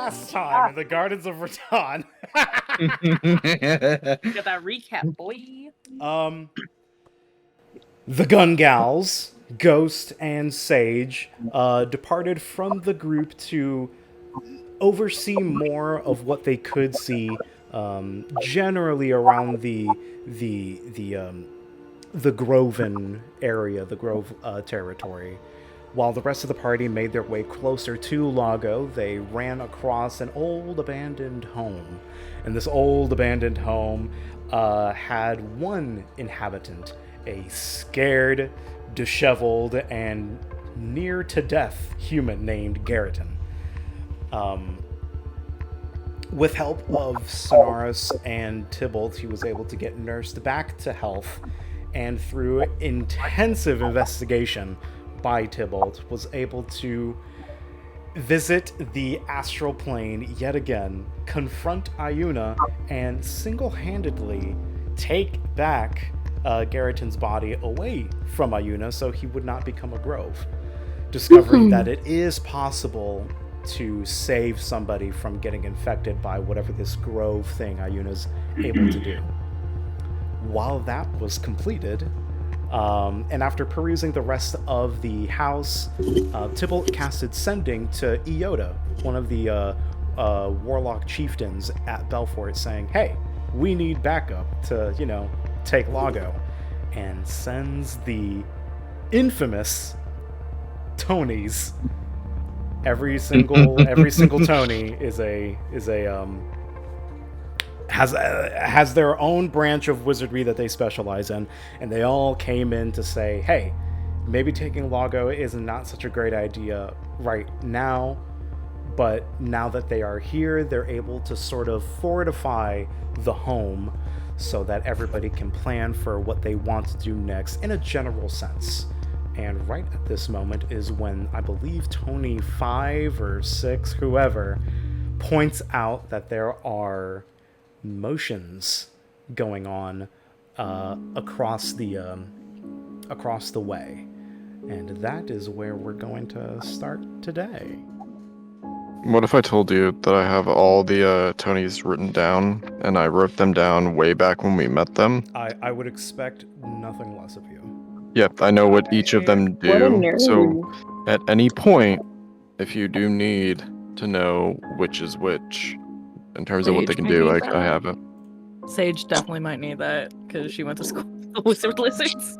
last time in the Gardens of Ridahn. Get that recap, boy. The Gun Gals, Ghost and Sage, departed from the group to oversee more of what they could see, generally around the Groven area, the Grove territory. While the rest of the party made their way closer to Lago, they ran across an old abandoned home. And this old abandoned home had one inhabitant, a scared, disheveled, and near to death human named Garriton. With help of Sonaris and Tybalt, he was able to get nursed back to health, and through intensive investigation by Tybalt, was able to visit the astral plane yet again, confront Iuna, and single-handedly take back Garriton's body away from Iuna so he would not become a grove, discovering that it is possible to save somebody from getting infected by whatever this grove thing Iuna's able to do. While that was completed, and after perusing the rest of the house, Tybalt casted Sending to Iota, one of the warlock chieftains at Bellfort, saying, hey, we need backup to, take Lago, and sends the infamous Tonys. Every single Tony has their own branch of wizardry that they specialize in, and they all came in to say, hey, maybe taking Lago is not such a great idea right now, but now that they are here, they're able to sort of fortify the home so that everybody can plan for what they want to do next in a general sense. And right at this moment is when I believe Tony 5 or 6, whoever, points out that there are motions going on across the way. And that is where we're going to start today. What if I told you that I have all the Tonys written down, and I wrote them down way back when we met them? I would expect nothing less of you. Yep, I know what each of them do. What a nerd. So at any point, if you do need to know which is which, in terms of what they can do, I have it. Sage definitely might need that, because she went to school with the wizard lizards.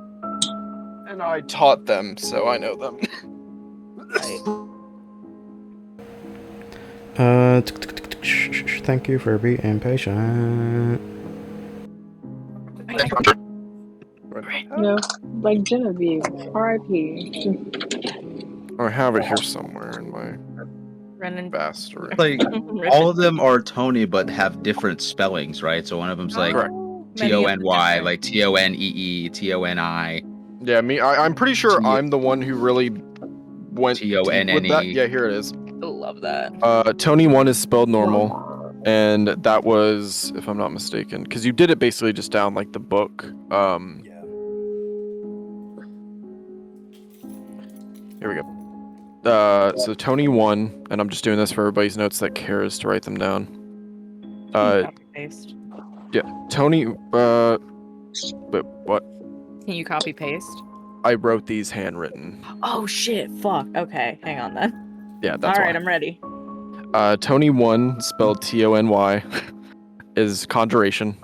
And I taught them, so I know them. Thank you for being patient. No, like Genevieve, R.I.P. I have it here somewhere in my Renan. bastard. Like, all of them are Tony, but have different spellings, right? So one of them's like Tony, like Tonee, Toni. Yeah, I'm pretty sure I'm the one who really went Tonne. with that. Yeah, here it is. I love that. Tony 1 is spelled normal, and that was, if I'm not mistaken, because you did it basically just down like the book. Here we go. So Tony 1, and I'm just doing this for everybody's notes that cares to write them down. Copy paste. Yeah, Tony. But what? Can you copy paste? I wrote these handwritten. Oh shit! Fuck. Okay, hang on then. Yeah, that's all right. why. I'm ready. Tony 1, spelled Tony, is conjuration.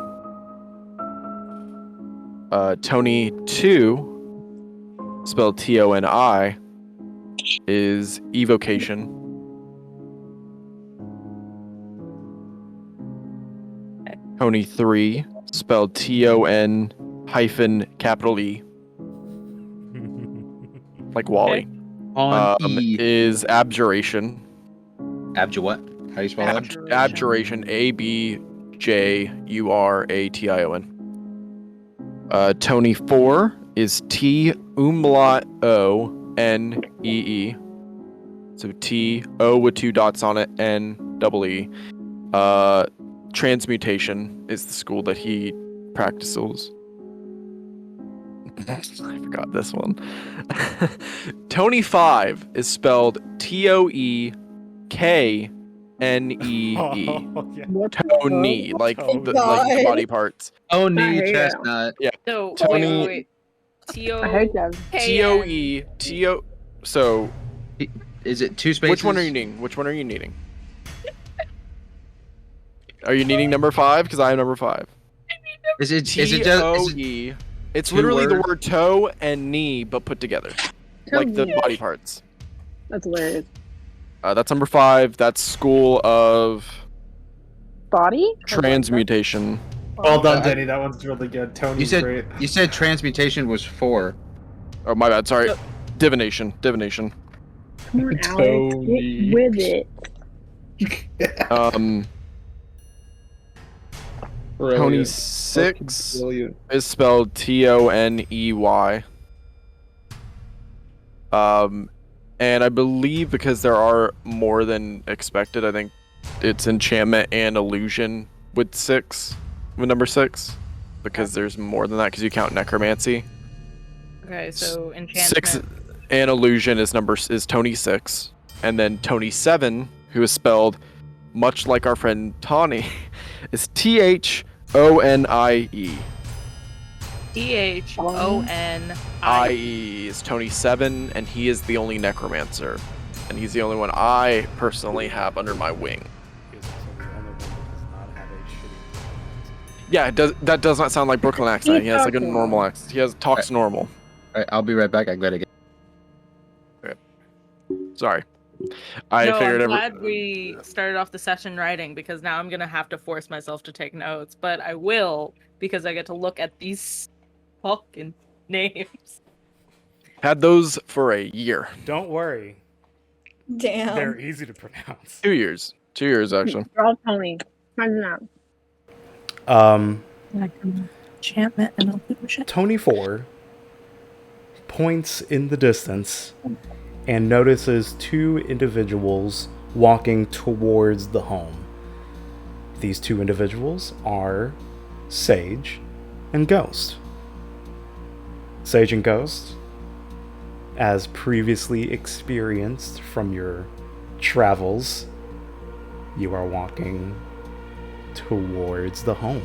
Tony 2, spelled Toni, is evocation. Okay. Tony 3, spelled Ton-E, like Wally. Okay. Is abjuration. What? How do you spell that? Abjuration. Abjuration. Tony 4 is T-umlaut-O-N-E-E. So T-O with 2 dots on it, N-double-E. Transmutation is the school that he practices. I forgot this one. Tony 5 is spelled Toekn N-E-E. Oh, yeah. What the Tony, fuck? like Oh, the God. body parts. Oh, I knee hate chestnut. So Tony- wait. I hate that. T-O-E. T-O... So, Is it two spaces? which one are you needing? Which one are you needing? Are you needing number 5? Because I have number 5. Is it just T-O-E. It's two literally the words? word toe and knee, but put together. Like the Tony. body parts. That's hilarious. That's number 5. That's School of Body? Transmutation. Well done, I- Denny. That one's really good. Tony's you said great. you said transmutation was 4. Oh, my bad. Sorry. Divination. Come on, Alex. Tony. Get with it. Brilliant. Tony 6 Brilliant. is spelled Toney. And I believe because there are more than expected, I think it's enchantment and illusion with number 6, because there's more than that because you count necromancy. Okay, so enchantment. 6 and illusion is Tony 6, and then Tony 7, who is spelled much like our friend Tawny, is Thonnie. Thonnie. IE is Tony 7, and he is the only necromancer, and he's the only one I personally have under my wing. He is also the only one that does not have a shitty accent. Yeah, that does not sound like Brooklyn accent. He has like a talking. normal accent. Talks normal. Alright, I'll be right back. I gotta get. Sorry. I No, figured I'm glad we started off the session writing, because now I'm gonna have to force myself to take notes, but I will because I get to look at these fucking names. had those for a year. Don't worry. Damn. They're easy to pronounce. 2 years. 2 years, actually. They're all Tony. Imagine that. Enchantment and illusion. Tony 4 points in the distance and notices 2 individuals walking towards the home. These 2 individuals are Sage and Ghost. Sage and Ghost, as previously experienced from your travels, you are walking towards the home.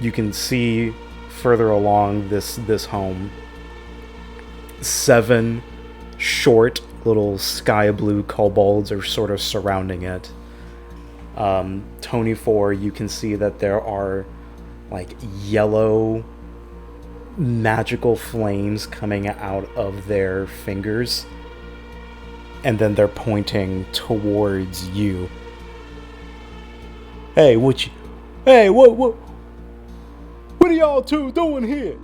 You can see further along this home 7 short little sky blue kobolds are sort of surrounding it. Tony 4, you can see that there are like yellow magical flames coming out of their fingers, and then they're pointing towards you. Hey, what are y'all 2 doing here?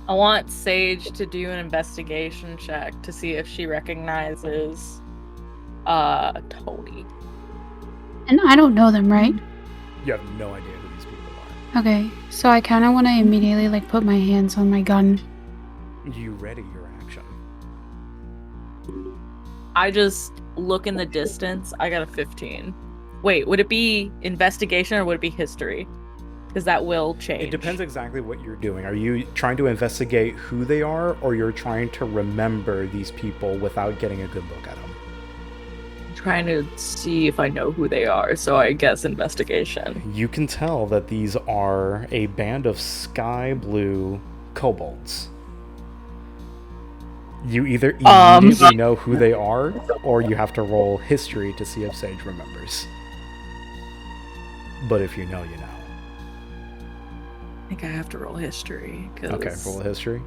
I want Sage to do an investigation check to see if she recognizes Tony. And I don't know them, right? You have no idea who these people are. Okay, so I kind of want to immediately like put my hands on my gun. You ready your action? I just look in the distance. I got a 15. Wait, would it be investigation or would it be history? Because that will change. It depends exactly what you're doing. Are you trying to investigate who they are, or you're trying to remember these people without getting a good look at them? Trying to see if I know who they are, so I guess investigation. You can tell that these are a band of sky blue kobolds. You either immediately know who they are, or you have to roll history to see if Sage remembers. But if you know, you know. I think I have to roll history. Okay, roll history.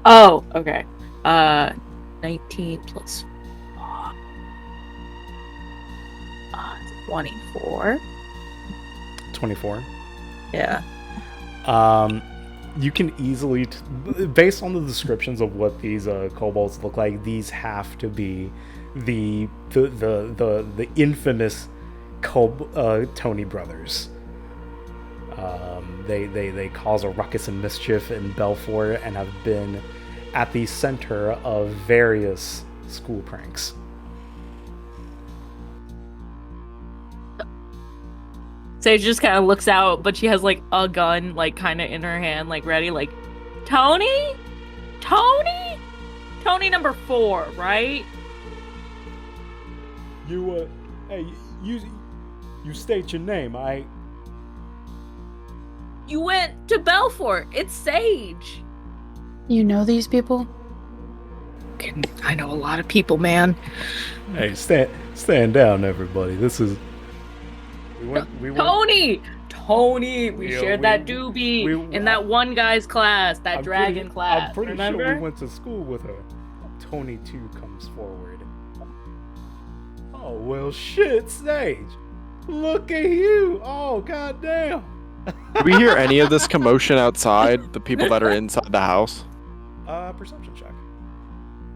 Oh, okay. 19 plus 24. 24. Yeah. You can easily, based on the descriptions of what these kobolds look like, these have to be the infamous Tony brothers. They cause a ruckus and mischief in Bellfort and have been at the center of various school pranks. Sage just kind of looks out, but she has like a gun, like kind of in her hand, like ready, like, Tony? Tony? Tony number 4, right? You, hey, you state your name, You went to Bellfort. It's Sage. You know these people? I know a lot of people, man. Hey, stand down, everybody. This is... We went... Tony! We Yeah, shared that doobie in that one guy's class, that dragon class. I'm pretty remember? sure we went to school with her. Tony, too, comes forward. Oh, well, shit, Sage. Look at you. Oh, goddamn. Do we hear any of this commotion outside? The people that are inside the house? Perception check.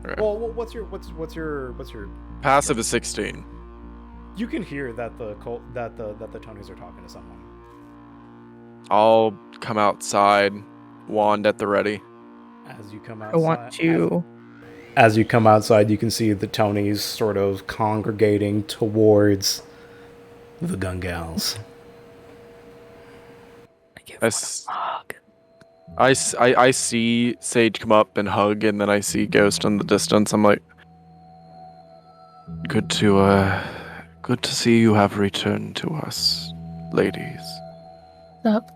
Okay. Well, what's your Passive is 16. You can hear that the Tonys are talking to someone. I'll come outside, wand at the ready. As you come I outside, want to. As you come outside, you can see the Tonys sort of congregating towards the Gungals. I see Sage come up and hug, and then I see Ghost in the distance. I'm like, good to see you have returned to us, ladies. What's up?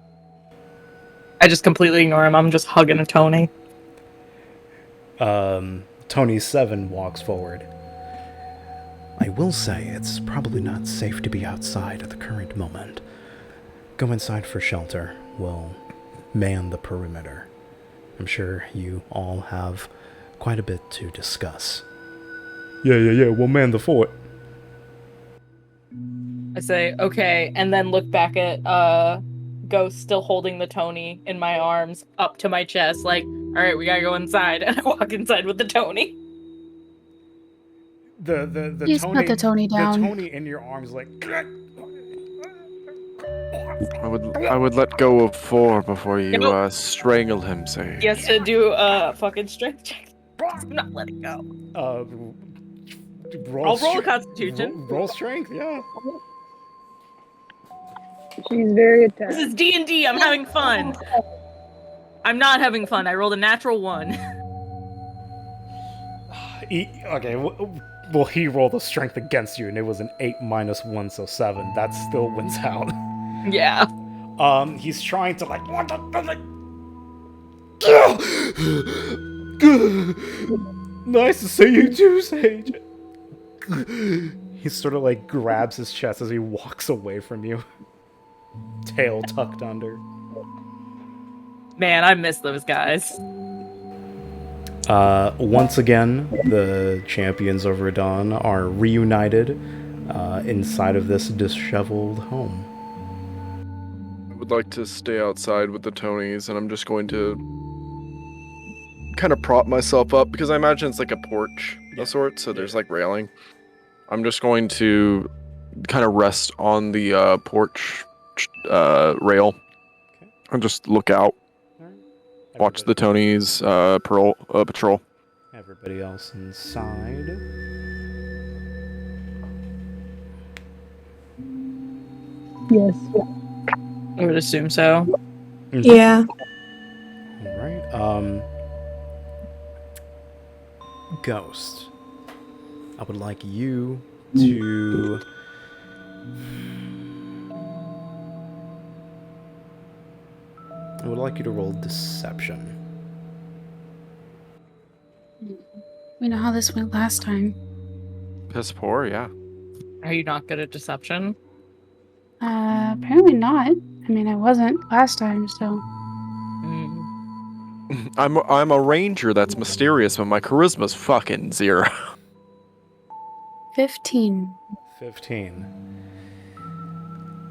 I just completely ignore him. I'm just hugging a Tony. Tony 7 walks forward. I will say it's probably not safe to be outside at the current moment. Go inside for shelter. We'll man the perimeter. I'm sure you all have quite a bit to discuss. Yeah, we'll man the fort. I say, okay, and then look back at Ghost still holding the Tony in my arms up to my chest, like, alright, we gotta go inside. And I walk inside with the Tony. The Please Tony, put the Tony down. The Tony in your arms, like. I would let go of 4 before you Nope. strangle him, Sage. He has to do a fucking strength check. I'm not letting go. I'll roll a Constitution. Roll strength, yeah. She's very This attached. is D&D. I'm having fun. I'm not having fun. I rolled a natural 1. Okay, well, he rolled a strength against you, and it was an 8 minus 1, so 7. That still wins out. Yeah. He's trying to, like... Nice to see you too, Sage. He sort of, like, grabs his chest as he walks away from you. Tail tucked under. Man, I miss those guys. Once again, the champions of Ridahn are reunited inside of this disheveled home. I would like to stay outside with the Tonys, and I'm just going to kind of prop myself up, because I imagine it's like a porch of sorts, so there's like railing. I'm just going to kind of rest on the porch rail and just look out. Watch the Tonys patrol. Everybody else inside. Yes. I would assume so. Yeah. Alright, Ghost. I would like you to... I would like you to roll deception. We know how this went last time. Piss poor, yeah. Are you not good at deception? Apparently not. I mean, I wasn't last time, so. I'm a ranger that's mysterious, but my charisma's fucking 0. 15. 15.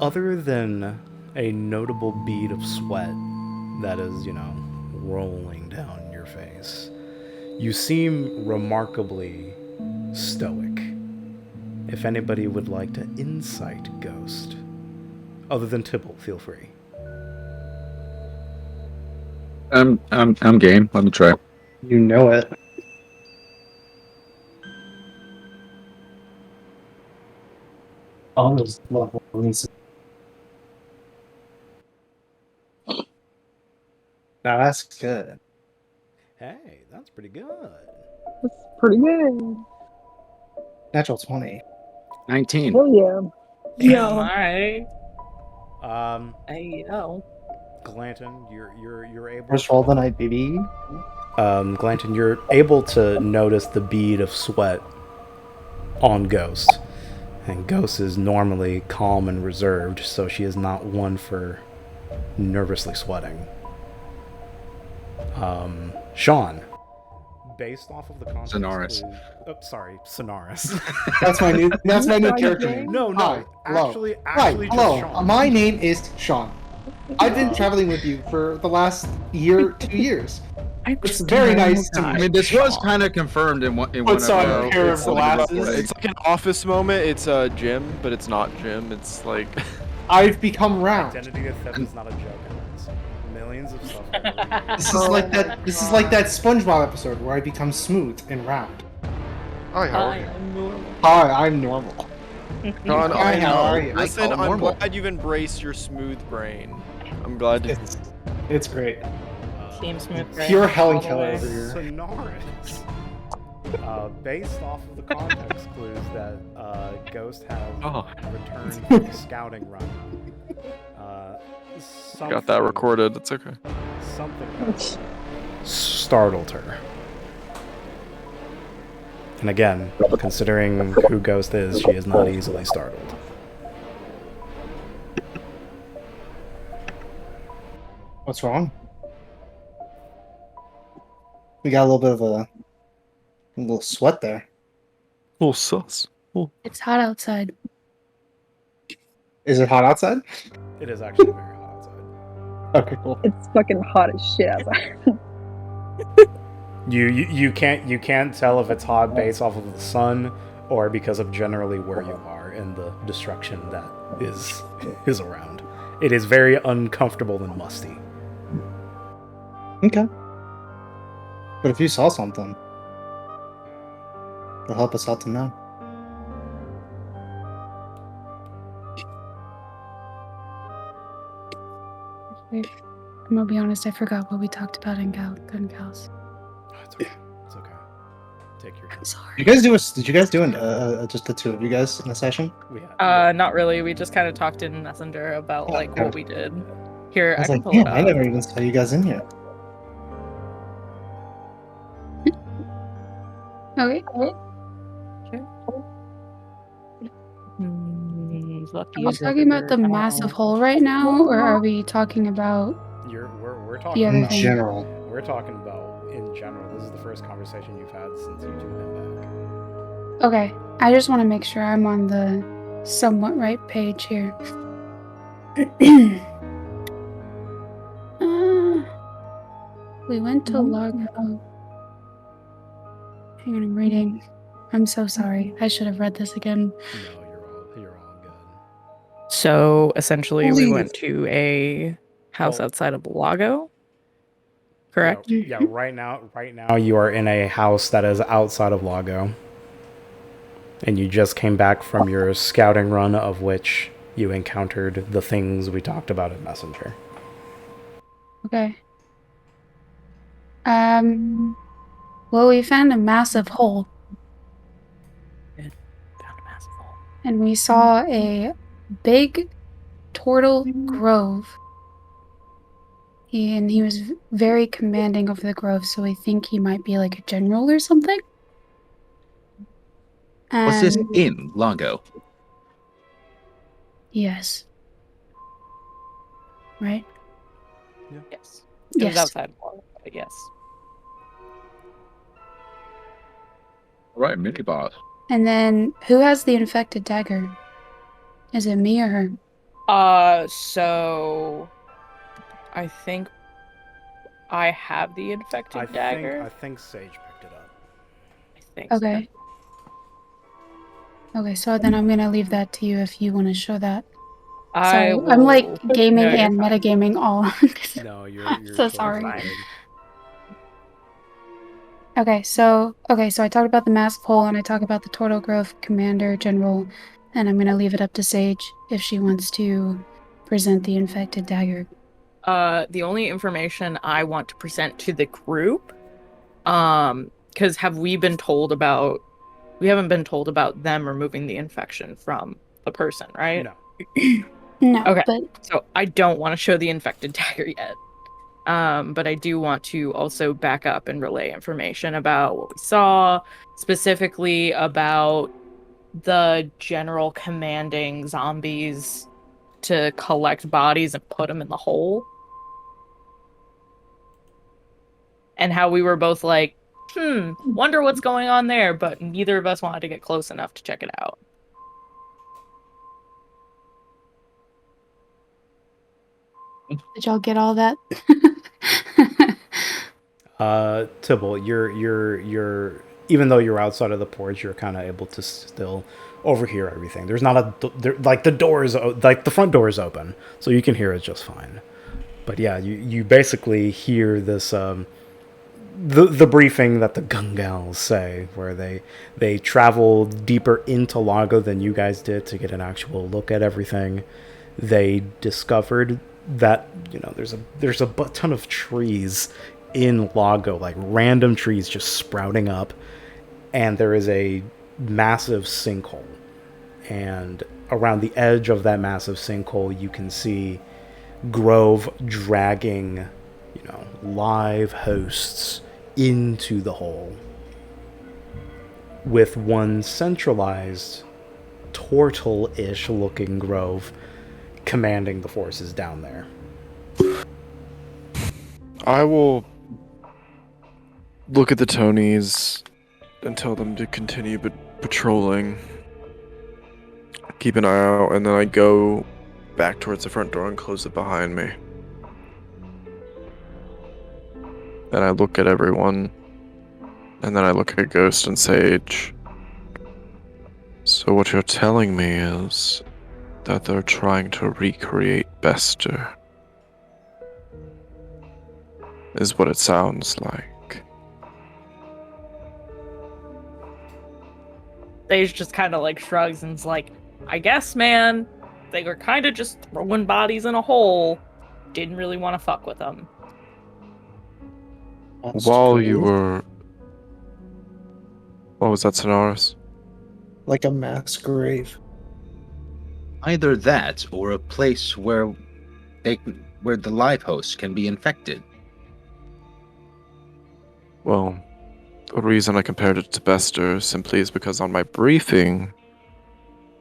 Other than a notable bead of sweat that is, rolling down your face, you seem remarkably stoic. If anybody would like to insight Ghost, other than Tybalt, feel free. I'm game. Let me try. You know it. All those levels. That's good. Hey, that's pretty good. That's pretty good. Natural 20. 19. Hell yeah. Am Yeah. I? Hey, Yo. Glanton, you're able. First roll of the night, baby. Glanton, you're able to notice the bead of sweat on Ghost. And Ghost is normally calm and reserved, so she is not one for nervously sweating. Sean, based off of the context Sonoris. clues... Oh, sorry, Sonoris. That's my new character Hi, name. No, Hi, hello. actually Hi, just hello. Sean. My name is Sean. I've been traveling with you for the last 2 years. It's very nice to I meet mean, this was kind of confirmed in one of Puts on our... a pair of It's like, glasses. it's like an office moment. It's Jim, but it's not Jim. It's like I've become round. Identity of theft is not a joke. It's millions of stuff. This is like that SpongeBob episode where I become smooth and round. Hi, I'm normal. Hi, I'm normal. Sean, Hi, how are you? Listen, I'm I'm normal. glad you've embraced your smooth brain. I'm glad to... It's great. Team Smooth Brain. Pure Helen all the Keller way. over here. Sonoris. Based off of the context clues that Ghost has returned from the scouting run. Got that recorded. It's okay. Something startled her. And again, considering who Ghost is, she is not easily startled. What's wrong? We got a little bit of a little sweat there. Oh, sus. Oh. It's hot outside. Is it hot outside? It is actually very hot outside. Okay, cool. It's fucking hot as shit outside. You can't tell if it's hot based off of the sun or because of generally where you are and the destruction that is around. It is very uncomfortable and musty. Okay. But if you saw something, it'll help us out to know. I'm gonna be honest, I forgot what we talked about in Gun Gals. Oh, it's okay. It's okay. Take your time. Sorry. Did you guys do just the two of you guys in a session? Not really. We just kind of talked in Messenger about like what we did. Here, I was I like, can pull it damn, I up. never even saw you guys in here. Okay. Lucky Are we talking about the massive hole right now, or are we talking about We're the talking other In about, thing? general. we're talking about in general. This is the first conversation you've had since you two have been back. Okay, I just want to make sure I'm on the somewhat right page here. We went to Lago. Hang on, I'm reading. I'm so sorry. I should have read this again. No, you're all good. So essentially, we Please. went to a house Well- outside of Lago. Correct. Yeah, right now you are in a house that is outside of Lago. And you just came back from your scouting run, of which you encountered the things we talked about in Messenger. Okay. Well, we found a massive hole, Found a massive hole. and we saw a big turtle grove. He was very commanding over the grove, so we think he might be like a general or something. What's this And- in Lago? Yes. Right? Yes. It was Yes. outside of Lago, but yes. All right, mini boss. And then, who has the infected dagger? Is it me or her? So I think I have the infected dagger. I think Sage picked it up. I think so. Okay. Okay, so then I'm gonna leave that to you if you want to show that. Sorry, I'm like will- gaming No, you're and fine. metagaming all. No, you're So totally sorry. fine. Okay, so I talked about the massive hole and I talked about the Turtle Grove Commander General, and I'm gonna leave it up to Sage if she wants to present the infected dagger. The only information I want to present to the group, because we haven't been told about them removing the infection from the person, right? No. No, Okay. but So I don't want to show the infected dagger yet. But I do want to also back up and relay information about what we saw, specifically about the general commanding zombies to collect bodies and put them in the hole. And how we were both like, wonder what's going on there, but neither of us wanted to get close enough to check it out. did y'all get all that? Tybalt, you're even though you're outside of the porch, you're kind of able to still overhear everything. There's not like the door is like the front door is open, so you can hear it just fine. But yeah, you basically hear this the briefing that the Gungals say, where they travel deeper into Lago than you guys did to get an actual look at everything. They discovered that there's a ton of trees in Lago, like random trees just sprouting up, and there is a massive sinkhole. And around the edge of that massive sinkhole, you can see Grove dragging, live hosts into the hole, with one centralized, turtle-ish looking Grove commanding the forces down there. I will look at the Tonys and tell them to continue patrolling. Keep an eye out, and then I go back towards the front door and close it behind me. And I look at everyone, and then I look at Ghost and Sage. So what you're telling me is that they're trying to recreate Bester. Is what it sounds like. Sage just kind of like shrugs and's like, I guess, man, they were kind of just throwing bodies in a hole. Didn't really want to fuck with them. That's While true. you were... What was that, Sonaris? Like a mass grave. Either that or a place where the live hosts can be infected. Well, the reason I compared it to Bester simply is because on my briefing,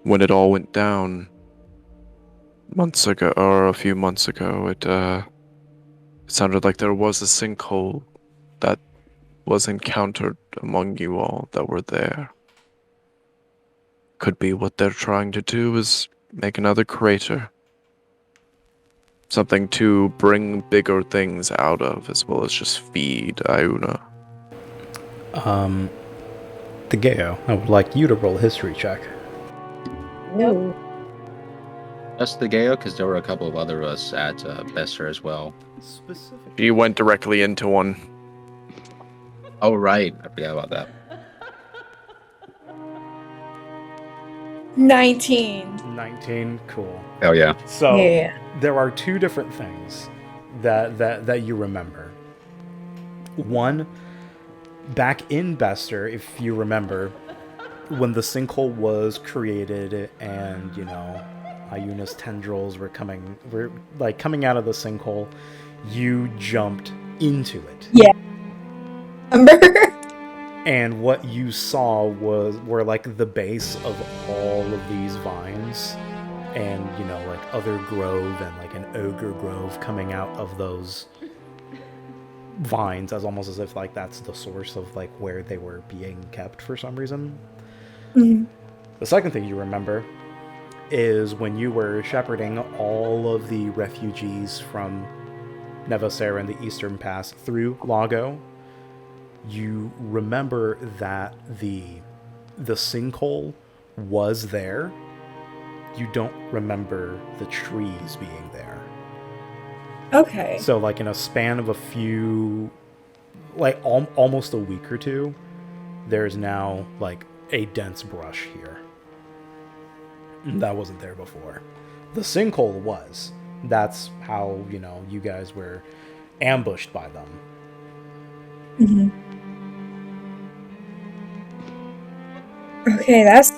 when it all went down months ago, or a few months ago, it sounded like there was a sinkhole that was encountered among you all that were there. Could be what they're trying to do is make another crater. Something to bring bigger things out of, as well as just feed Iuna. The Gayo, I would like you to roll a history check. Ooh. Just the Gayo, because there were a couple of other us at Besser as well. Specifically. You went directly into one. Oh, right. I forgot about that. 19. Cool. Oh, yeah. So Yeah. there are two different things that you remember. One, back in Bester, if you remember, when the sinkhole was created and, Iuna's tendrils were coming out of the sinkhole, you jumped into it. Yeah. Remember? And what you saw were like the base of all of these vines, and like other grove and like an ogre grove coming out of those vines, as almost as if like that's the source of like where they were being kept for some reason. Mhm. The second thing you remember is when you were shepherding all of the refugees from Nevasera and the Eastern Pass through Lago. You remember that the sinkhole was there. You don't remember the trees being there. Okay. So, like, in a span of a few, like, almost a week or two, there's now, like, a dense brush here. That wasn't there before. The sinkhole was, That's how, you guys were ambushed by them. Mm-hmm. Okay, that's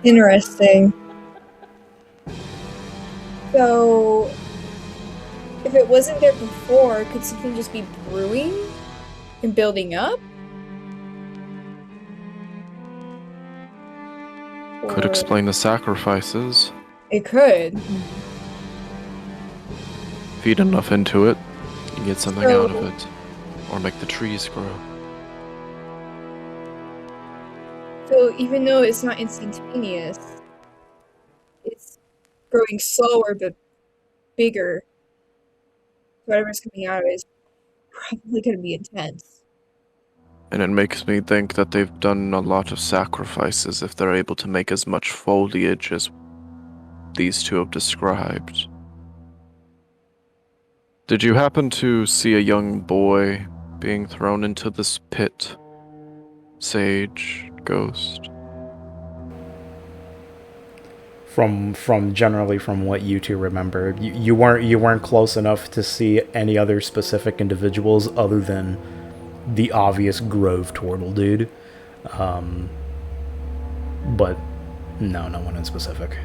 interesting. So, if it wasn't there before, could something just be brewing and building up? Could Or explain the sacrifices. it could. Feed enough into it, you get something So- out of it. Or make the trees grow. So even though it's not instantaneous, it's growing slower but bigger. Whatever's coming out of it is probably going to be intense. And it makes me think that they've done a lot of sacrifices if they're able to make as much foliage as these two have described. Did you happen to see a young boy being thrown into this pit? Sage, ghost? From what you two remember, you weren't close enough to see any other specific individuals other than the obvious Grove Turtle dude. But no one in specific.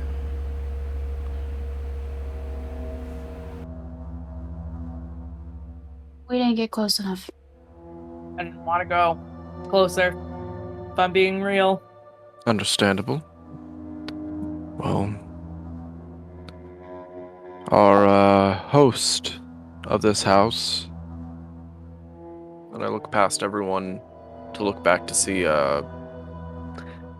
We didn't get close enough. I didn't want to go closer, if I'm being real. Understandable. Well, our host of this house, and I look past everyone to look back to see,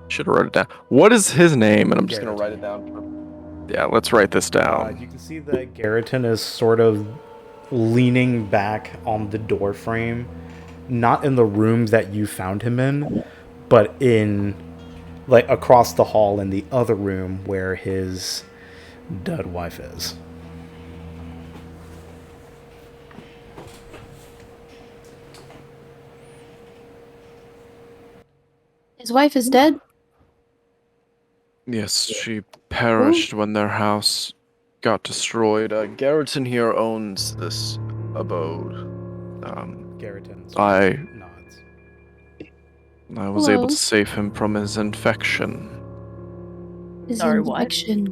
should have wrote it down. What is his name? And I'm just going to write it down. Yeah, let's write this down. You can see that Garriton is sort of leaning back on the door frame, not in the room that you found him in, but in, like, across the hall in the other room where his dead wife is. His wife is dead? Yes, she perished when their house got destroyed. Garriton here owns this abode. Garriton I nods. was Hello. able to save him from his infection. His Sorry, what? infection.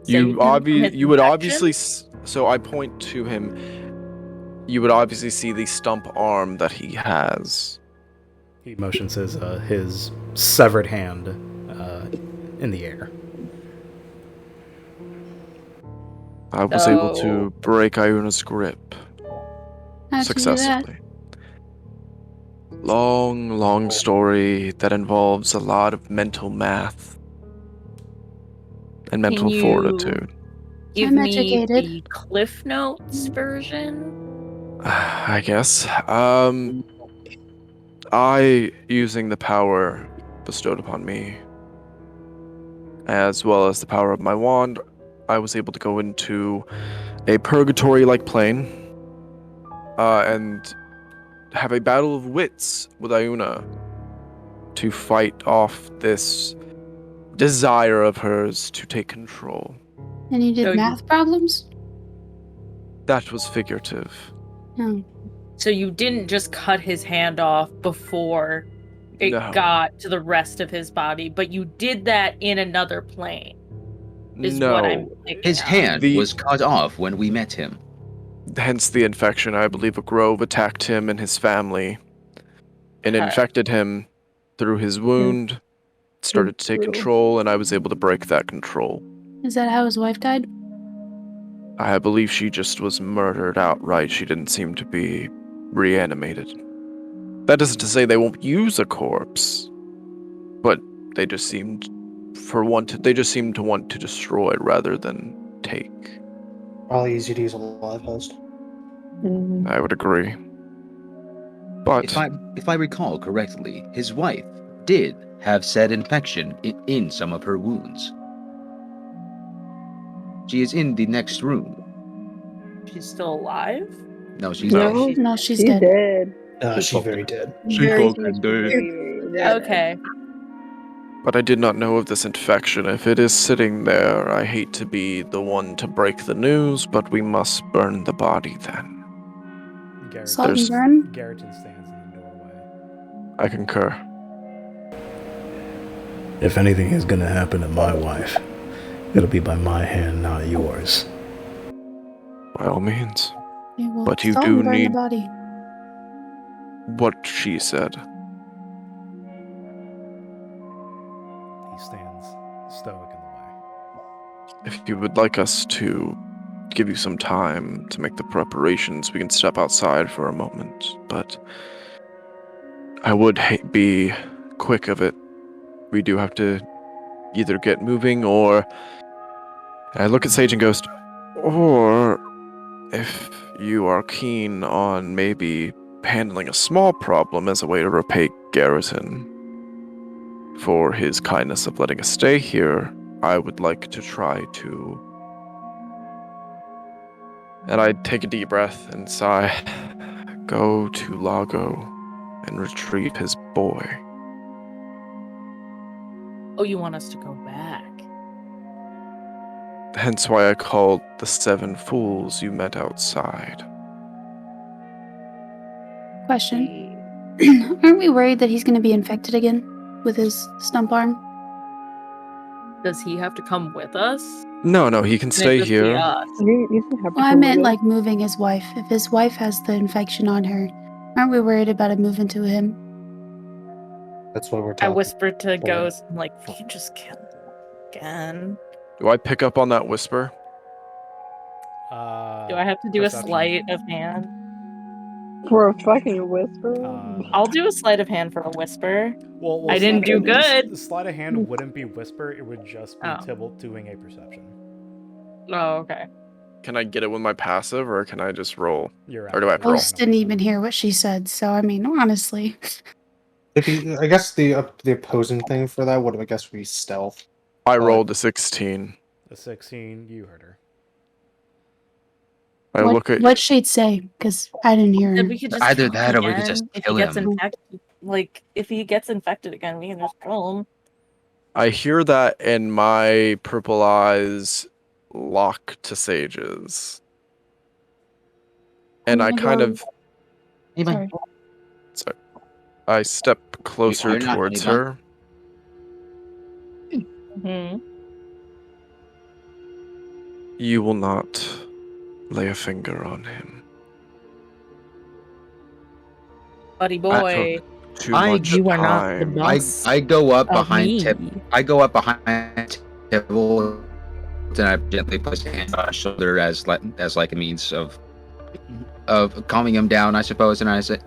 You His you would obviously infection? so I point to him. You would obviously see the stump arm that he has. He motions his severed hand in the air. I was able So- to break Iona's grip How'd you do that? successfully. Long story that involves a lot of mental math and mental you- fortitude. Give I'm me educated. the Cliff Notes version. I guess. I, using the power bestowed upon me, as well as the power of my wand, I was able to go into a purgatory-like plane, and have a battle of wits with Iona to fight off this desire of hers to take control. And you did So you- math problems? That was figurative. Oh. So you didn't just cut his hand off before it No. got to the rest of his body, but you did that in another plane. Is No. what I'm picking His up. hand The- was cut off when we met him. Hence the infection. I believe a grove attacked him and his family and Okay. infected him through his wound, started to take control, and I was able to break that control. Is that how his wife died? I believe she just was murdered outright. She didn't seem to be reanimated. That isn't to say they won't use a corpse, but they just seemed to want to destroy rather than take. Probably easy to use a live host. I would agree. But If I recall correctly, his wife did have said infection in some of her wounds. She is in the next room. She's still alive? No, she's No. dead. No, she's She's dead. dead. She's very dead. She Very fucking much dead. very dead. Okay. But I did not know of this infection. If it is sitting there, I hate to be the one to break the news, but we must burn the body then. Salt and There's- burn? Garreton stands in the doorway. I concur. If anything is gonna happen to my wife, it'll be by my hand, not yours. By all means. Yeah, well, But you salt do and burn need- the body. What she said. He stands stoic in the way. If you would like us to give you some time to make the preparations, we can step outside for a moment. But I would be quick of it. We do have to either get moving or... I look at Sage and Ghost. Or if you are keen on maybe handling a small problem as a way to repay Garrison for his kindness of letting us stay here, I would like to try to... And I take a deep breath and sigh. Go to Lago and retrieve his boy. Oh, you want us to go back? Hence why I called the 7 fools you met outside. Question. Aren't we worried that he's going to be infected again with his stump arm? Does he have to come with us? No, he can Can it stay just be here. us? You don't have to Well, I come meant with like us. moving his wife. If his wife has the infection on her, aren't we worried about it moving to him? That's what we're I talking. whispered to for. Ghost, I'm like, we can just kill him again. Do I pick up on that whisper? Do I have to do Perception. a sleight of hand? For a fucking whisper? I'll do a sleight of hand for a whisper. Well, I didn't do good. The sleight of hand wouldn't be whisper; it would just be Oh. Tybalt doing a perception. Oh, okay. Can I get it with my passive, or can I just roll? You're Or do I have to roll? Ghost didn't even hear what she said, so I mean, honestly. If you, I guess the opposing thing for that would, I guess, be stealth. I rolled a 16. A 16, you heard her. I look at... What'd she say? Because I didn't hear her. Then we could just Either kill that him or we could again. just If kill he gets him. infected, like if he gets infected again, we can just kill him. I hear that, and my purple eyes lock to Sage's. And I kind of... Sorry. Sorry. I step closer You're not towards Ridahn. her. Hmm. You will not lay a finger on him. Buddy boy, Too I- much you are not the time. boss. I go up of behind me. Tip. I go up behind Tybalt, and I gently place a hand on his shoulder as like a means of calming him down, I suppose. And I say,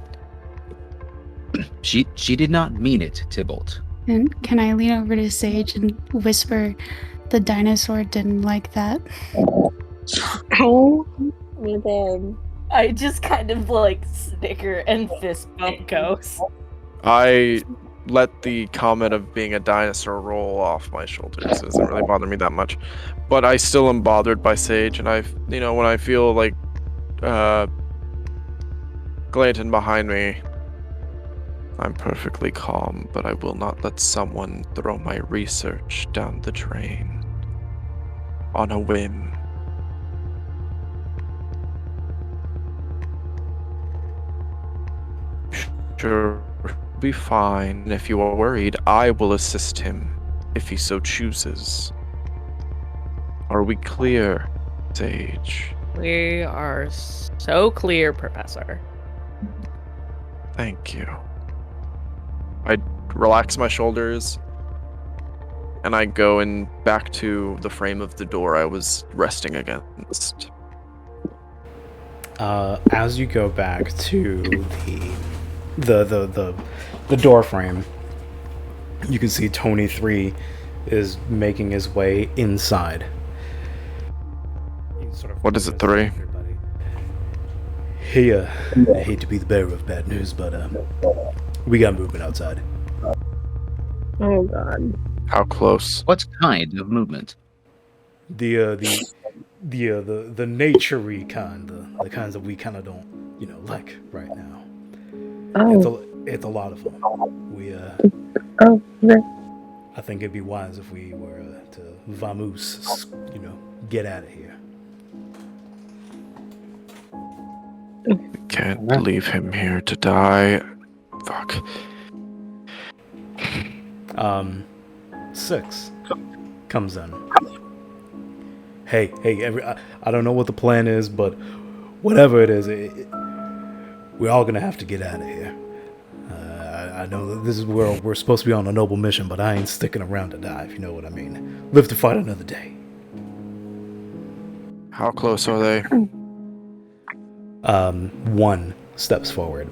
she did not mean it, Tybalt. And can I lean over to Sage and whisper, the dinosaur didn't like that? Oh my god. I just kind of like snicker and fist bump Ghost. I let the comment of being a dinosaur roll off my shoulders. It doesn't really bother me that much. But I still am bothered by Sage, and when I feel like Glanton behind me, I'm perfectly calm, but I will not let someone throw my research down the drain on a whim. Sure, be fine. And if you are worried, I will assist him if he so chooses. Are we clear, Sage? We are so clear, Professor. Thank you. I relax my shoulders and I go back to the frame of the door I was resting against. As you go back to the door frame, you can see Tony 3 is making his way inside. He sort of What is it, 3? everybody. Hey, I hate to be the bearer of bad news, but we got movement outside. Oh god. How close? What kind of movement? The nature-y kind, the kinds that we kind of don't, like right now. Oh. It's a lot of them. We Oh, no. I think it'd be wise if we were to vamoose, get out of here. Can't leave him here to die. Fuck. 6 comes in. Hey, I don't know what the plan is, but whatever it is, we're all gonna have to get out of here. I know that this is where we're supposed to be on a noble mission, but I ain't sticking around to die, if you know what I mean. Live to fight another day. How close are they? 1 steps forward.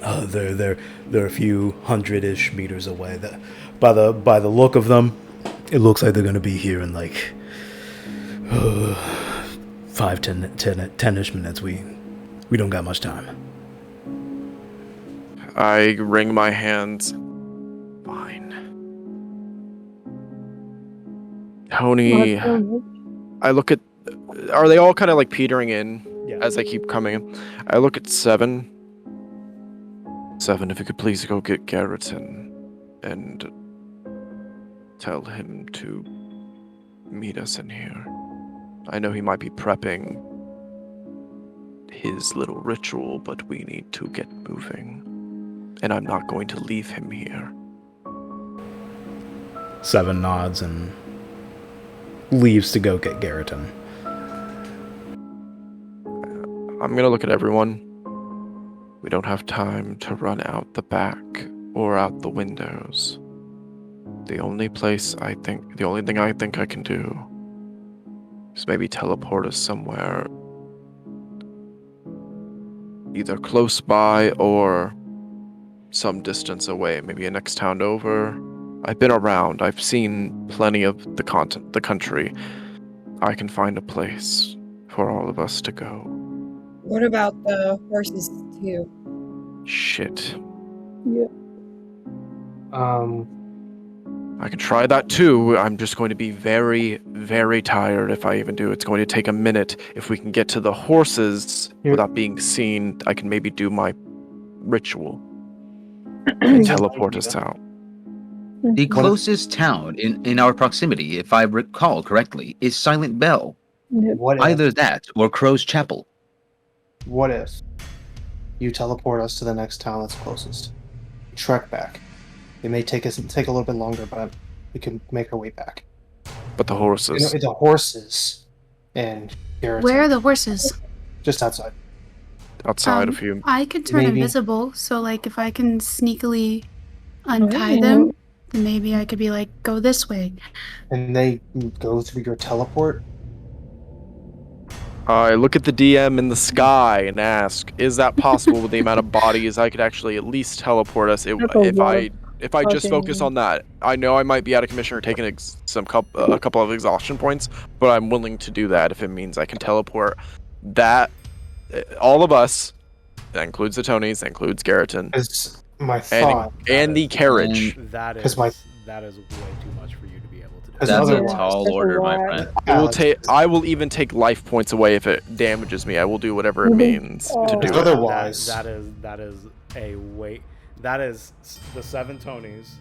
They're a few hundred-ish meters away. By the look of them, it looks like they're gonna be here in like 10-ish minutes. We don't got much time. I wring my hands. Fine. Tony, I look at... Are they all kind of like petering in as I keep coming in? I look at 7. 7, if you could please go get Garreton and tell him to meet us in here. I know he might be prepping his little ritual, but we need to get moving. And I'm not going to leave him here. 7 nods and leaves to go get Garreton. I'm gonna look at everyone. We don't have time to run out the back or out the windows. The only thing I think I can do is maybe teleport us somewhere either close by or some distance away, maybe a next town over. I've been around. I've seen plenty of the country. I can find a place for all of us to go. What about the horses too? Shit. Yeah. I can try that too. I'm just going to be very, very tired if I even do. It's going to take a minute. If we can get to the horses without being seen, I can maybe do my ritual and teleport us out. The closest town in our proximity, if I recall correctly, is Silent Bell. What if, Either that or Crow's Chapel. what if you teleport us to the next town that's closest? Trek back. It may take a little bit longer, but we can make our way back. But the horses. The horses and Garreton. Where are the horses? Just outside. Outside of you. I could turn Maybe. invisible, so like if I can sneakily untie them, then maybe I could be like, go this way. And they go through your teleport. I look at the DM in the sky and ask, is that possible with the amount of bodies I could actually at least teleport us if I just focus on that? I know I might be out of commission or taking a couple of exhaustion points, but I'm willing to do that if it means I can teleport that all of us. That includes the Tonys, that includes Garreton. Is my thought. And the carriage. That is way too much for you to be able to do. That's a tall order, my friend. I will even take life points away if it damages me. I will do whatever it means to do it. Otherwise, that is a weight. That is the 7 Tonys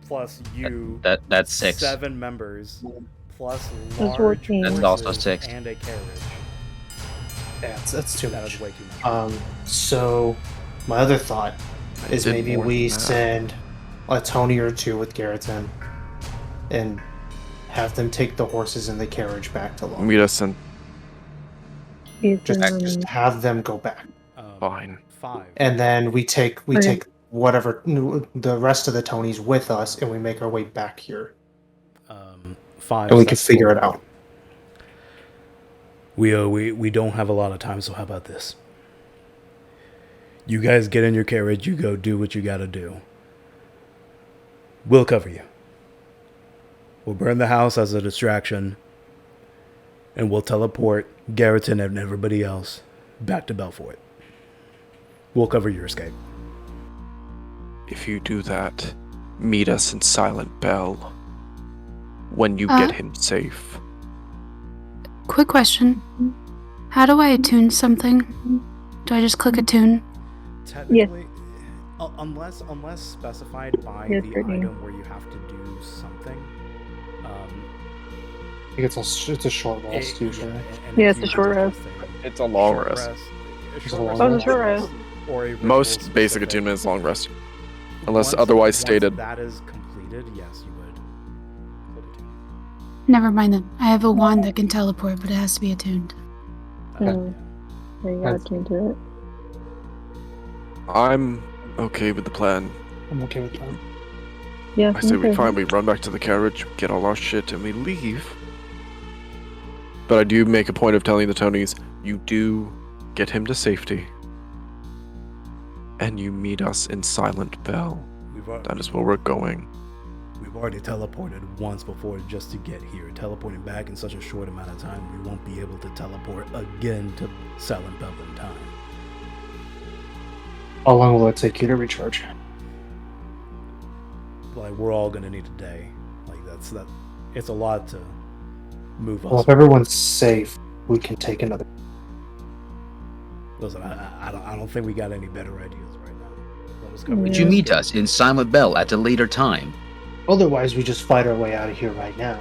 plus you. That's 6. 7 members plus That's large 14. That's also 6. and a carriage. Yeah, that's too That much. is way too much. So my other thought is did maybe more we than that. send a Tony or 2 with Garreton and have them take the horses and the carriage back to Lago. Meet us in Just have them go back. fine. 5. And then we take whatever the rest of the Tonys with us, and we make our way back here, 5. and we can figure it out. We don't have a lot of time, so how about this? You guys get in your carriage, you go do what you gotta do. We'll cover you. We'll burn the house as a distraction, and we'll teleport Garreton and everybody else back to Bellfort. We'll cover your escape. If you do that, meet us in Silent Bell when you get him safe. Quick question. How do I attune something? Do I just click attune? Technically, Unless specified by Yes, the Brittany. item where you have to do something. I think it's a short rest usually. And Yeah, if it's a you short could rest. just It's a long short rest. a It's short a long rest Oh, rest. it's a short rest. or a Most ritual basic specific. attunement is long rest. Unless Once- otherwise once stated. that is completed, yes, you would. Never mind then. I have a wand that can teleport, but it has to be attuned. Oh. There you got to do it. I'm okay with the plan. I'm okay with that. Yeah. I say we okay. finally run back to the carriage, get all our shit, and we leave. But I do make a point of telling the Tonys, you do get him to safety. And you meet us in Silent Bell. That is where we're going. We've already teleported once before just to get here. Teleporting back in such a short amount of time, we won't be able to teleport again to Silent Bell in time. How long will it take you to recharge? Like, we're all gonna need a day. Like, that. It's a lot to move Well, us. if everyone's safe, we can take another. Listen, I don't think we got any better ideas right now. Let us cover Would this. you meet us in Silent Bell at a later time? Otherwise, we just fight our way out of here right now.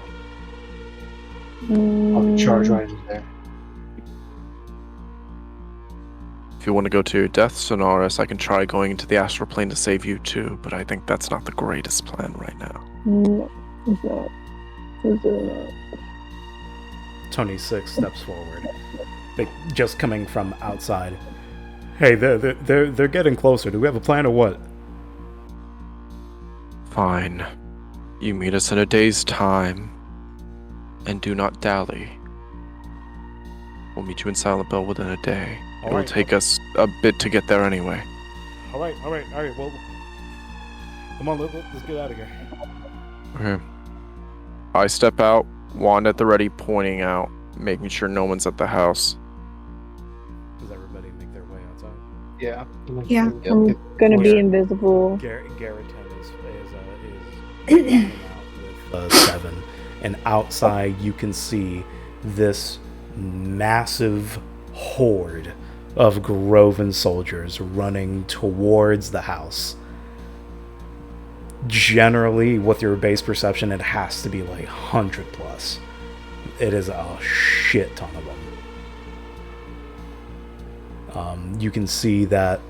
I'll be charged right in there. If you want to go to your death, Sonoris, I can try going into the astral plane to save you too, but I think that's not the greatest plan right now. No, it's not. It's really not. Tony 6 steps forward. They just coming from outside. Hey, they're getting closer. Do we have a plan or what? Fine. You meet us in a day's time, and do not dally. We'll meet you in Silent Bell within a day. It will Alright. take us a bit to get there anyway. All right. Well, come on, let's get out of here. Okay. I step out, wand at the ready, pointing out, making sure no one's at the house. Does everybody make their way outside? Yeah. Yeah. I'm gonna be Yeah. invisible. Garrett is walking out with 7, and outside you can see this massive horde of Groven soldiers running towards the house. Generally, with your base perception, it has to be like 100 plus. It is a shit ton of them. You can see that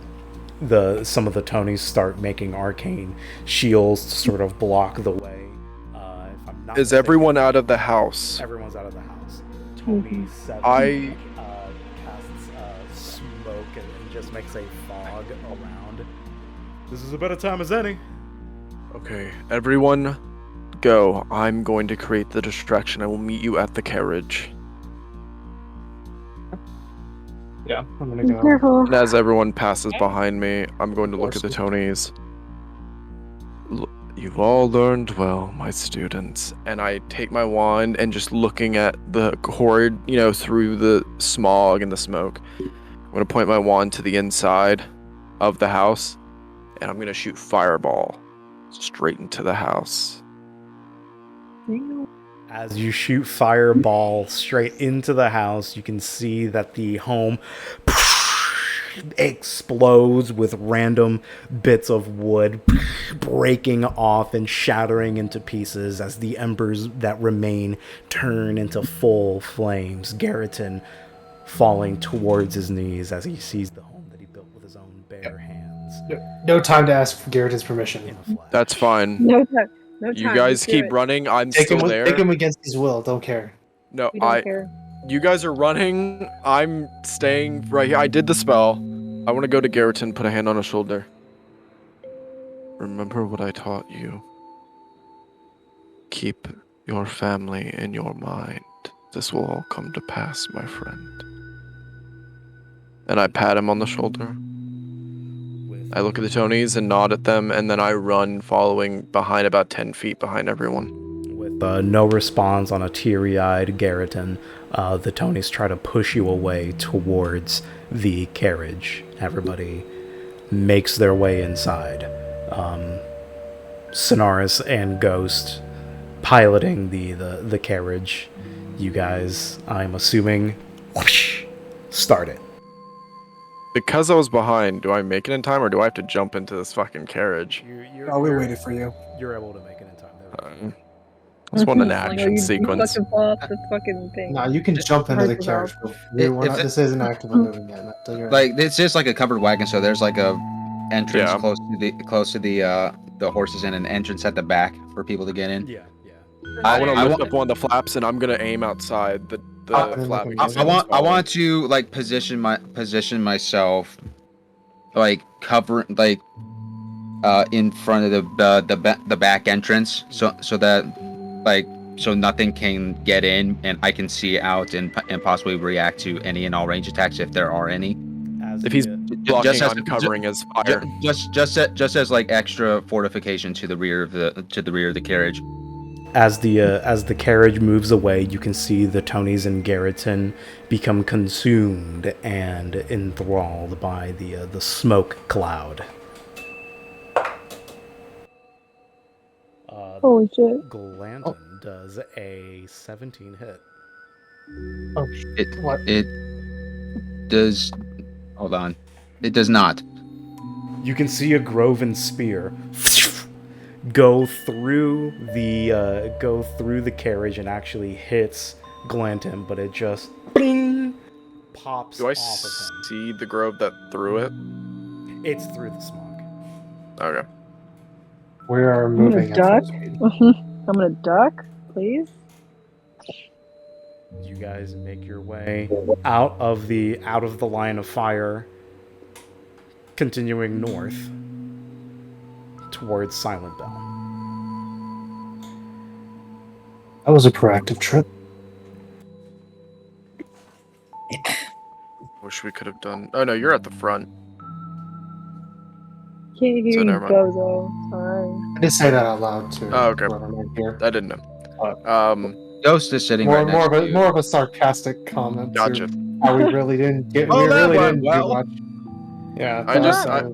some of the Tonys start making arcane shields to sort of block the way. If I'm not Is mistaken, everyone out of the house? Everyone's out of the house. Tony 7 I- casts smoke and just makes a fog around. This is about a time as any. Okay, everyone, go. I'm going to create the distraction. I will meet you at the carriage. Yeah, I'm gonna Be go. careful. And as everyone passes behind me, I'm going to look at the Tonys. You've all learned well, my students. And I take my wand and just looking at the horde, through the smog and the smoke, I'm going to point my wand to the inside of the house, and I'm going to shoot fireball straight into the house. As you shoot fireball straight into the house, you can see that the home explodes with random bits of wood breaking off and shattering into pieces as the embers that remain turn into full flames. Garreton falling towards his knees as he sees the home that he built with his own bare hands. No time to ask for Garrett's permission. In a flash. That's fine. No time. No time. You guys Just do keep it. running. I'm Take still him, there. take him against his will. Don't care. No, We don't care. You guys are running. I'm staying right here. I did the spell. I want to go to Garreton, put a hand on his shoulder. Remember what I taught you. Keep your family in your mind. This will all come to pass, my friend. And I pat him on the shoulder. I look at the Tonys and nod at them, and then I run, following behind about 10 feet behind everyone. With no response on a teary-eyed Garreton, the Tonys try to push you away towards the carriage. Everybody makes their way inside. Sonoris and Ghost piloting the carriage. You guys, I'm assuming, whoosh, start it. Because I was behind, do I make it in time or do I have to jump into this fucking carriage? Oh, we waited for you. You're able to make it in time. There we go. I just want an Like, action you sequence. fucking fall off the fucking thing. Nah, you can jump into the carriage. This isn't actively moving yet. Like it's just like a covered wagon, so there's like a entrance Yeah. close to the horses and an entrance at the back for people to get in. Yeah. I want to lift want- up one of the flaps and I'm gonna aim outside the flap. I want to like position myself like in front of the back entrance so that so nothing can get in and I can see out and possibly react to any and all range attacks if there are any. If he's blocking, I'm covering his fire. Just as like extra fortification to the rear of the carriage. As the carriage moves away, you can see the Tonys and Garreton become consumed and enthralled by the smoke cloud. Holy shit. Glanton does a 17 hit. Oh, what? It does. Hold on. It does not. You can see a Groven spear go through the carriage and actually hits Glanton, but it just bing, pops Do I off of him. see the grove that threw it? It's through the smoke. Okay. We are I'm moving gonna at duck. full speed. I'm gonna duck, please. You guys make your way out of the line of fire, continuing north towards Silent Bell. That was a proactive trip. Wish we could have done. Oh no, you're at the front. Can't hear So you never mind. go though. Sorry. I just say that out loud to Oh, okay. whoever might hear. I didn't know. Ghost is sitting More, right next to you. more of a sarcastic comment. to Gotcha. How we really didn't get. Oh, we that really went didn't well. do much. Yeah. I just- that's,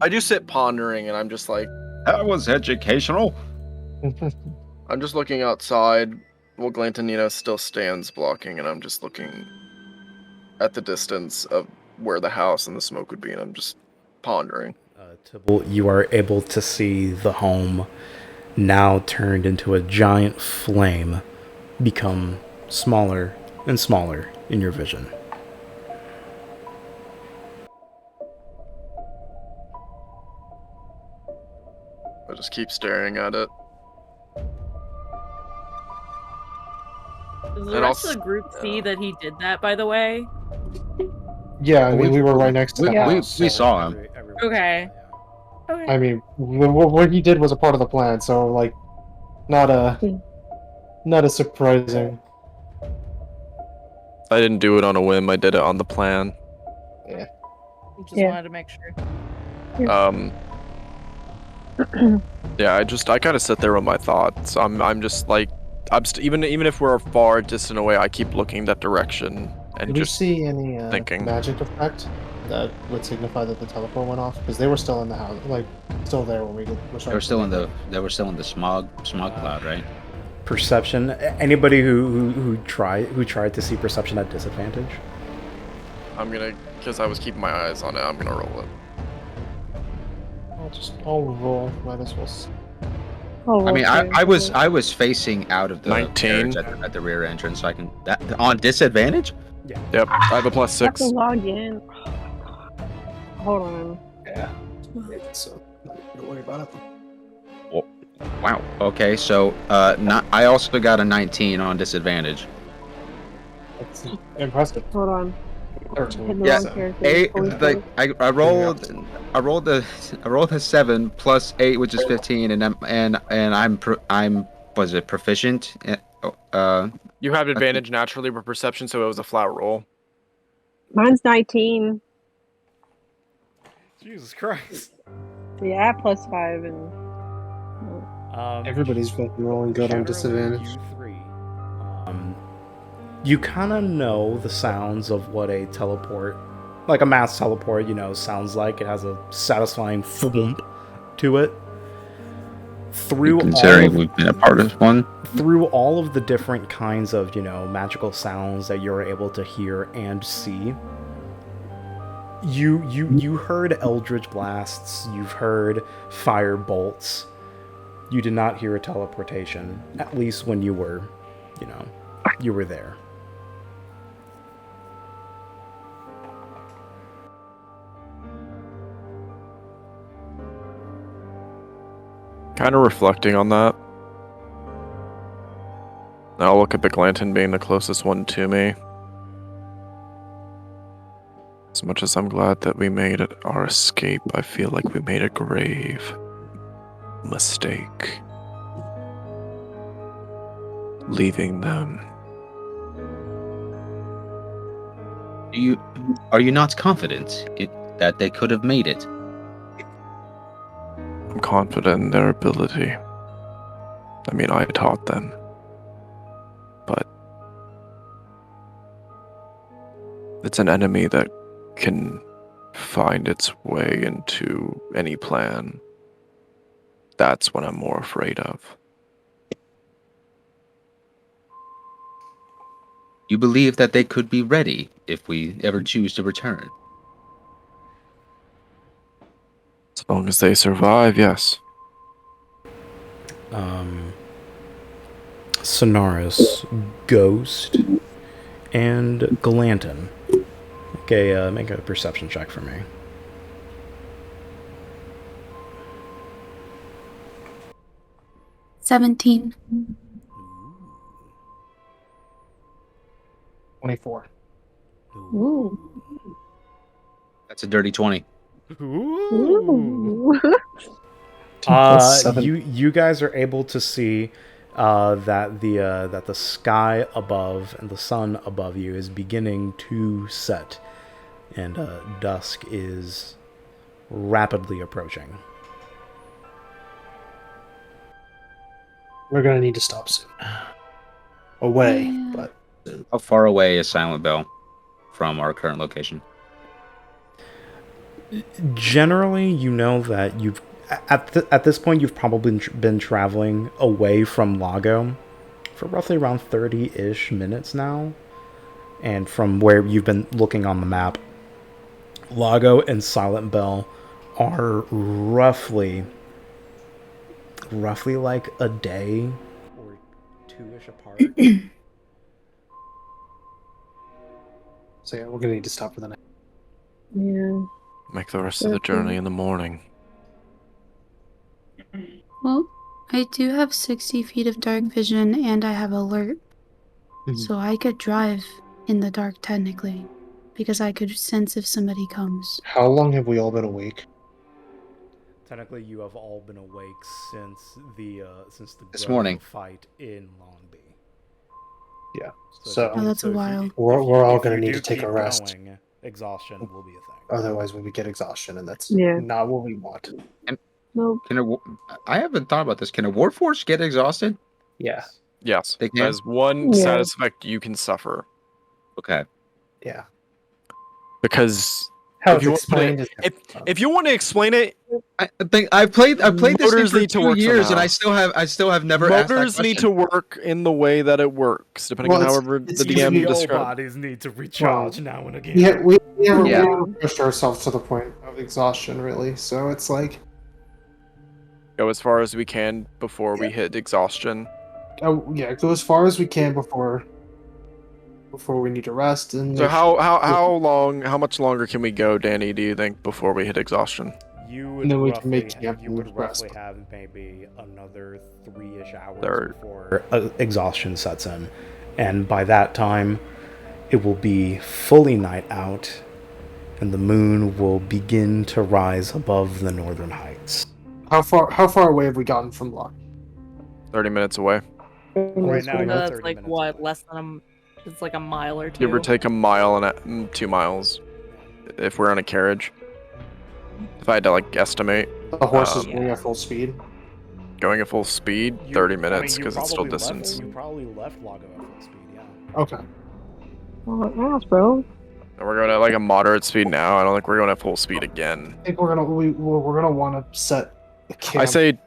I do sit pondering and I'm just like, That was educational. I'm just looking outside. Well, Glanton, still stands blocking, and I'm just looking at the distance of where the house and the smoke would be, and I'm just pondering. Tybalt, you are able to see the home now turned into a giant flame become smaller and smaller in your vision. I just keep staring at it. Does the And rest I'll of the group see yeah. that he did that, by the way? yeah, I mean, we were right next to the house. We saw him. Okay. Okay. I mean, what he did was a part of the plan, so like, not a surprising. I didn't do it on a whim. I did it on the plan. Just Yeah. wanted to make sure. Yeah, I kind of sit there with my thoughts. I'm just like, even if we're far distant away, I keep looking that direction and Did we just see any thinking. magic effect that would signify that the teleport went off? Because they were still in the house, like still there when we did. They were still in the smog cloud, right? Perception. Anybody who tried to see perception at disadvantage? I'm gonna, because I was keeping my eyes on it. I'm gonna roll it. I'll roll. Might as well. I mean, I was facing out of the 19. carriage at the rear entrance, so I can that on disadvantage. Yep, I have a plus I have 6. to log in. Oh my god. Hold on. Yeah. So don't worry about it. Wow. Okay, so I also got a 19 on disadvantage. That's impressive. Hold on. 13. Hit the Yeah, wrong character. Eight, Holy like shit. I rolled a 7 plus 8, which is 15, I'm was it proficient? You have advantage naturally with perception, so it was a flat roll. Mine's 19. Jesus Christ. Yeah, plus 5 and. Everybody's fucking rolling good on disadvantage. You kind of know the sounds of what a teleport, like a mass teleport, sounds like. It has a satisfying thump to it. Considering we've been a part of one. Through all of the different kinds of, magical sounds that you're able to hear and see, You heard eldritch blasts. You've heard fire bolts. You did not hear a teleportation, at least when you were, you were there. Kind of reflecting on that. I'll look at the Glanton being the closest one to me. As much as I'm glad that we made it our escape, I feel like we made a grave mistake. Leaving them. Are you not confident that they could have made it? I'm confident in their ability. I mean, I taught them. But it's an enemy that can find its way into any plan. That's what I'm more afraid of. You believe that they could be ready if we ever choose to return? As long as they survive, yes. Sonaris, Ghost, and Glanton. Okay, make a perception check for me. $17. 24. Ooh. That's a dirty 20. Ooh. Plus 7. You guys are able to see that the sky above and the sun above you is beginning to set, and dusk is rapidly approaching. We're gonna need to stop soon. Away, Yeah. but soon. How far away is Silent Bell from our current location? Generally, you know that you've at this point you've probably been traveling away from Lago for roughly around 30-ish minutes now, and from where you've been looking on the map, Lago and Silent Bell are roughly like a day or two-ish apart. So yeah, we're gonna need to stop for the night. Yeah. Make the rest of the journey in the morning. Well, I do have 60 feet of dark vision and I have alert. So I could drive in the dark technically, because I could sense if somebody comes. How long have we all been awake? Technically, you have all been awake since the This Grogu morning. fight in Longby. Yeah. if So you- that's a if you- while. if We're all if gonna you need do to take a keep rest. going, exhaustion will be a thing. Otherwise, we would get exhaustion, and that's Yeah. not what we want. Nope. I haven't thought about this. Can a Warforged get exhausted? Yeah. Yes. They can? There's one Yeah. side effect you can suffer. Okay. Yeah. Because How If it's you want to put explained is if you want to explain it, I think I've played this game Motors for need to 2 work years, and somehow. I still have never asked that motors need to question. work in the way that it works, depending Well, on it's- however it's the usually DM Your describes. bodies need to recharge now and again. Yeah, we never Yeah. pushed ourselves to the point of exhaustion, really. So it's like, Go as far as we can before we hit exhaustion. oh yeah, go as far as we can before we need to rest. And So make how much longer can we go, Danny? Do you think before we hit exhaustion? You would And then we roughly, can make camp you would and rest. roughly have maybe another 3-ish hours Third. before exhaustion sets in, and by that time, it will be fully night out, and the moon will begin to rise above the northern heights. How far away have we gotten from Lock? 30 minutes away. Right now, you're That's 30 like minutes what, away. less than it's like a mile or two. Give or take a mile and 2 miles, if we're on a carriage. If I had to like estimate, The horse is Um, going at full speed. going at full speed, You- 30 I mean, minutes you because it's still probably distance. You probably left Lago at full speed, yeah. Okay. Oh, ass, bro. And we're going at like a moderate speed now. I don't think we're going at full speed again. I think we're gonna want to set a camp. I say,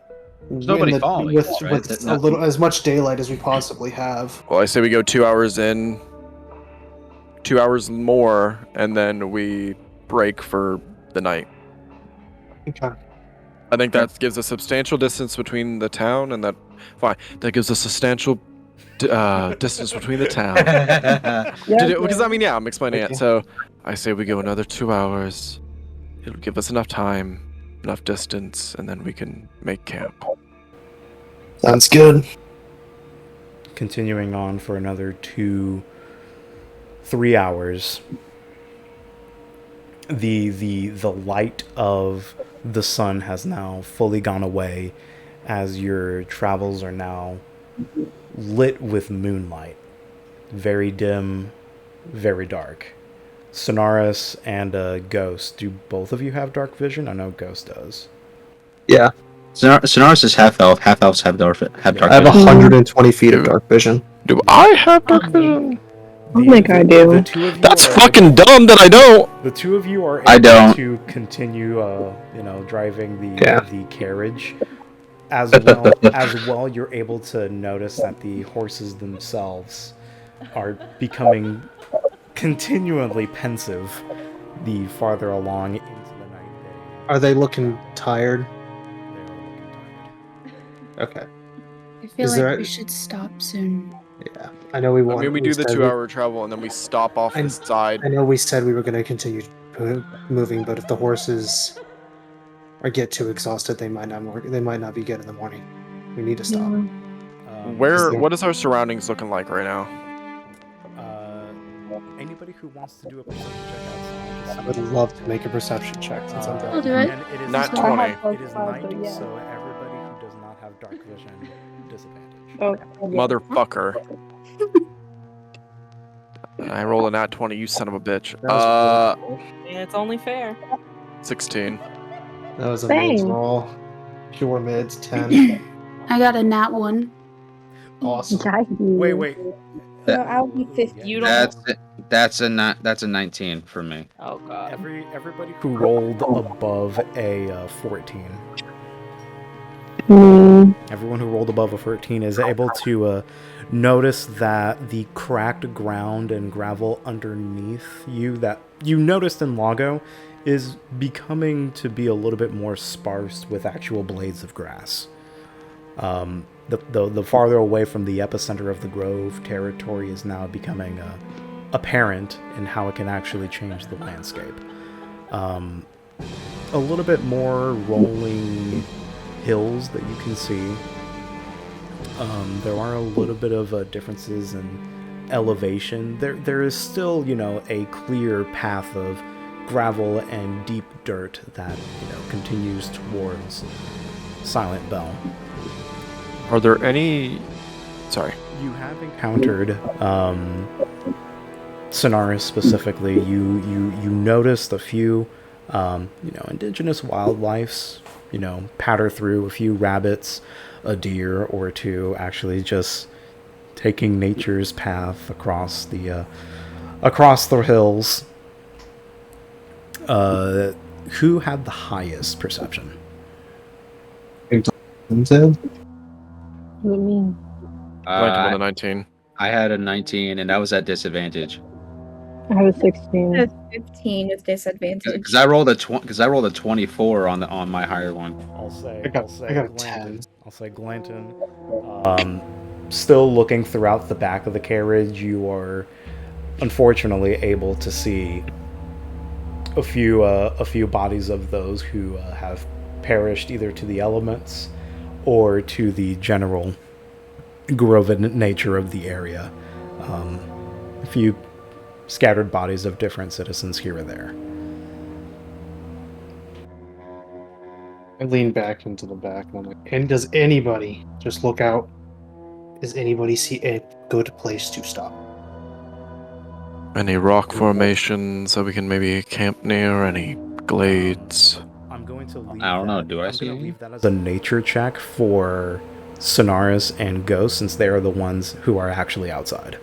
nobody following with, us, right? with That a not- little as much daylight as we possibly have. well, I say we go 2 hours in, 2 hours more, and then we break for the night. Okay. I think that gives a substantial distance between the town and that. Fine. That gives a substantial distance between the town. Because I mean, yeah, I'm explaining it. So I say we go another 2 hours. It'll give us enough time, enough distance, and then we can make camp. Sounds good. Continuing on for another 2-3 hours. The light of the sun has now fully gone away as your travels are now lit with moonlight. Very dim, very dark. Sonaris and Ghost, do both of you have dark vision? I know Ghost does. Yeah. Sonaris is half elf. Half elves have dark vision. I have 120 feet of dark vision. Do I have dark vision? I think I do. The two of you That's are fucking able, dumb that I don't. the two of you are I able don't. to continue, driving Yeah. the carriage. As well, you're able to notice that the horses themselves are becoming continually pensive the farther along into the night day. Are they looking tired? They are looking tired. Okay. I feel Is like there- we should stop soon. Yeah. I know we I want. mean, we do the said 2-hour travel and then we stop off the side. I know we said we were going to continue moving, but if the horses get too exhausted, they might not work. They might not be good in the morning. We need to stop. What is our surroundings looking like right now? Anybody who wants to do a perception check outside. I would love to make a perception check since I'm I'll back. do it. And it is Not I 20. have both It is clouds, 90, but yeah. so everybody who does not have dark vision, disadvantage. Oh, yeah. Motherfucker. I roll a nat 20, you son of a bitch. And it's only fair. 16. That was a Same. mid roll. Pure mids, 10. I got a nat 1. Awesome. Yikes. Wait. No, I'll be 50. You don't. That's a 19 for me. Oh god. Everybody who rolled above a 14. Everyone who rolled above a 14 is able to notice that the cracked ground and gravel underneath you that you noticed in Lago is becoming to be a little bit more sparse with actual blades of grass. The farther away from the epicenter of the grove territory is now becoming apparent in how it can actually change the landscape. A little bit more rolling hills that you can see. There are a little bit of differences in elevation. There is still, a clear path of gravel and deep dirt that, continues towards Silent Bell. Are there any... Sorry. You have encountered Sonaris specifically. You noticed a few, indigenous wildlifes, patter through, a few rabbits, a deer or two, actually just taking nature's path across the hills. Who had the highest perception? What does it mean? Blank with a 19. I had a 19, and that was at disadvantage. I have a 16. That's 15 with disadvantage. Because I rolled a 24 on my higher one. I'll say I got a Glanton. 10. I'll say Glanton. Still looking throughout the back of the carriage, you are unfortunately able to see a few bodies of those who have perished either to the elements or to the general grove nature of the area. A few scattered bodies of different citizens here or there. I lean back into the back and I'm like, and does anybody just look out? Does anybody see a good place to stop? Any rock formations that we can maybe camp near? Any glades? I'm going to leave I don't know, that- do I I'm see gonna any? leave that as a nature check for Sonaris and Ghost, since they are the ones who are actually outside.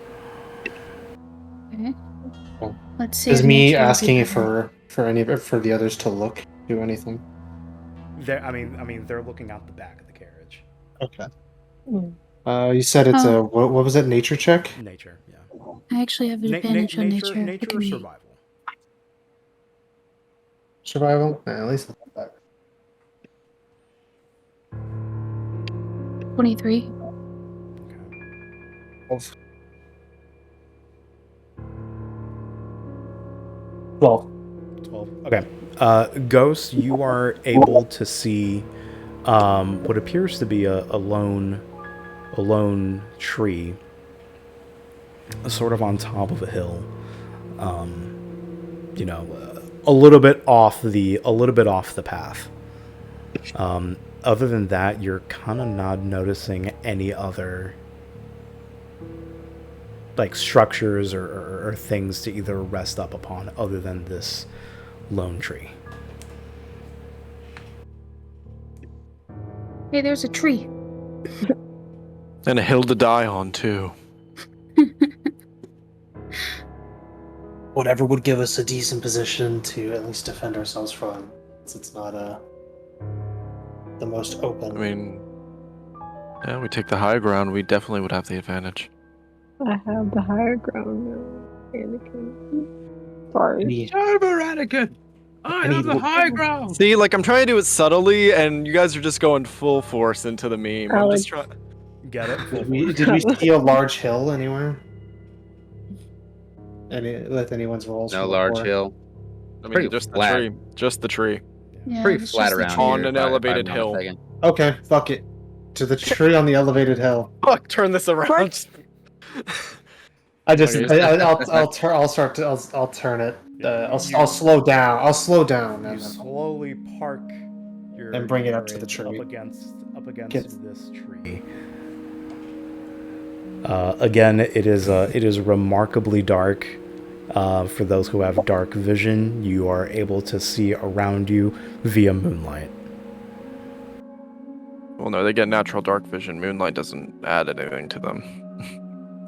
Okay. Let's see. Is if me nature will be asking better. for the others to look, do anything? I mean, they're looking out the back of the carriage. Okay. Hmm. You said it's Oh. what was it? Nature check? Nature, yeah. I actually have Na- advantage on nature. nature Look or at me. survival. survival? At least not that. 23. 12. 12. Okay. Ghost, you are able to see what appears to be a lone tree, sort of on top of a hill. You know, a little bit off the path. Other than that, you're kind of not noticing any other like structures or things to either rest up upon other than this lone tree. Hey, there's a tree. And a hill to die on, too. Whatever would give us a decent position to at least defend ourselves from, since it's not the most open. I mean, yeah, we take the high ground, we definitely would have the advantage. I have the higher ground now, Anakin. Sorry. Anakin! I have the high ground! See, like, I'm trying to do it subtly, and you guys are just going full force into the meme. I'm just trying... Get it? Did we see a large hill anywhere? With anyone's rolls? No from large before? hill. I mean, Pretty just flat. the tree. Just the tree. Yeah, Pretty it's flat just a around tree. On here. an if elevated I'm not hill. mistaken. Okay, fuck it. To the tree on the elevated hill. Fuck, turn this around. I just, Okay. I'll turn it. I'll slow down. I'll slow down You and slowly park your And bring it up to the carriage tree. up against Get- this tree. Again, it is remarkably dark. For those who have dark vision, you are able to see around you via moonlight. Well, no, they get natural dark vision. Moonlight doesn't add anything to them.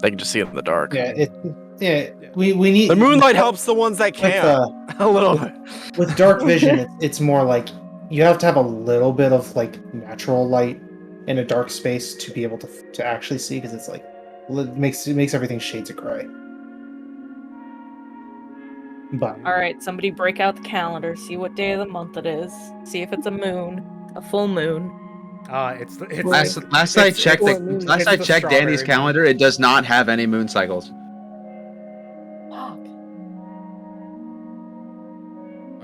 They can just see it in the dark. we need The moonlight helps the ones that with, can't. A little bit. with dark vision. It's more like you have to have a little bit of like natural light in a dark space to be able to actually see, because it's like it makes everything shades of gray. But All right, somebody break out the calendar, see what day of the month it is, see if it's a moon, a full moon. Last I checked Danny's strawberry calendar, it does not have any moon cycles. Fuck.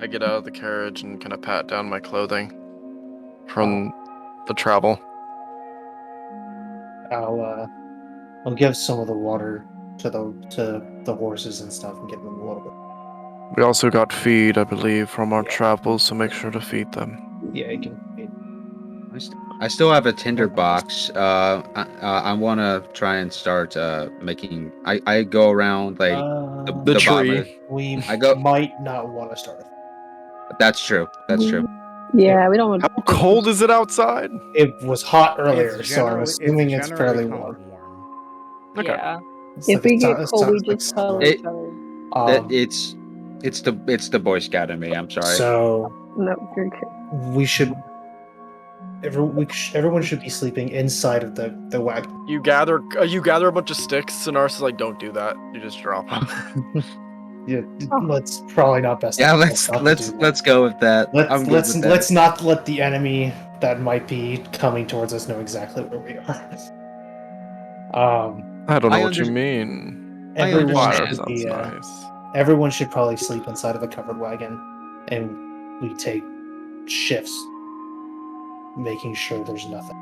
I get out of the carriage and kind of pat down my clothing from the travel. I'll give some of the water to the horses and stuff and give them a little bit. We also got feed, I believe, from our travels, so make sure to feed them. Yeah, you can. I still have a tinder box. I want to try and start making. I go around like The tree. bomber. We I might not want to start. That's true. That's true. Yeah, we don't want. How cold is it outside? It was hot earlier, It's so I'm generally- assuming it's fairly generally warm. kinda warm. Okay. Yeah. If we get it's cold, we like just tell summer. each other. It's the Boy Scout in me. I'm sorry. So No, you're okay. we should. Everyone should be sleeping inside of the wagon. You gather a bunch of sticks, and ours is like, don't do that. You just drop them. Yeah, let's probably not best. Yeah, not to do that. let's go with that. I'm good with that. Let's not let the enemy that might be coming towards us know exactly where we are. I don't know I what you under- mean. Everyone understand. should be. Sounds nice. Everyone should probably sleep inside of a covered wagon, and we take shifts, making sure there's nothing.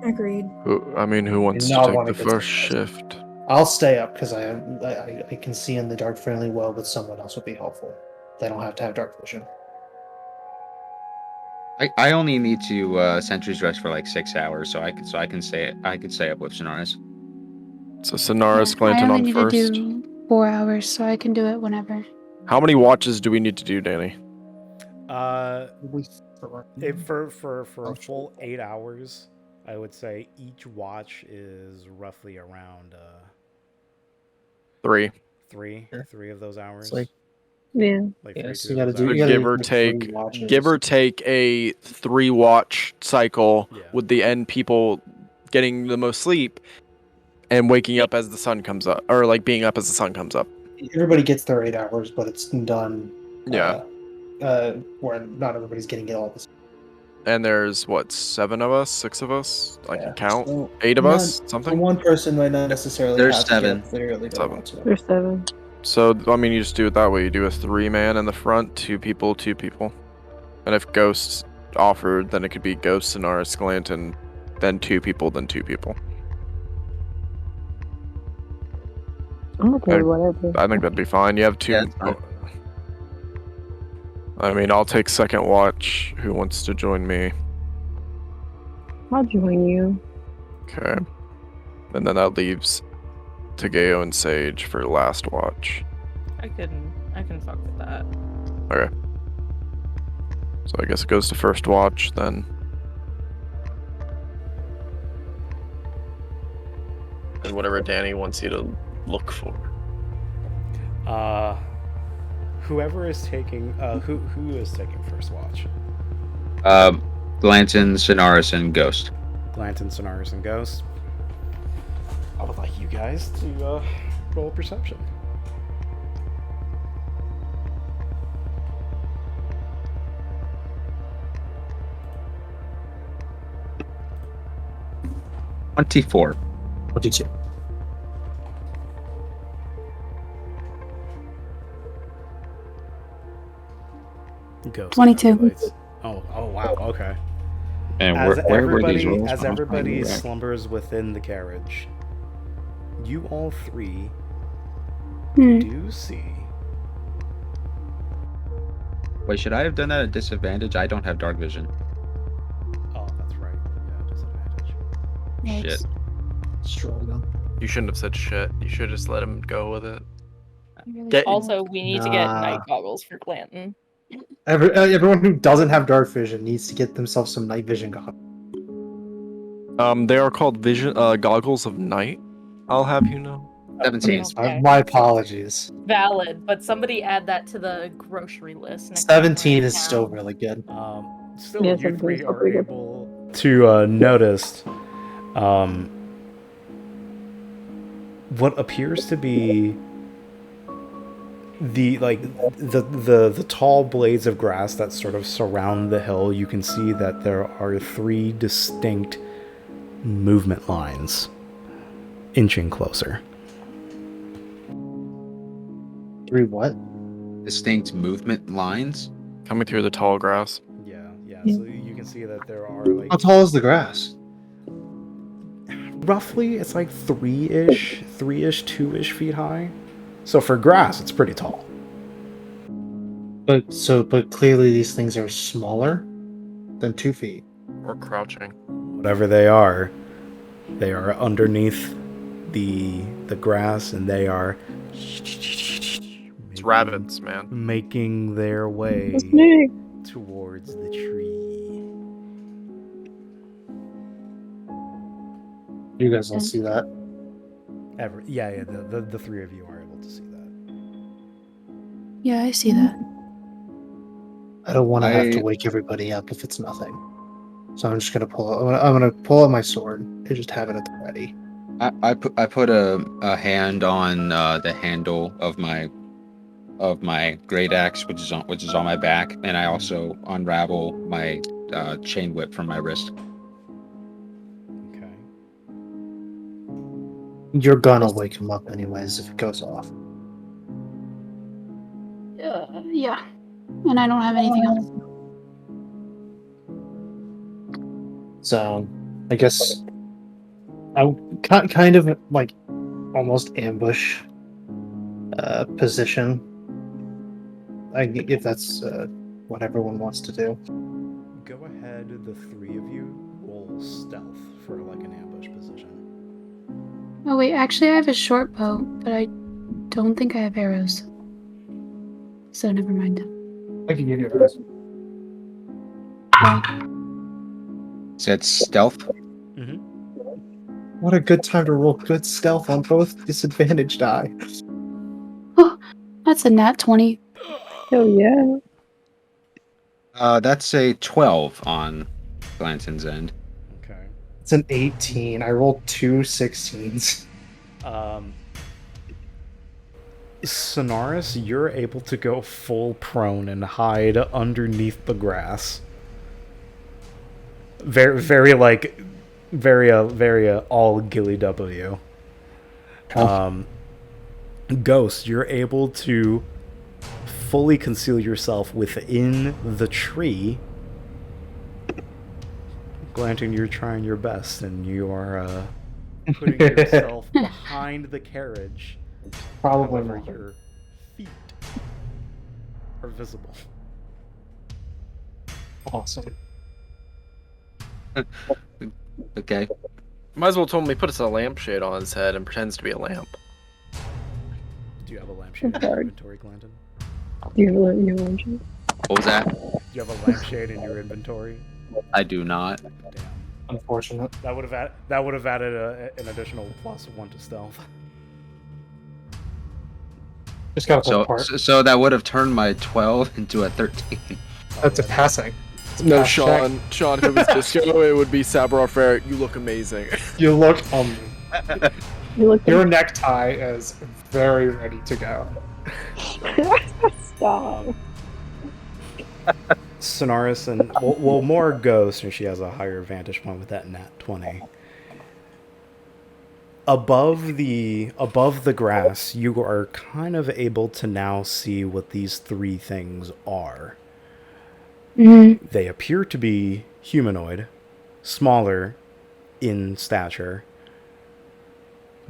Agreed. Who wants not to take wanna the get first surprised. shift? I'll stay up because I can see in the dark fairly well, but someone else would be helpful. They don't have to have dark vision. I only need to sentries rest for like 6 hours, so I can stay up with Sonaris. So Sonara's I planting only on need first. to do 4 hours, so I can do it whenever. How many watches do we need to do, Danny? For a full 8 hours, I would say each watch is roughly around 3. three of those hours. It's like Yeah. Like Yeah, 3 so to you gotta those do- hours. you gotta give or like 3 take, watches. give or take a 3-watch cycle, Yeah. with the end people getting the most sleep and waking up as the sun comes up, or like being up as the sun comes up. Everybody gets their 8 hours, but it's done Yeah. Where not everybody's getting it all this. And there's what, 7 of us, 6 of us? I can count. So 8 of not- us, something. One person might not necessarily There's have 7. to get literally don't 7. want to. There's 7. So I mean, you just do it that way. You do a 3-man in the front, 2 people, 2 people. And if ghosts offered, then it could be Ghost, Sonaris, Glanton, then 2 people, then 2 people. I'm okay with whatever. I think that'd be fine. You have 2. Yeah, that's fine. I mean, I'll take second watch. Who wants to join me? I'll join you. Okay. And then that leaves Tagayo and Sage for last watch. I can fuck with that. Okay. So I guess it goes to first watch then. And whatever Danny wants you to look for. Whoever is taking who is taking first watch? Glanton, Sonaris, and Ghost. Glanton, Sonaris, and Ghost. I would like you guys to roll perception. $24. 22. Ghost. 22. calculates. Oh wow, okay. And As where were these everybody, rolls? as I'm everybody finding slumbers within the carriage, you all 3 Hmm. do see. Wait, should I have done that at disadvantage? I don't have dark vision. Oh, that's right. Yeah, disadvantage. Shit. Strong. You shouldn't have said shit. You should just let him go with it. Also, we need to get Nah. night goggles for Glanton. Everyone who doesn't have dark vision needs to get themselves some night vision goggles. They are called vision goggles of night. I'll have you know. 17. Okay. My apologies. Valid, but somebody add that to the grocery list. next 17 time is I still count. really good. Still, Yeah, you 17 3 is still are pretty good. able to notice what appears to be the tall blades of grass that sort of surround the hill. You can see that there are 3 distinct movement lines inching closer. 3 what? Distinct movement lines. Coming through the tall grass. Yeah. Yeah. So you can see that there are like How tall is the grass? roughly it's like 3-ish, 2-ish feet high. So for grass, it's pretty tall. But clearly these things are smaller than 2 feet. Or crouching. Whatever they are underneath the grass, and they are It's rabbits, man. making their way It's me. towards the tree. You guys don't see that. Yeah, the 3 of you are able to see that. Yeah, I see that. I don't want to have to I- wake everybody up if it's nothing. So I'm just gonna I'm gonna pull out my sword and just have it at the ready. I put a hand on the handle of my great axe, which is on my back, and I also unravel my chain whip from my wrist. Okay. Your gun will wake him up anyways if it goes off. Yeah. And I don't have anything else. So I guess I kind of like almost ambush position. If that's what everyone wants to do. Go ahead, the 3 of you roll stealth for like an ambush position. Oh wait, actually I have a short bow, but I don't think I have arrows. So never mind. I can give you a rest. Said stealth. What a good time to roll good stealth on both disadvantage die. Oh, that's a nat 20. Hell yeah. That's a 12 on Glanton's end. Okay. It's an 18. I rolled 2 16s. Sonaris, you're able to go full prone and hide underneath the grass. Very all Gilly W. Ghost, you're able to fully conceal yourself within the tree. Glanton, you're trying your best, and you are putting yourself behind the carriage. Probably However, not. your feet are visible. Awesome. Okay. Might as well told him he puts a lampshade on his head and pretends to be a lamp. Do you have a lampshade in your inventory, Glanton? Do you have your luncheon? What was that? Do you have a lampshade in your inventory? I do not. Damn. Unfortunate. That would have added an additional +1 to stealth. Just gotta pull So, apart. so that would have turned my 12 into a 13. That's a passing. It's a No, pass check. Sean, if it was disco, it would be Sabra Fair. You look amazing. You look You look your necktie is very ready to go. Stop. Sonaris and well, more Ghost, and she has a higher vantage point with that nat 20. Above the grass, you are kind of able to now see what these three things are. They appear to be humanoid, smaller in stature,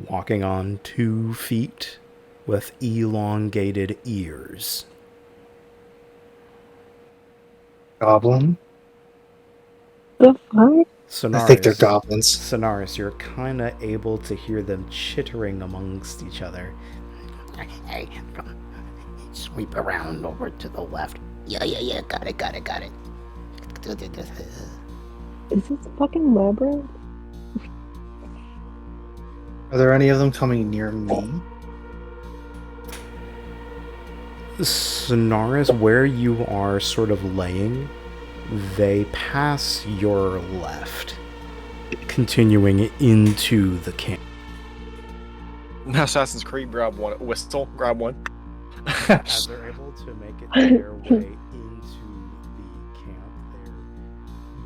walking on 2 feet with elongated ears. Goblin? The fuck? Sonaris, I think they're goblins. Sonaris, you're kind of able to hear them chittering amongst each other. Hey, sweep around over to the left. Yeah, got it. Is this fucking labyrinth? Are there any of them coming near me? Sonaris, where you are sort of laying, they pass your left, continuing into the camp. Assassin's Creed, grab one. Whistle, grab one. As they're able to make it their way into the camp, they're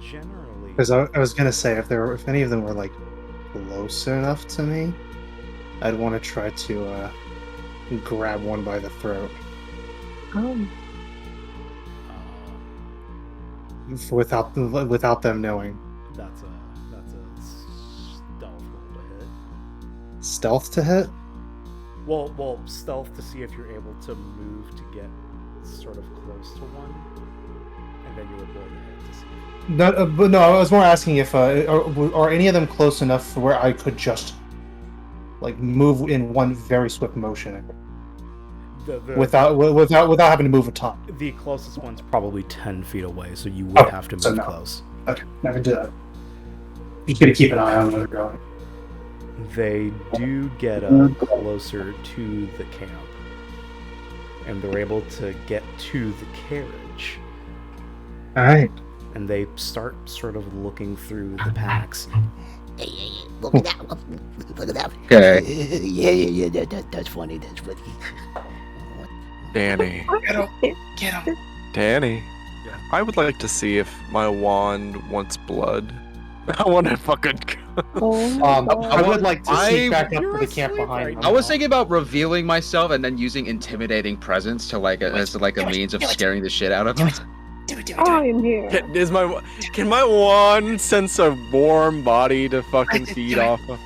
generally... Because I was gonna say, if any of them were like close enough to me, I'd want to try to grab one by the throat without them knowing. That's a stealth roll to hit. Stealth to hit? Well, stealth to see if you're able to move to get sort of close to one, and then you would roll the hit to see. But no, I was more asking if are any of them close enough for where I could just like move in one very swift motion without having to move a ton. The closest one's probably 10 feet away, so you would have to move close. Okay, I can do that. Just gonna keep an eye on where they're going. They do get up closer to the camp, and they're able to get to the carriage. All right. And they start sort of looking through the packs. Hey, look at that. Look at that. Okay. Yeah, that's funny. Danny. Get him. Danny. I would like to see if my wand wants blood. I want to fucking... I would like to sneak back up to the camp behind them. I was thinking about revealing myself and then using intimidating presence to as a means of scaring the shit out of them. I'm here. Can my wand sense a warm body to fucking feed off of?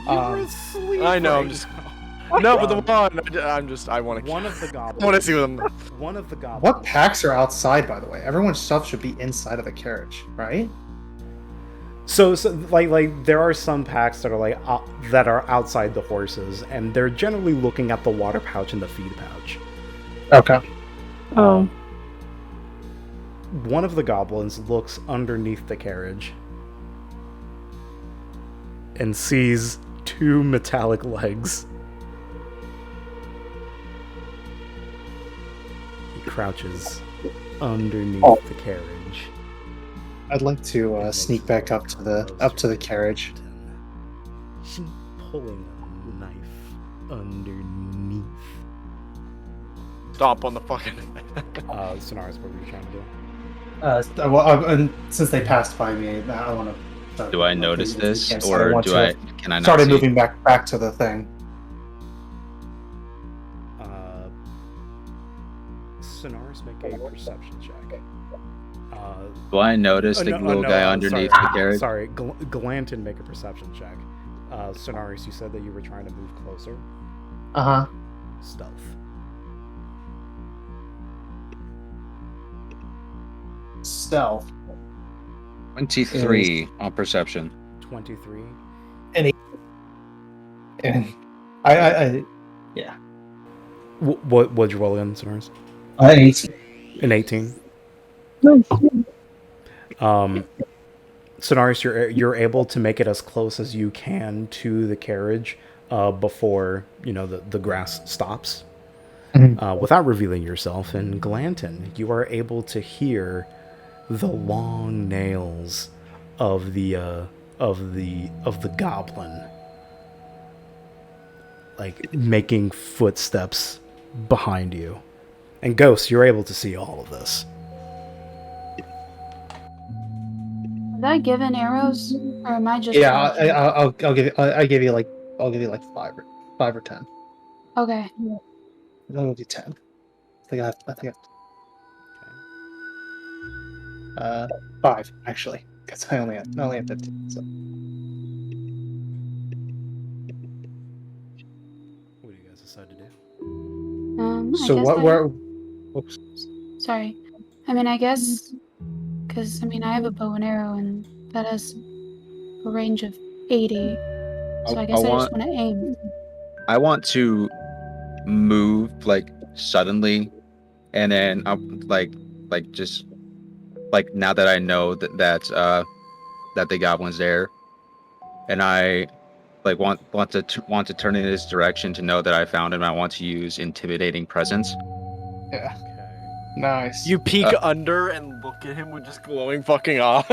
I know, I'm just... No, but the wand, I want to... One of the goblins... I want to see them. One of the goblins... What packs are outside, by the way? Everyone's stuff should be inside of the carriage, right? So like there are some packs that are that are outside the horses, and they're generally looking at the water pouch and the feed pouch. Okay. One of the goblins looks underneath the carriage and sees 2 metallic legs. He crouches underneath the carriage. I'd like to sneak back up to the carriage. She's pulling a knife underneath stomp on the fucking. Sonaris, what were you trying to do? And since they passed by me, I want to. Do I notice this, Yes, or want do to I? have Can I not started see? moving back to the thing. Sonaris, make a perception check. Do I notice the little guy underneath the carriage? Sorry, Glanton, make a perception check. Sonaris, you said that you were trying to move closer. Uh huh. Stealth. Stealth. 23 on perception. 23. And I yeah. What'd you roll in, Sonaris? 18. An 18. Sonaris, you're able to make it as close as you can to the carriage before the grass stops, without revealing yourself. And Glanton, you are able to hear the long nails of the goblin, like making footsteps behind you. And Ghost, you're able to see all of this. Did I given arrows, or am I just? Yeah, I'll give you. I'll give you like 5 or 10. Okay. I'll give you 10. I think 5 actually, because I only have 15. So. What do you guys decide to do? So where? Oops. Sorry. I mean, I guess because I have a bow and arrow, and that has a range of 80. So I guess I just want to aim. I want to move like suddenly, and then I'm like just like now that I know that the goblin's there, and I like want to turn in this direction to know that I found him. I want to use intimidating presence. Yeah. Okay. Nice. You peek under and look at him with just glowing fucking eyes.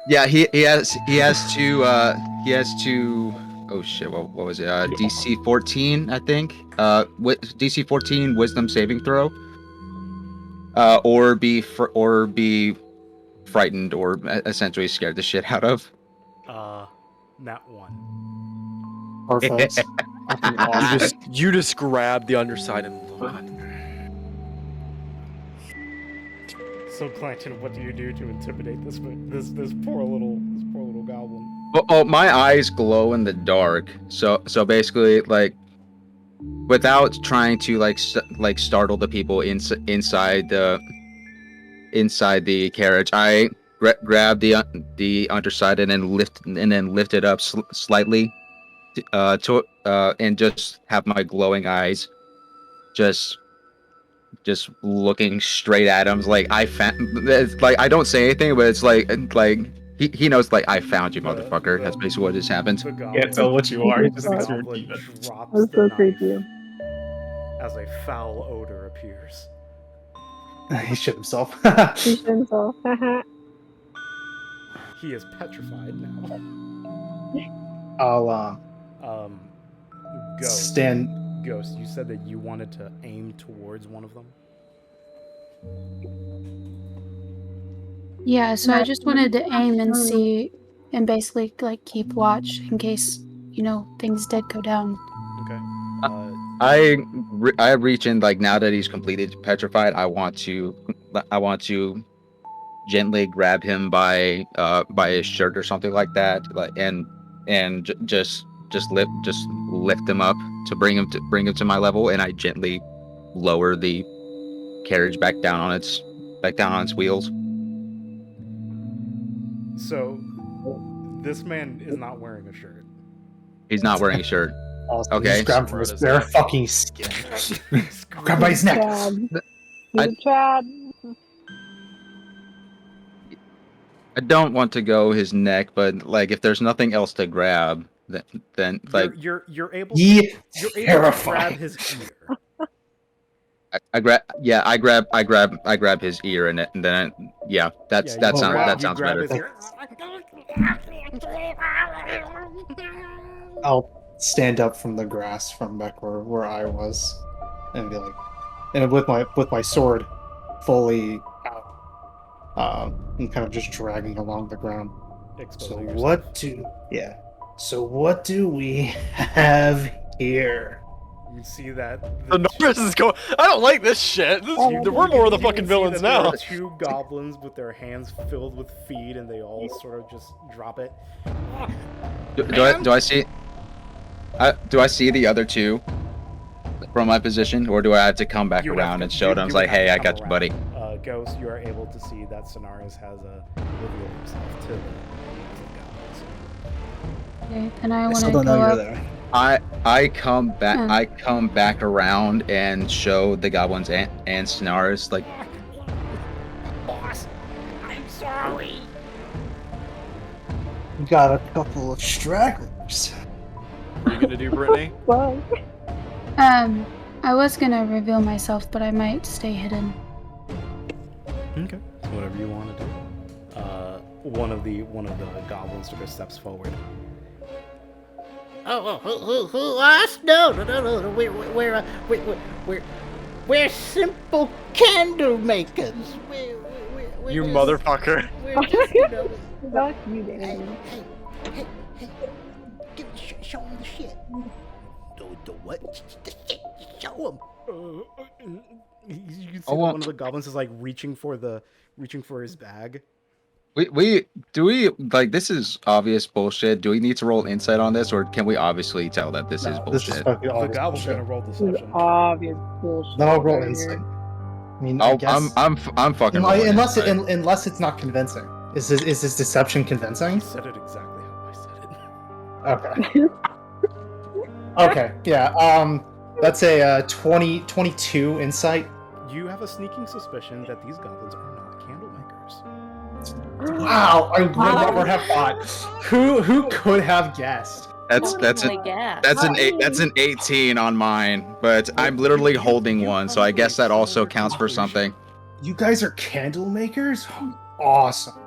Yeah, he has to oh shit, what was it? DC 14, I think. DC 14 wisdom saving throw. Or be frightened or essentially scared the shit out of. Not one. Perfect. You just grab the underside and look. So Glanton, what do you do to intimidate this poor little goblin? Oh, my eyes glow in the dark. So basically, like, without trying to like startle the people inside the carriage, I grab the underside and then lift it up slightly, and just have my glowing eyes just looking straight at him. Like it's like I don't say anything, but it's like he knows, like, I found you, motherfucker. That's basically what just happened. Can't tell what you are. The goblin drops That's the so knife creepy. as a foul odor appears. He shit himself. He shit himself. He is petrified now. I'll Ghost. Ghost, you said that you wanted to aim towards one of them? Yeah, so I just wanted to aim and see, and basically like keep watch in case things did go down. Okay. I reach in, like, now that he's completely petrified. I want to gently grab him by his shirt or something like that, like, and just lift him up to bring him to my level, and I gently lower the carriage back down on its wheels. So, this man is not wearing a shirt. He's not wearing a shirt. also Okay. just grab from his bare fucking skin. Grab by his neck. Chad. I don't want to go his neck, but like if there's nothing else to grab, then like you're able Ye to grab terrifying. his ear. I grab his ear, and then that sounds better. I'll stand up from the grass from back where I was and be like, and with my sword fully out, and kind of just dragging along the ground. So Exposing So what do we have here? You can see that The numbers is going. I don't like this shit. We're more of the fucking villains now. There are two goblins with their hands filled with feed, and they all sort of just drop it. Do I see? Do I see the other two from my position, or do I have to come back around and show them? It's like, hey, I got you, buddy. Ghost, you are able to see that Sonaris has revealed himself to the goblins. Okay, then I want still to don't go know you're up. there. I come back. Yeah. I come back around and show the goblins and Sonaris like. Boss, I'm sorry. We got a couple of stragglers. What are you gonna do, Brittany? Well, I was gonna reveal myself, but I might stay hidden. Okay. Whatever you want to do. One of the goblins sort of steps forward. Who us? No. We're simple candle makers. We're You just- motherfucker. We're just, you know, fuck you, hey, Danny. show him the shit. The what? The shit. Show him. You can see that one of the goblins is like reaching for his bag. Do we like this is obvious bullshit. Do we need to roll insight on this, or can we obviously tell that this is This is bullshit? fucking The obvious goblin's bullshit. gonna roll This is deception. obvious bullshit. Then I'll roll right insight. here. I mean, I guess I'm fucking rolling unless insight. unless it's not convincing. Is this deception I convincing? said it exactly how I said it. Okay. Okay. Yeah. That's a 22 insight. You have a sneaking suspicion that these goblins are not candle makers. Wow, I would never have thought. Who could have guessed? That's an 18 on mine, but I'm literally holding one, so I guess that also counts for something. You guys are candle makers? Awesome.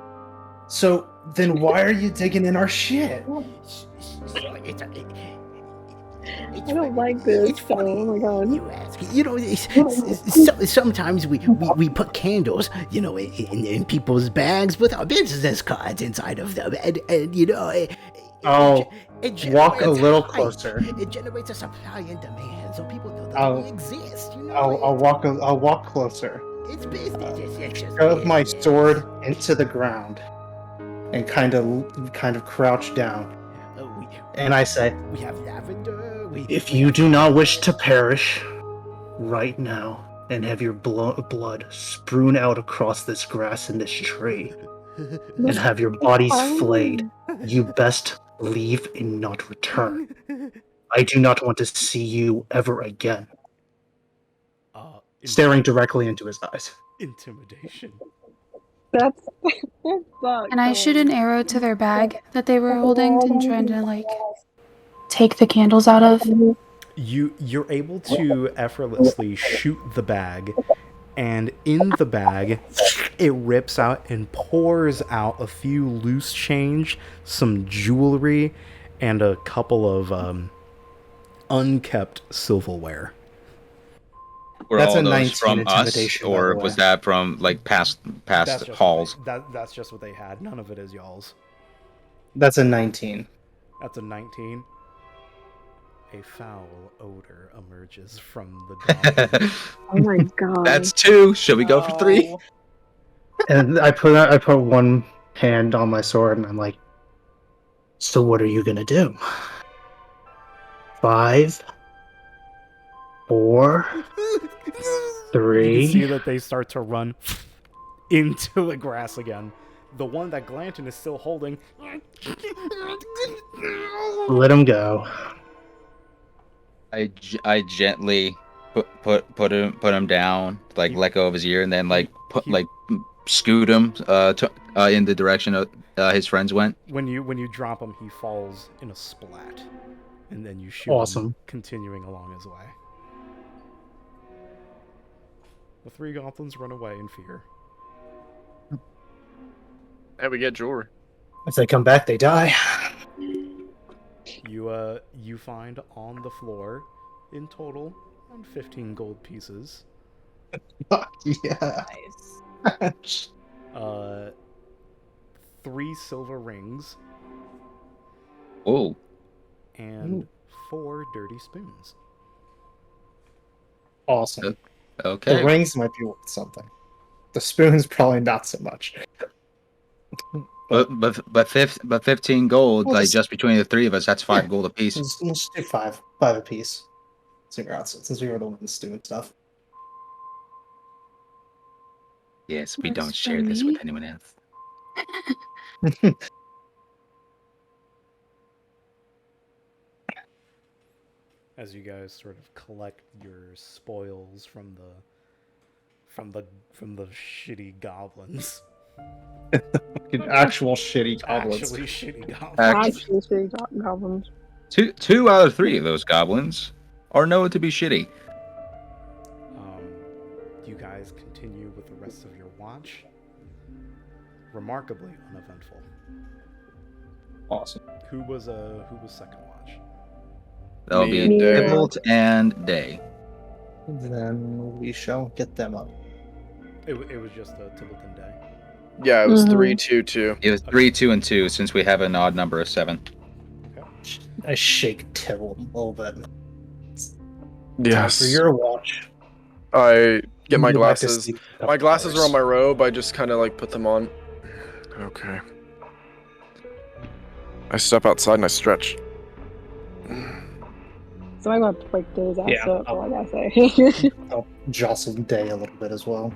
So then why are you digging in our shit? I don't like this. It's funny. Oh my god. You ask. You know, sometimes we put candles, you know, in people's bags with our business cards inside of them, and you know. Walk a little hype. closer. It generates a supply and demand, so people know that I'll- we exist. You know, I'll walk closer. it's business. It's just Shove my business. sword into the ground and kind of crouch down. And I say, We have lavender. if you do not wish to perish right now and have your blood strewn out across this grass and this tree and have your bodies flayed, you best leave and not return. I do not want to see you ever again. Staring directly into his eyes. Intimidation. That's sucks. And I shoot an arrow to their bag that they were holding and trying to like take the candles out of. You're able to effortlessly shoot the bag, and in the bag, it rips out and pours out a few loose change, some jewelry, and a couple of unkept silverware. Were That's all a those 19 from us, intimidation, by or the was way. that from like past That's just hauls? That's just what they had. None of it is y'all's. That's a 19. That's a 19. A foul odor emerges from the goblin. Oh my god. That's 2. Should we go for 3? And I put one hand on my sword and I'm like, so what are you gonna do? 5, 4, You can see 3. that they start to run into the grass again. The one that Glanton is still holding. Let him go. I gently put him down, like let go of his ear, and then like scoot him in the direction of his friends went. When you drop him, he falls in a splat, and then you shoot Awesome. him, continuing along his way. The 3 goblins run away in fear. Hey, we get jewelry. If they come back, they die. You find on the floor, in total, around 15 gold pieces. Fuck yeah. Nice. 3 silver rings, Oh, and 4 dirty spoons. Awesome. The okay. rings might be worth something. The spoons probably not so much. But 15 gold, We'll like just between the 3 of us, that's 5 gold apiece. We'll just do five apiece. Since we were the ones doing stuff. Yes, we Works don't for share this with me. anyone else. As you guys sort of collect your spoils from the shitty goblins. Actual shitty goblins. Actually shitty goblins. Actually, shitty goblins. 2 out of 3 of those goblins are known to be shitty. You guys continue with the rest of your watch. Remarkably uneventful. Awesome. Who was second watch? That'll Me be and Day. Tybalt and Day. Then we shall get them up. It was just a Tybalt Day. Yeah, it was Mhm. 3-2-2. It was 3, 2, and 2 since we have an odd number of 7. I shake Tybalt a little bit. Yes. For your watch. I get my You like to glasses. sleep a My couple glasses are hours. on my robe. I just kind of like put them on. Okay. I step outside and I stretch. So I'm going to break those ass Yeah, up, I'll- all I gotta say. I'll jostle Day a little bit as well.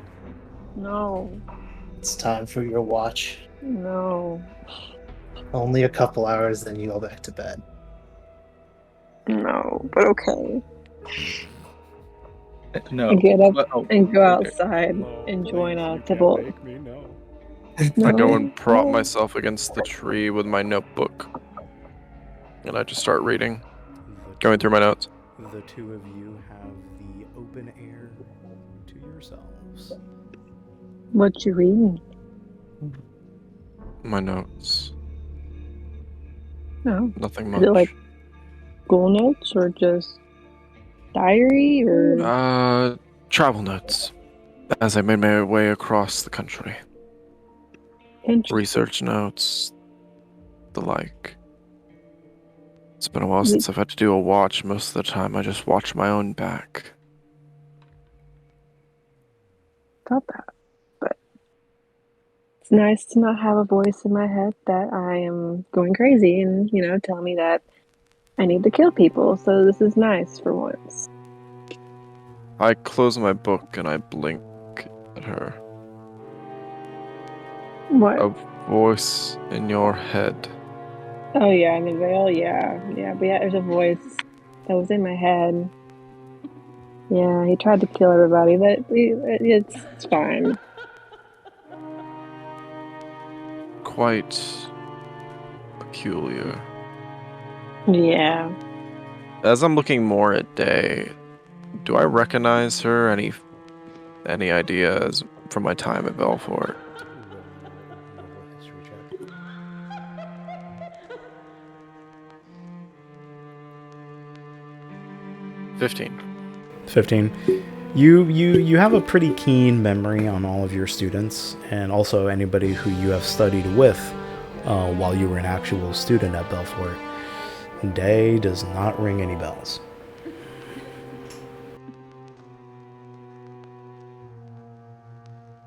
No. It's time for your watch. No. Only a couple hours, then you go back to bed. No. But okay. No. I get up but- oh, and go okay. outside No, and please, join you can't Tybalt. make me know. I go No. and prop No. myself against the tree with my notebook. And I just start reading, going through my notes. The two of you have the open air to yourselves. What you reading? My notes. No. Nothing Is much. it like school notes or just diary or Travel notes. As I made my way across the country. Research notes. The like. It's been a while since I've had to do a watch. Most of the time I just watch my own back. Got that. But it's nice to not have a voice in my head that I am going crazy and, tell me that I need to kill people. So this is nice for once. I close my book and I blink at her. What? A voice in your head. Oh yeah, in the veil, yeah. Yeah, but yeah, there's a voice that was in my head. Yeah, he tried to kill everybody, but it's fine. Quite peculiar. Yeah. As I'm looking more at Day, do I recognize her? Any ideas from my time at Bellfort? History check. $15. 15. You have a pretty keen memory on all of your students, and also anybody who you have studied with while you were an actual student at Bellfort. Day does not ring any bells.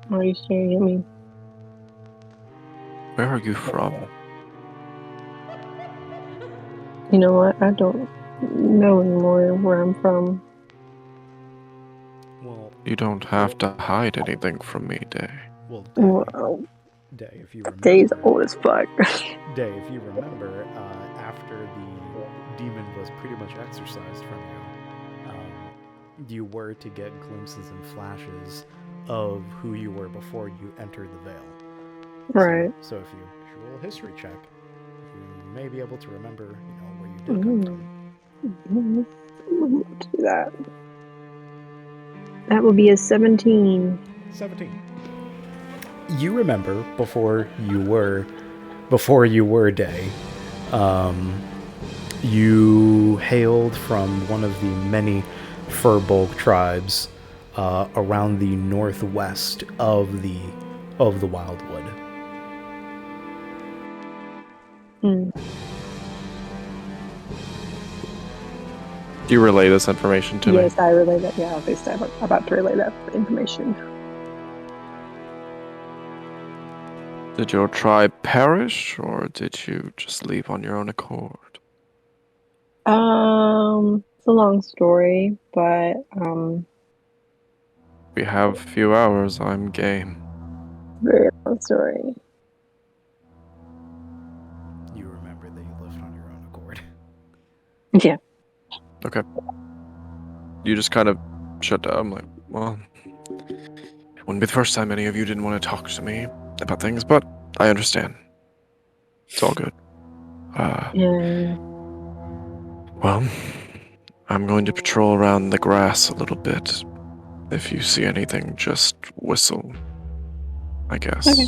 Why are you staring at me? Where are you from? You know what? I don't know anymore where I'm from. Well, You don't have to hide anything from me, Day. well, Wow. Day, if you remember. Day's old as fuck. Day, if you remember, after the demon was pretty much exorcised from you, you were to get glimpses and flashes of who you were before you entered the veil. Right. So if you roll a history check, you may be able to remember, where you did come from. Do that. That would be a 17. 17. You remember before you were Day, you hailed from one of the many Furbolg tribes around the northwest of the wildwood. Hmm. Do you relay this information to me? Yes, I relay that. Yeah, obviously, I'm about to relay that information. Did your tribe perish, or did you just leave on your own accord? It's a long story, but We have a few hours. I'm game. very long story. You remember that you left on your own accord. Yeah. Okay. You just kind of shut down. I'm like, well, it wouldn't be the first time any of you didn't want to talk to me about things, but I understand. It's all good. Yeah. Well, I'm going to patrol around the grass a little bit. If you see anything, just whistle, I guess. Okay.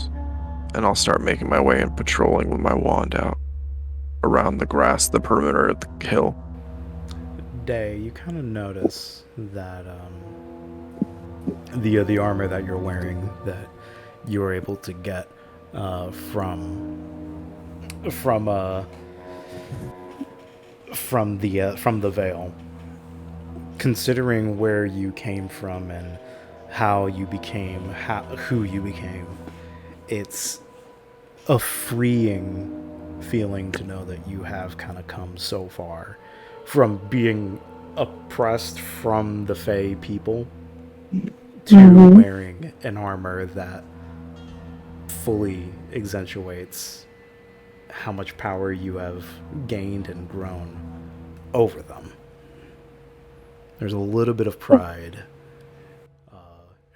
And I'll start making my way and patrolling with my wand out around the grass, the perimeter of the hill. Day, you kind of notice that the armor that you're wearing that you were able to get from the veil. Considering where you came from and how you became who you became, it's a freeing feeling to know that you have kind of come so far from being oppressed from the Fae people to wearing an armor that fully accentuates how much power you have gained and grown over them. There's a little bit of pride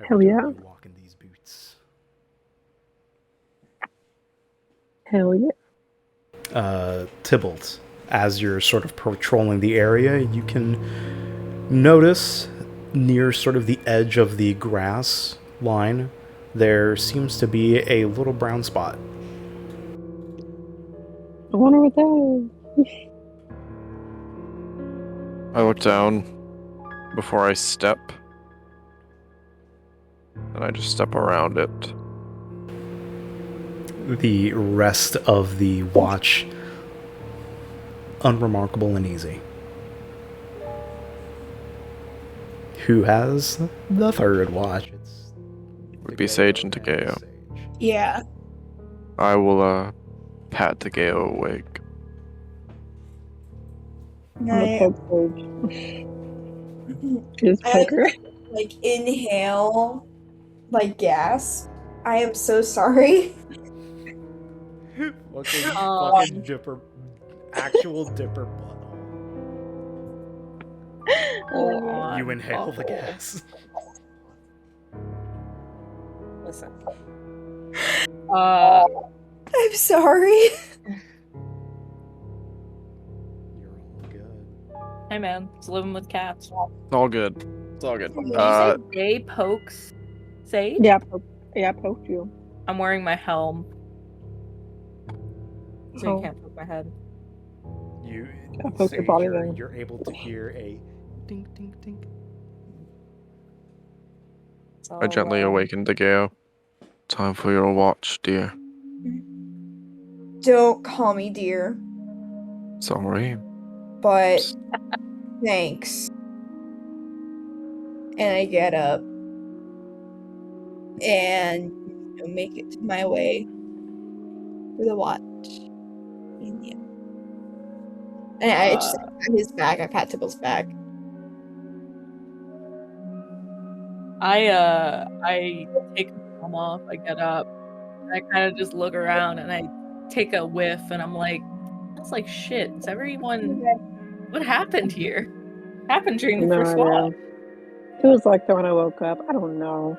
every Hell time yeah. you walk in these boots. Hell yeah. Tybalt, as you're sort of patrolling the area, you can notice near sort of the edge of the grass line, there seems to be a little brown spot. I wonder what that is. I look down before I step, and I just step around it. The rest of the watch, unremarkable and easy. Who has the third watch? Would be Sage and Takeo. Yeah. I will pat Takeo awake. I'm a poke Sage. Just poke her. Like inhale, like gas. I am so sorry. Fucking dipper, actual dipper butthole. You inhale the gas. Listen. I'm sorry. Hey man, it's living with cats. It's all good. It's all good. Did you say Day pokes Sage? Yeah, I poked you. I'm wearing my helm, so Oh. you can't poke my head. I poked your body Sager, then. you're able to hear a ding ding ding. I gently awaken Takeo. Time for your watch, dear. Don't call me dear, Sorry. but thanks. And I get up and make it to my way for the watch. And yeah. And I just pat his back. I pat Tybalt's back. I take my helm off, I get up, and I kind of just look around and I take a whiff and I'm like, that's like shit. Is everyone, what happened here? What happened during the No first idea. walk? It was like that when I woke up. I don't know.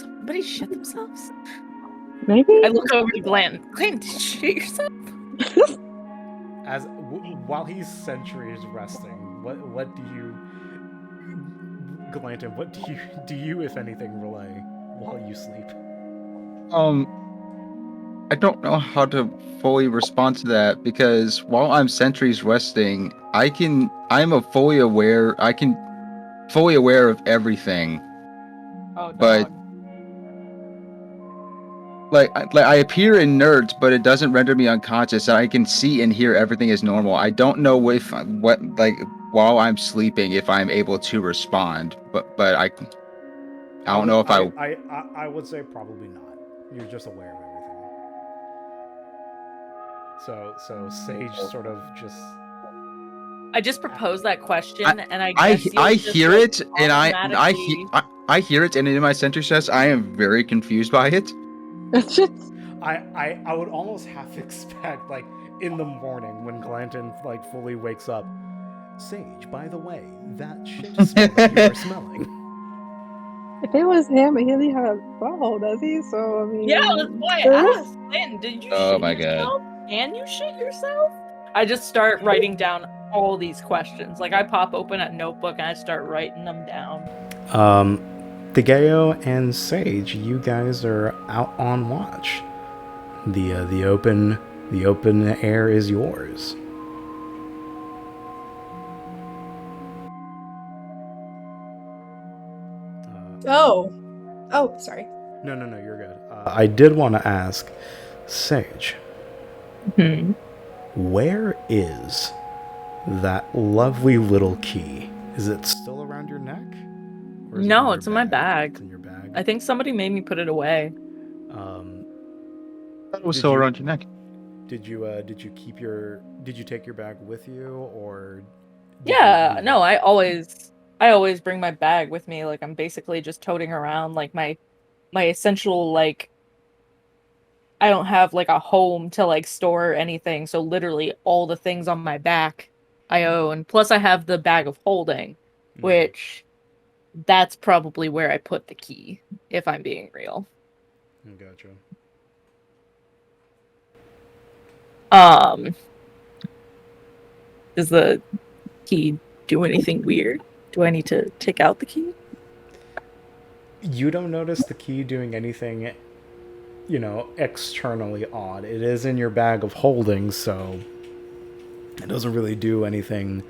Somebody shit themselves? Maybe? I look over to Glenn. Glenn, did you shit yourself? While he's sentries resting, what do you, Glanton? What do you, if anything, relay while you sleep? I don't know how to fully respond to that because while I'm sentries resting, I'm fully aware of everything Oh, but dog. I appear in nerds, but it doesn't render me unconscious, and I can see and hear everything as normal. I don't know while I'm sleeping if I'm able to respond, but I don't know if I would say probably not. You're just aware of everything. So Sage sort of just. I just proposed that question, and I guess I just, hear like, it, and I hear it, and in my center chest, I am very confused by it. I would almost half expect, like, in the morning when Glanton, like, fully wakes up, Sage, by the way, that shit smell that you are smelling. If it was him, he doesn't have a butthole, does he? So, I mean... Yeah, that's why I asked. Lynn, did you Oh shit my God. yourself? Can you shit yourself? I just start writing down all these questions. Like, I pop open a notebook and I start writing them down. Thegeo and Sage, you guys are out on watch. The open air is yours. Oh, sorry. No, you're good. I did want to ask, Sage, where is that lovely little key? Is it still around your neck? Or is No, it it's in my bag. It's in your bag. I think somebody made me put it away. That was still around your neck. Did you take your bag with you, or? Yeah, no, I always bring my bag with me. Like, I'm basically just toting around like my essential, like, I don't have like a home to like store anything, so literally all the things on my back I own. Plus I have the bag of holding, which that's probably where I put the key, if I'm being real. Gotcha. Does the key do anything weird? Do I need to take out the key? You don't notice the key doing anything, externally odd. It is in your bag of holding, so it doesn't really do anything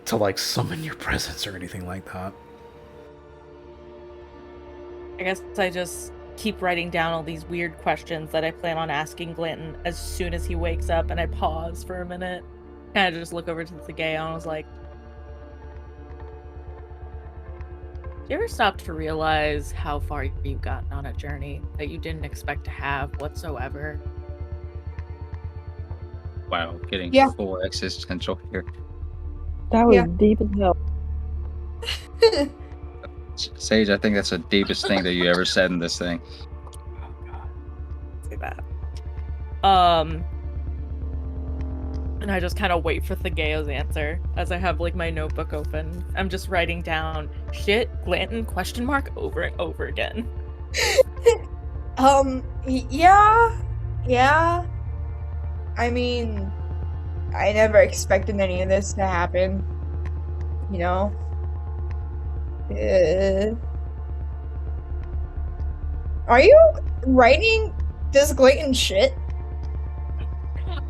to, like, summon your presence or anything like that. I guess I just keep writing down all these weird questions that I plan on asking Glanton as soon as he wakes up, and I pause for a minute. Kind of just look over to the gay and I was like, do you ever stop to realize how far you've gotten on a journey that you didn't expect to have whatsoever? Wow, getting full existential here. That was deep as hell. Sage, I think that's the deepest thing that you ever said in this thing. Oh God, say that. And I just kind of wait for Thegeo's answer as I have like my notebook open. I'm just writing down shit, Glanton, ? Over and over again. Yeah. I mean, I never expected any of this to happen. You know? Are you writing this Glanton shit?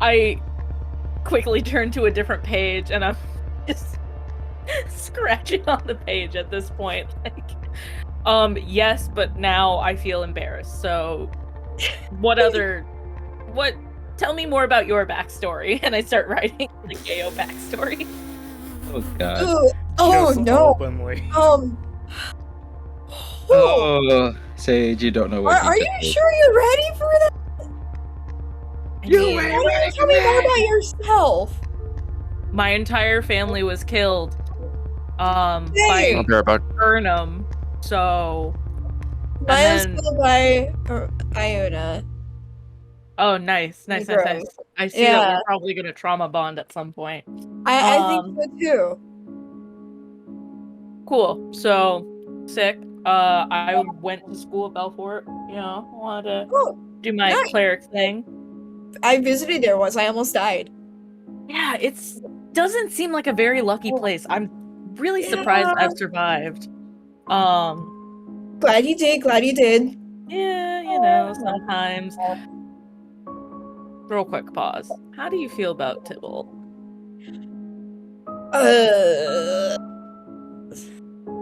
I quickly turn to a different page and I'm just scratching on the page at this point. Like, yes, but now I feel embarrassed. So tell me more about your backstory. And I start writing the Geo backstory. Oh God. Oh no. Openly. Oh, Sage, you don't know what Are you sure you're ready for that? Why don't you tell me more about yourself? My entire family was killed by I'll be right back. Burnham. So Mine was killed by Iona. Oh, nice. I see that we're probably gonna trauma bond at some point. I think so too. Cool. So sick. I went to school at Bellfort. Wanted to do my cleric thing. I visited there once. I almost died. Yeah, it doesn't seem like a very lucky place. I'm really surprised I've survived. Glad you did. Yeah, sometimes. Real quick pause. How do you feel about Tybalt?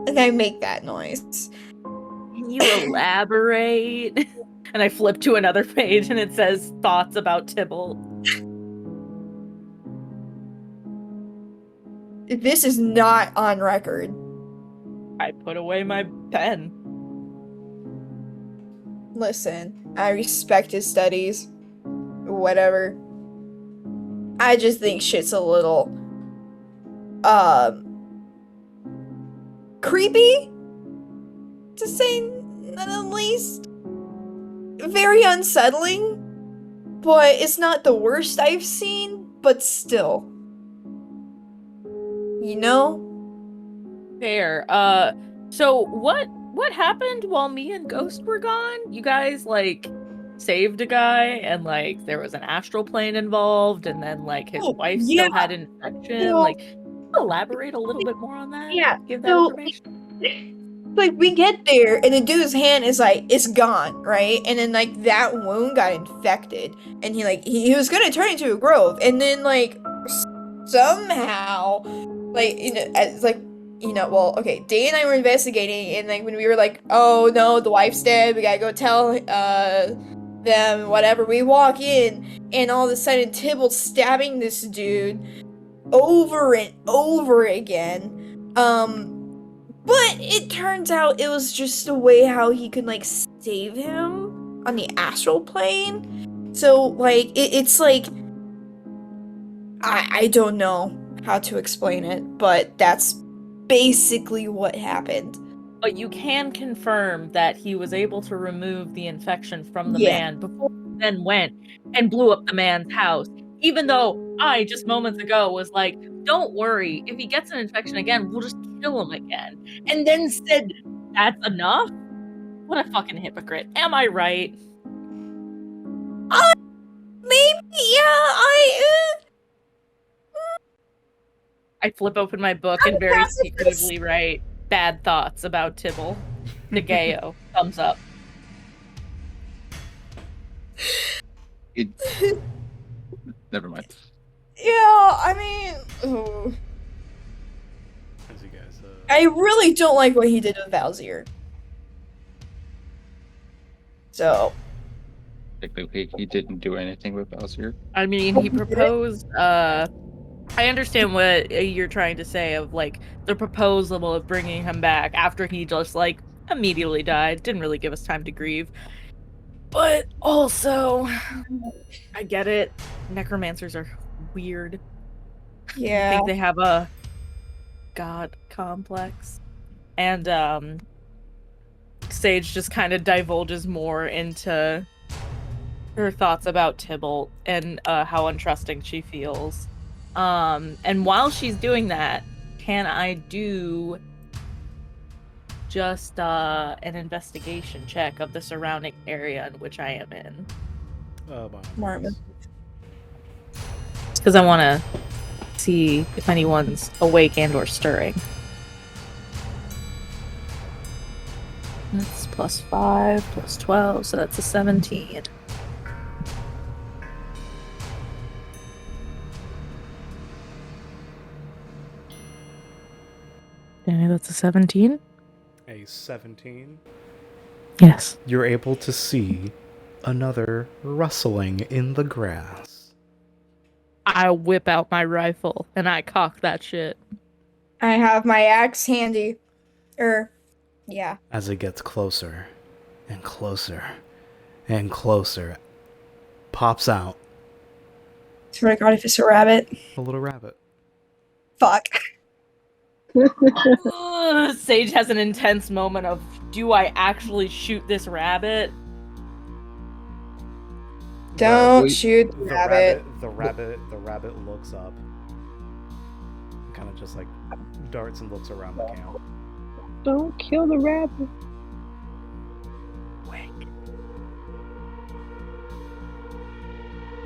And I make that noise. Can you elaborate? And I flip to another page and it says thoughts about Tybalt. This is not on record. I put away my pen. Listen, I respect his studies. Whatever. I just think shit's a little creepy, to say none the least. Very unsettling, but it's not the worst I've seen, but still. You know? Fair. So what happened while me and Ghost were gone? You guys, like, saved a guy, and, like, there was an astral plane involved, and then, like, his wife still had an infection. You know, like, elaborate a little bit more on that? Yeah, Give that so, information. like, we get there, and the dude's hand is, like, it's gone, right? And then, like, that wound got infected, and he was gonna turn into a grove, and then, like, somehow, like, you know, as, like, you know, well, okay, Day and I were investigating, and, like, when we were like, oh, no, the wife's dead, we gotta go tell, them, whatever, we walk in, and all of a sudden, Tybalt's stabbing this dude over and over again, but it turns out it was just a way how he could, like, save him on the astral plane, so, like, it's like, I don't know how to explain it, but that's basically what happened. But you can confirm that he was able to remove the infection from the man before he then went and blew up the man's house. Even though I, just moments ago, was like, don't worry, if he gets an infection again, we'll just kill him again. And then said, that's enough? What a fucking hypocrite. Am I right? Maybe, yeah, I flip open my book and very secretively write bad thoughts about Tybalt. Nageo. Thumbs up. Never mind. Yeah, I mean, I really don't like what he did with Valzir. So. Technically, he didn't do anything with Valzir. I mean, he proposed, I understand what you're trying to say of, like, the proposal of bringing him back after he just, like, immediately died. Didn't really give us time to grieve. But also, I get it. Necromancers are weird. Yeah. I think they have a god complex. And, Sage just kind of divulges more into her thoughts about Tybalt and how untrusting she feels. And while she's doing that, can I do just an investigation check of the surrounding area in which I am in? Because I want to see if anyone's awake and or stirring. That's +5, +12, so that's a 17. Danny, that's a 17? A 17? Yes. You're able to see another rustling in the grass. I whip out my rifle and I cock that shit. I have my axe handy. Yeah. As it gets closer and closer and closer, pops out. Swear to God, if it's a rabbit. A little rabbit. Fuck. Sage has an intense moment of, do I actually shoot this rabbit? Don't shoot the rabbit. The rabbit looks up. Kind of just like darts and looks around the camp. Don't kill the rabbit.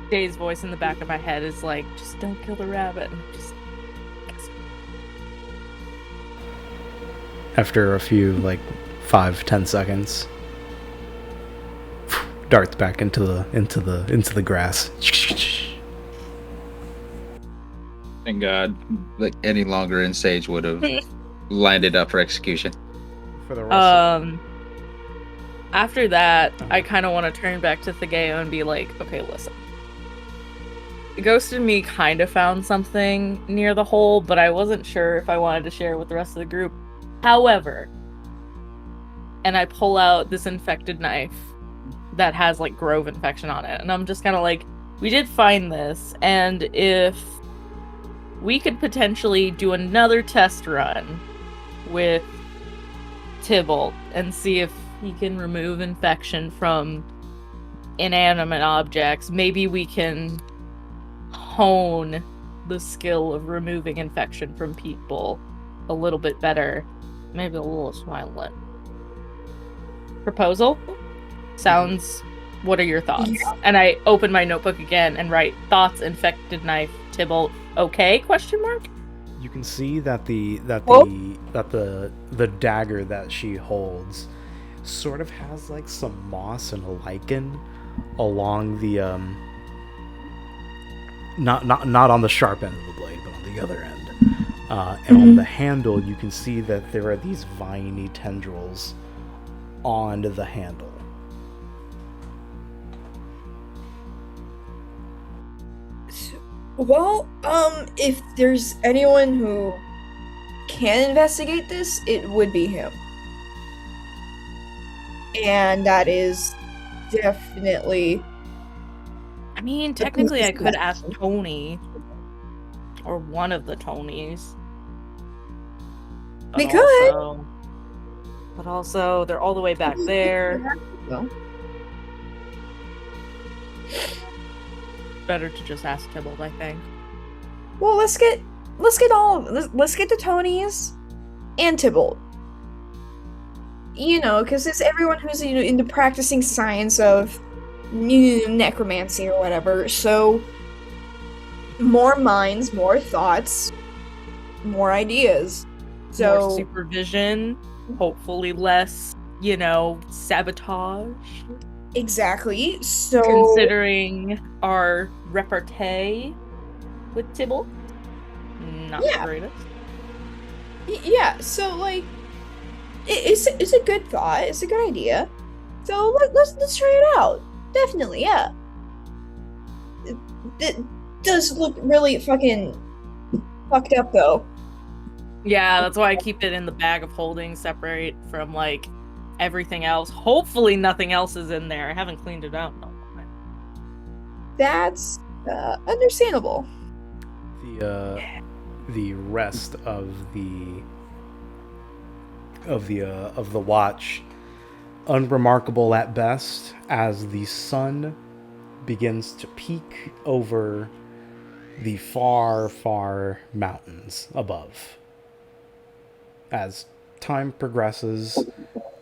Day's voice in the back of my head is like, just don't kill the rabbit. Just... After a few, like, 5-10 seconds, darts back into the grass. Thank God, like any longer in Sage would have lined it up for execution. For the rest After that, I kind of want to turn back to Thageo and be like, okay, listen. The ghost in me kind of found something near the hole, but I wasn't sure if I wanted to share it with the rest of the group. However, and I pull out this infected knife that has like grove infection on it, and I'm just kind of like, we did find this, and if we could potentially do another test run with Tybalt and see if he can remove infection from inanimate objects, maybe we can hone the skill of removing infection from people a little bit better, maybe a little less violent. Proposal? Sounds. What are your thoughts? Yeah. And I open my notebook again and write thoughts, infected knife, Tybalt, okay? Question mark? You can see that the dagger that she holds sort of has like some moss and a lichen along the not on the sharp end of the blade, but on the other end. And on the handle, you can see that there are these viney tendrils on the handle. Well, if there's anyone who can investigate this, it would be him. And that is definitely... I mean, technically I could ask Tony. Or one of the Tonys. We could! But also, they're all the way back there. Well. Better to just ask Tybalt, I think. Well, let's get the Tonys and Tybalt. You know, because it's everyone who's into practicing science of necromancy or whatever. So, more minds, more thoughts, more ideas. So more supervision, hopefully less, sabotage. Exactly. So considering our repartee with Tybalt, not the greatest. Yeah. So like, it's a good thought. It's a good idea. So let's try it out. Definitely, yeah. It does look really fucking fucked up though. Yeah, that's why I keep it in the bag of holding, separate from like everything else. Hopefully nothing else is in there. I haven't cleaned it out. That's understandable. The rest of the watch, unremarkable at best, as the sun begins to peek over the far, far mountains above. As time progresses,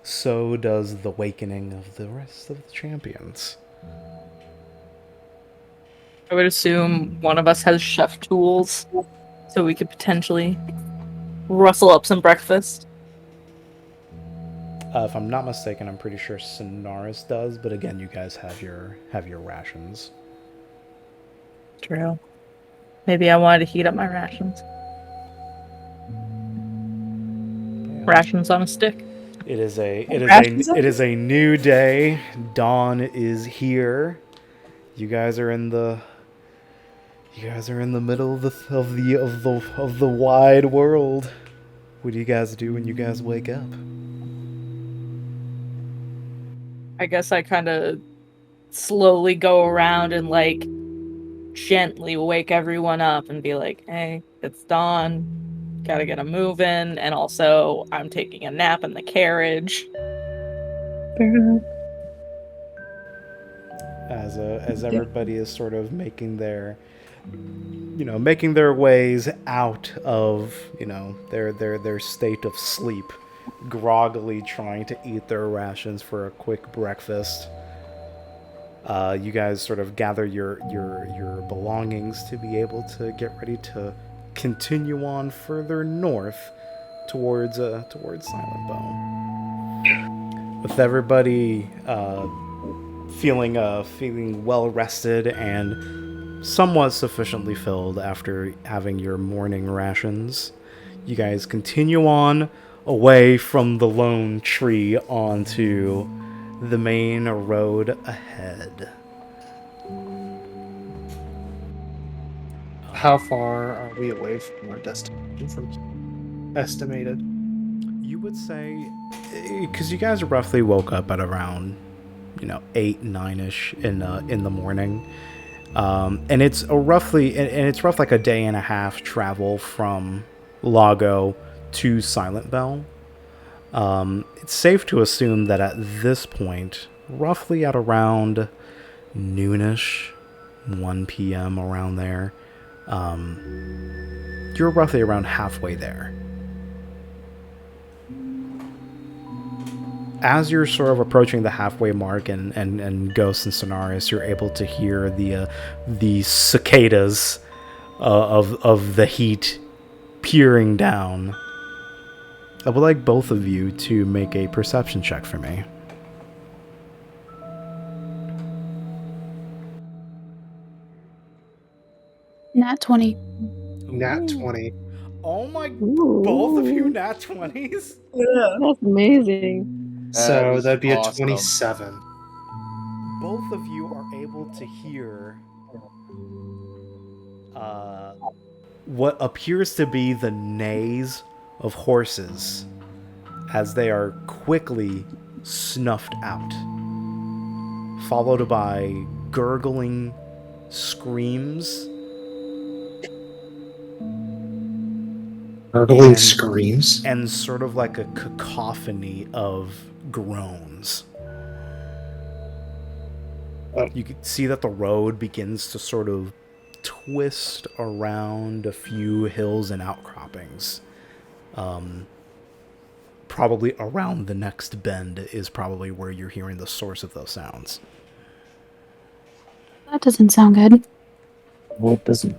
so does the awakening of the rest of the champions. I would assume one of us has chef tools, so we could potentially rustle up some breakfast. If I'm not mistaken, I'm pretty sure Sonaris does, but again, you guys have your rations. True. Maybe I wanted to heat up my rations. Rations on a stick. It is a new day. Dawn is here. You guys are in the middle of the wide world. What do you guys do when you guys wake up? I guess I kind of slowly go around and like gently wake everyone up and be like, "Hey, it's dawn. Gotta get them moving." And also, I'm taking a nap in the carriage. As everybody is sort of making their ways out of their state of sleep, groggily trying to eat their rations for a quick breakfast. You guys sort of gather your belongings to be able to get ready to continue on further north towards Silent Bone. With everybody feeling well rested and somewhat sufficiently filled after having your morning rations, you guys continue on away from the lone tree onto the main road ahead. How far are we away from our destination from here? Estimated. You would say, because you guys roughly woke up at around, 8, 9-ish in the morning, and it's roughly like a day and a half travel from Lago to Silent Bell. It's safe to assume that at this point, roughly at around noonish, 1 p.m. around there, you're roughly around halfway there. As you're sort of approaching the halfway mark and Ghost and Sonaris, you're able to hear the cicadas of the heat peering down. I would like both of you to make a perception check for me. Nat 20. Nat 20. Oh my! Ooh. Both of you nat 20s? Yeah. That's amazing. So is that'd be awesome. a 27. Both of you are able to hear what appears to be the neighs of horses as they are quickly snuffed out, followed by gurgling screams. Gurgling screams. And sort of like a cacophony of groans. You can see that the road begins to sort of twist around a few hills and outcroppings. Probably around the next bend is probably where you're hearing the source of those sounds. That doesn't sound good. Well, it doesn't.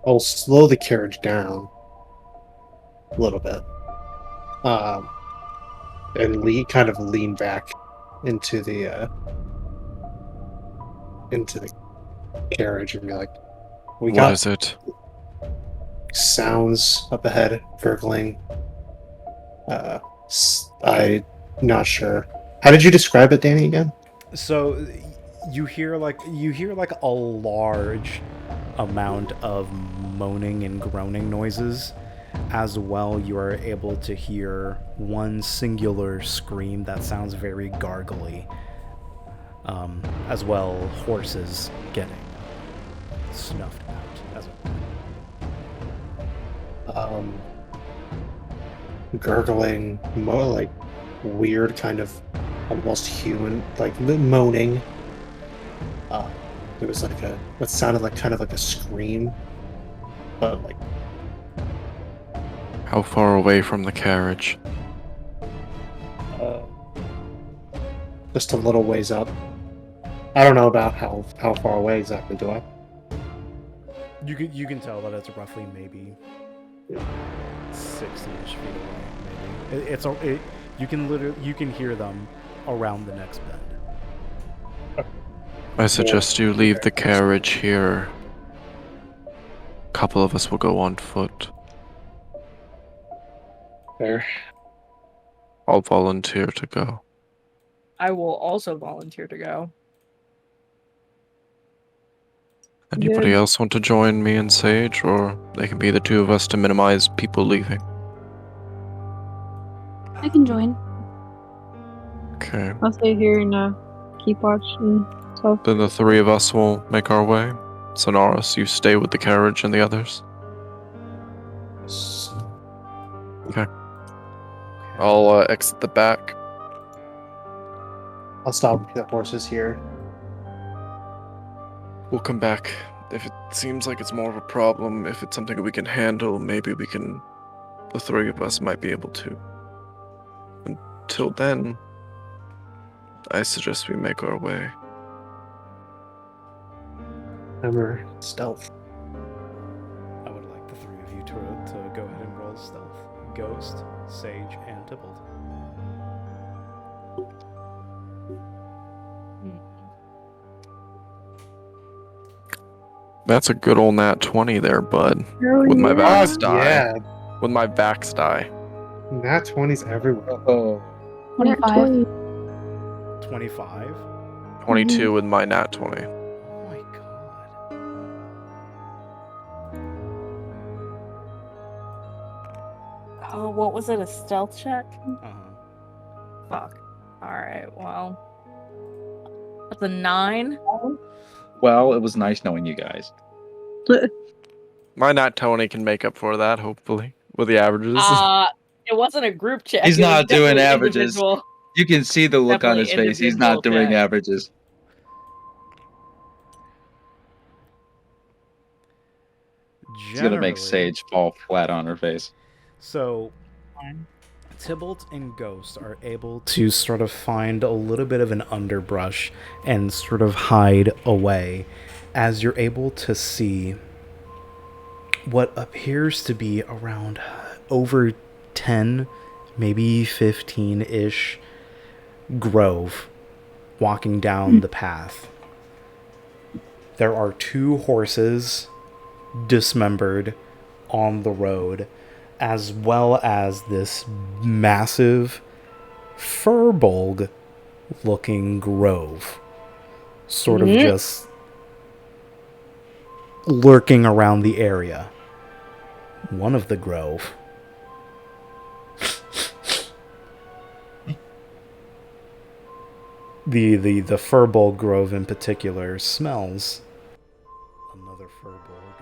I'll slow the carriage down a little bit, and kind of lean back into the carriage and be like, "We got What is it? sounds up ahead, gurgling. I'm not sure. How did you describe it, Danny, again?" So you hear like a large amount of moaning and groaning noises. As well, you are able to hear one singular scream that sounds very gargly. As well, horses getting snuffed out as well. Gurgling, more like weird, kind of almost human, like moaning. There was like what sounded like kind of like a scream, but like How far away from the carriage? just a little ways up. I don't know about how far away exactly, do I? You can tell that it's roughly maybe 60-ish feet away. Maybe you can hear them around the next bend. I suggest you leave the carriage here. A couple of us will go on foot. There. I'll volunteer to go. I will also volunteer to go. Anybody else want to join me and Sage, or they can be the two of us to minimize people leaving? I can join. Okay. I'll stay here and keep watch and stuff. Then the three of us will make our way. Sonaris, you stay with the carriage and the others. Okay. I'll exit the back. I'll stop the horses here. We'll come back. If it seems like it's more of a problem, if it's something we can handle, maybe the three of us might be able to. Until then, I suggest we make our way. Remember, stealth. I would like the three of you to go ahead and roll stealth. Ghost, Sage, and Tybalt. That's a good old nat 20 there, bud. Oh, With my yeah. Vax die. Yeah, With my Vax die. nat 20s everywhere. Oh, 25. 25. 22 with my nat 20. Oh my god. Oh, what was it? A stealth check? Uh-huh. Fuck. Alright, well. That's a 9. Well, it was nice knowing you guys. My nat 20 can make up for that, hopefully, with the averages. It wasn't a group check. He's it was not doing definitely averages. individual. you can see the look on Definitely his face. He's not individual doing check. averages. He's gonna make Generally- Sage fall flat on her face. So, Tybalt and Ghost are able to sort of find a little bit of an underbrush and sort of hide away as you're able to see what appears to be around over 10, maybe 15-ish grove walking down the path. There are 2 horses dismembered on the road, as well as this massive furbolg looking grove sort of just lurking around the area. One of the grove the furbolg grove in particular smells another furbolg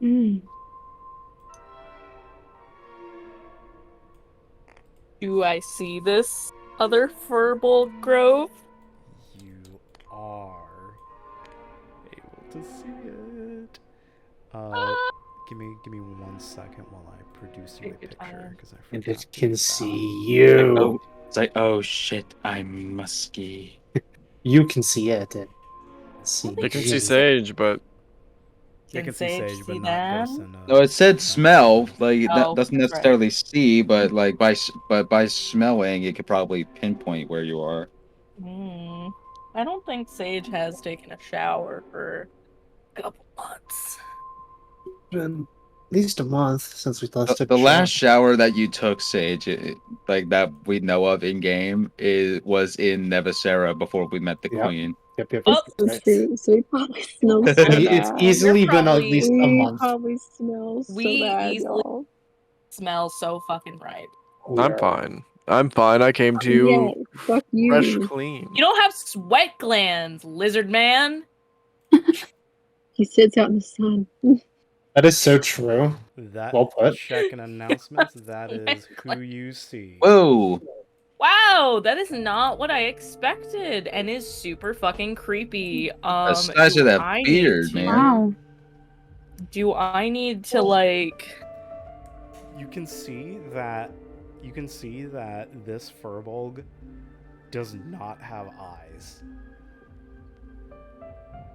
nearby. Do I see this other furbolg grove? You are able to see it. Give me 1 second while I produce you a Take your picture time. because I And forgot. it can to see you. Oh, it's like, oh shit, I'm musky. You can see it. And see They can you. see Sage, but They can see Sage, but not that? Ghost and, No, it said smell. Like that Oh, doesn't right. necessarily see, but like by smelling, it could probably pinpoint where you are. I don't think Sage has taken a shower for a couple months. Been at least a month since we last took The a last shower. shower that you took, Sage, like that we know of in game, was in Nevasera before we met the Yep. Queen. Yep. Oh, So Right. true. So we probably smell so It's bad. easily been at probably- least a We month. probably smell so We bad, easily- y'all. Smells so fucking right. I'm fine. I'm fine. I came to you Yeah, fuck fresh you. clean. You don't have sweat glands, lizard man. He sits out in the sun. That is so true. That Well put. check and announcements. That is who you see. Whoa! Wow, that is not what I expected, and is super fucking creepy. The size do of that I need beard, to- man. Wow. Do I need to like? You can see that this furbolg does not have eyes.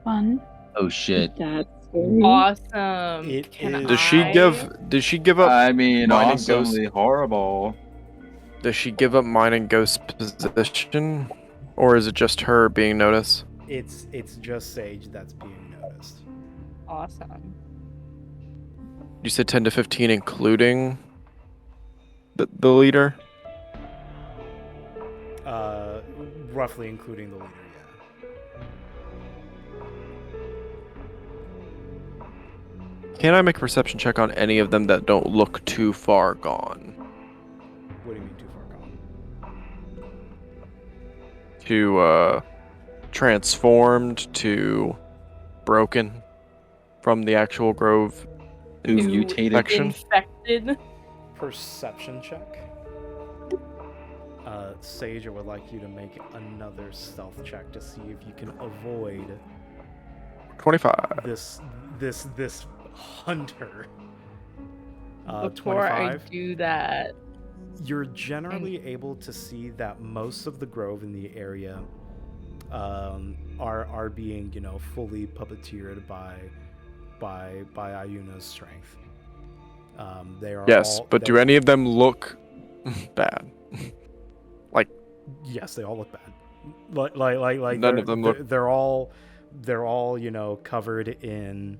Fun. Oh shit! That's scary. Awesome. It Can is- Does she I- give up I mean, Mine and Ghost. awesomely horrible. Does she give up mine and Ghost position? Or is it just her being noticed? It's just Sage that's being noticed. Awesome. You said 10 to 15 including the leader? Roughly including the leader, yeah. Can I make a perception check on any of them that don't look too far gone? What do you mean too far gone? To transformed to broken from the actual grove Who To mutated? Action. Infected. Perception check. Sage, I would like you to make another stealth check to see if you can avoid 25. this hunter. Before I 25. do that, You're generally able to see that most of the grove in the area are being, fully puppeteered by Ayuna's strength. They are Yes, all, but do any of them look bad? Yes, they all look bad. Like None of they're- them look- They're all they're all, you know, covered in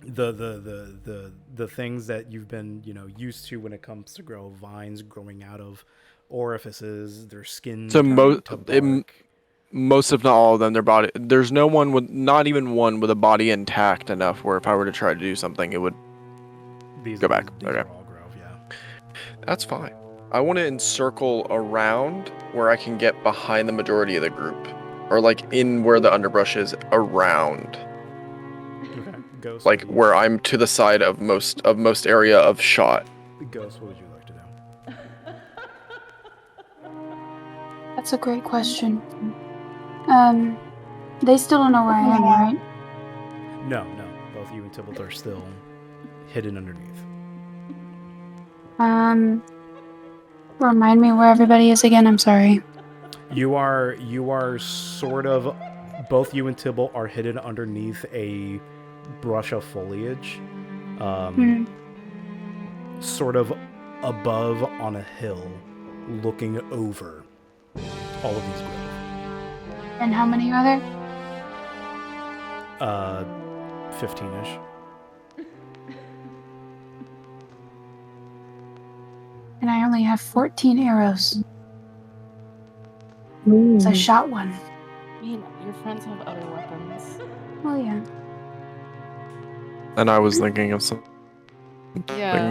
the things that you've been, you know, used to when it comes to grow vines growing out of orifices. Their skin So turning to bark. most if not all of them, their body. There's no one with, not even one with a body intact enough where if I were to try to do something, it would go back. These Okay, are all grove, yeah. that's fine. I want to encircle around where I can get behind the majority of the group, or like in where the underbrush is around. Okay. Ghost. Like where I'm to the side of most area of shot. Ghost, what would you like to do? That's a great question. They still don't know where I am, right? No. Both you and Tybalt are still hidden underneath. Remind me where everybody is again. I'm sorry. You are sort of, both you and Tybalt are hidden underneath a brush of foliage, sort of above on a hill, looking over all of these groves. And how many are there? 15-ish. And I only have 14 arrows. So I shot one. I mean, your friends have other weapons. Well, yeah. And I was thinking of something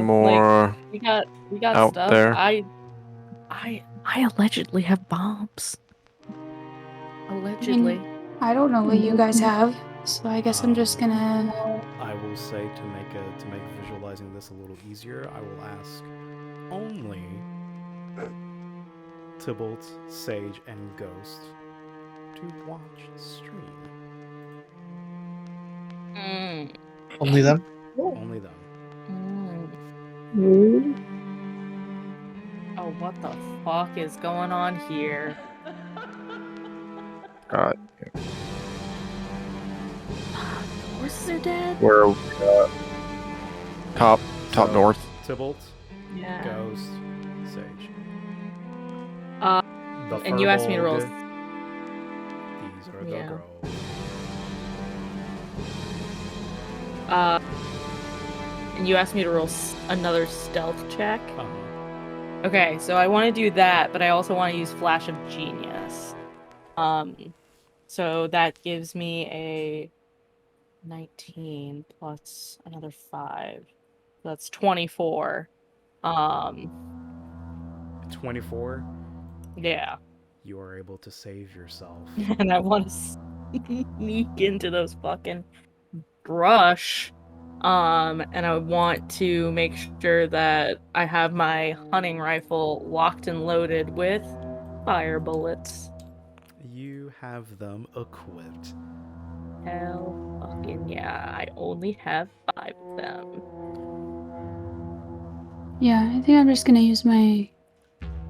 more. Like, we got out stuff. there. I allegedly have bombs. Allegedly. I don't know what you guys have, so I guess I'm just gonna. I will say, to make visualizing this a little easier, I will ask only Tybalt, Sage, and Ghost to watch the stream. Only them? Only them. Oh, what the fuck is going on here? God. The horses are dead? Where are we at? Top So, north. Tybalt, Yeah. Ghost, Sage. And you asked me to roll. These are the Yeah. groves. And you asked me to roll another stealth check. Uh-huh. Okay, so I want to do that, but I also want to use Flash of Genius. So that gives me a 19 plus another 5. That's 24. 24. Yeah. You are able to save yourself. And I want to sneak into those fucking brush. And I want to make sure that I have my hunting rifle locked and loaded with fire bullets. You have them equipped. Hell fucking yeah. I only have 5 of them. Yeah, I think I'm just gonna use my.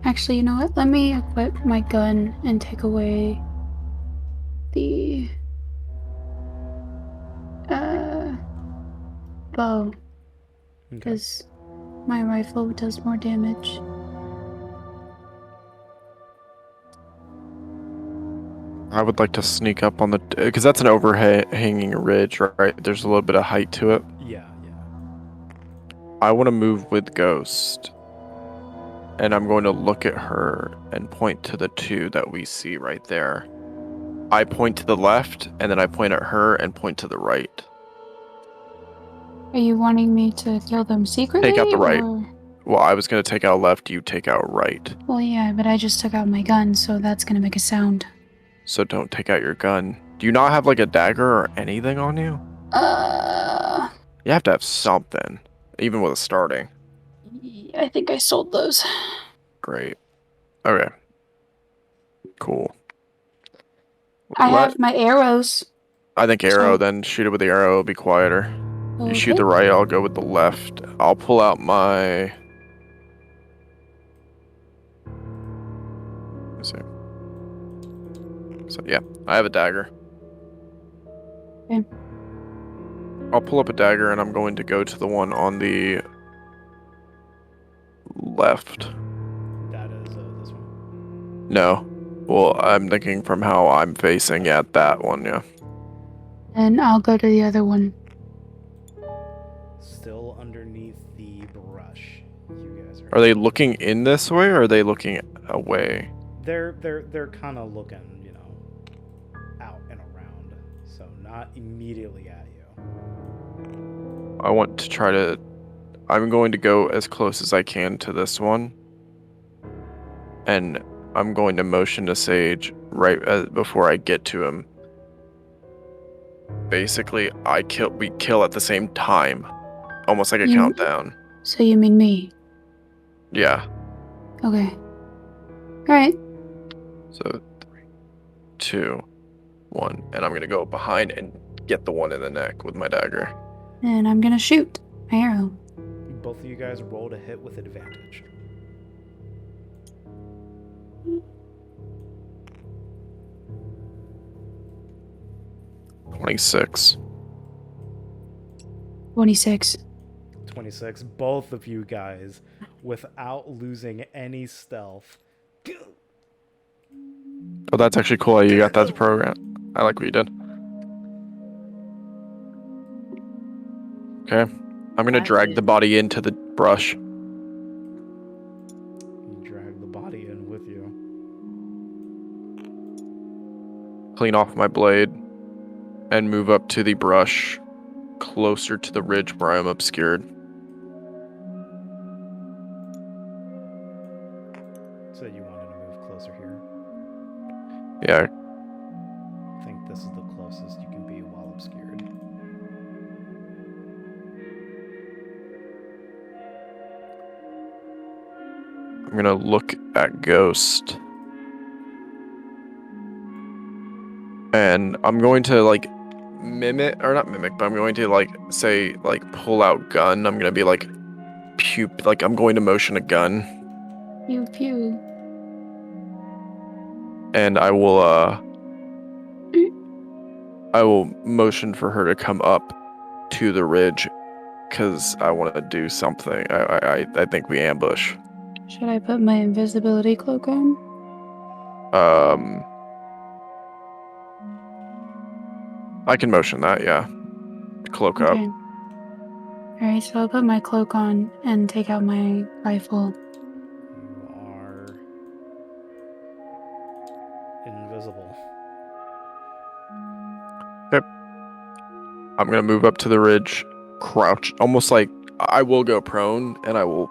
Actually, you know what? Let me equip my gun and take away the bow, because my rifle does more damage. I would like to sneak up on the, because that's an overhanging ridge, right? There's a little bit of height to it. Yeah. I want to move with Ghost, and I'm going to look at her and point to the two that we see right there. I point to the left, and then I point at her and point to the right. Are you wanting me to kill them secretly? Take out the right. or- Well, I was going to take out left, you take out right. Well, yeah, but I just took out my gun, so that's gonna make a sound. So don't take out your gun. Do you not have like a dagger or anything on you? You have to have something, even with a starting. I think I sold those. Great. Okay. Cool. I have my arrows. I think arrow, then shoot it with the arrow, it'll be quieter. You shoot Okay. the right, I'll go with the left. I'll pull out my... Let's see. So yeah, I have a dagger. Okay. I'll pull up a dagger and I'm going to go to the one on the left. That is this one. No. Well, I'm thinking from how I'm facing, yeah, that one, yeah. And I'll go to the other one. Still underneath the brush. You guys Are they looking in this way, or are they looking away? They're kind of looking, out and around, so not immediately at you. I want to try to... I'm going to go as close as I can to this one. And I'm going to motion to Sage before I get to him. Basically, we kill at the same time. Almost like a countdown. So you mean me? Yeah. Okay. Alright. So 3, 2, 1, and I'm gonna go behind and get the one in the neck with my dagger. And I'm gonna shoot my arrow. Both of you guys roll to hit with advantage. $26. 26. 26. Both of you guys, without losing any stealth. Oh, that's actually cool. You got that program. I like what you did. Okay. I'm gonna drag the body into the brush. You drag the body in with you. Clean off my blade. And move up to the brush. Closer to the ridge where I'm obscured. So you wanted to move closer here? Yeah. I think this is the closest you can be while obscured. I'm gonna look at Ghost. And I'm going to mimic, or not mimic, but I'm going to say pull out gun. I'm gonna be I'm going to motion a gun. Pew pew. And I will motion for her to come up to the ridge because I want to do something. I think we ambush. Should I put my invisibility cloak on? I can motion that, yeah. Cloak up. Alright, so I'll put my cloak on and take out my rifle. You are invisible. Okay. I'm gonna move up to the ridge, crouch, almost like I will go prone, and I will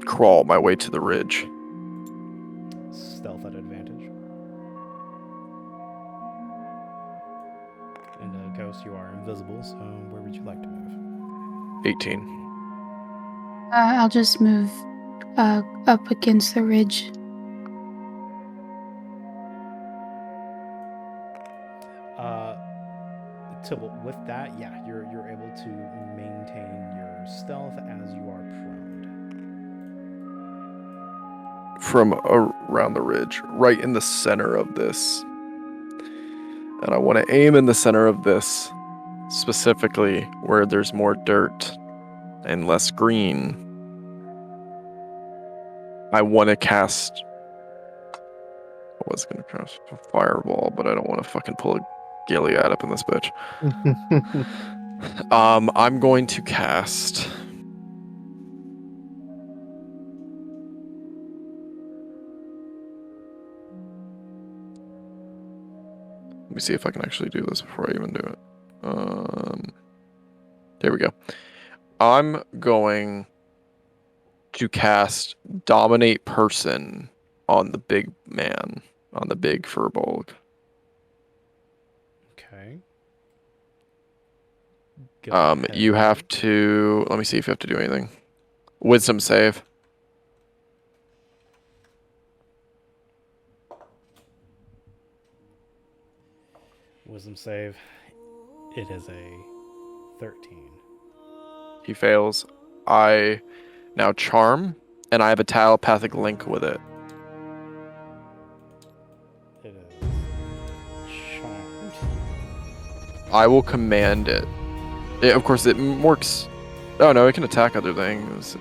crawl my way to the ridge. Stealth at advantage. And Ghost, you are invisible, so where would you like to move? 18. I'll just move up against the ridge. Tybalt, with that, yeah, you're able to maintain your stealth as you are prone. From around the ridge, right in the center of this. And I want to aim in the center of this, specifically where there's more dirt and less green. I want to cast... I was going to cast a fireball, but I don't want to fucking pull a Gilead up in this bitch. I'm going to cast... Let me see if I can actually do this before I even do it. There we go. I'm going to cast Dominate Person on the big man, on the big furbolg. Okay. You have to... Let me see if you have to do anything. Wisdom save. Wisdom save. It is a 13. He fails. I now charm, and I have a telepathic link with it. It is charmed. I will command it. Of course, it works. Oh no, it can attack other things.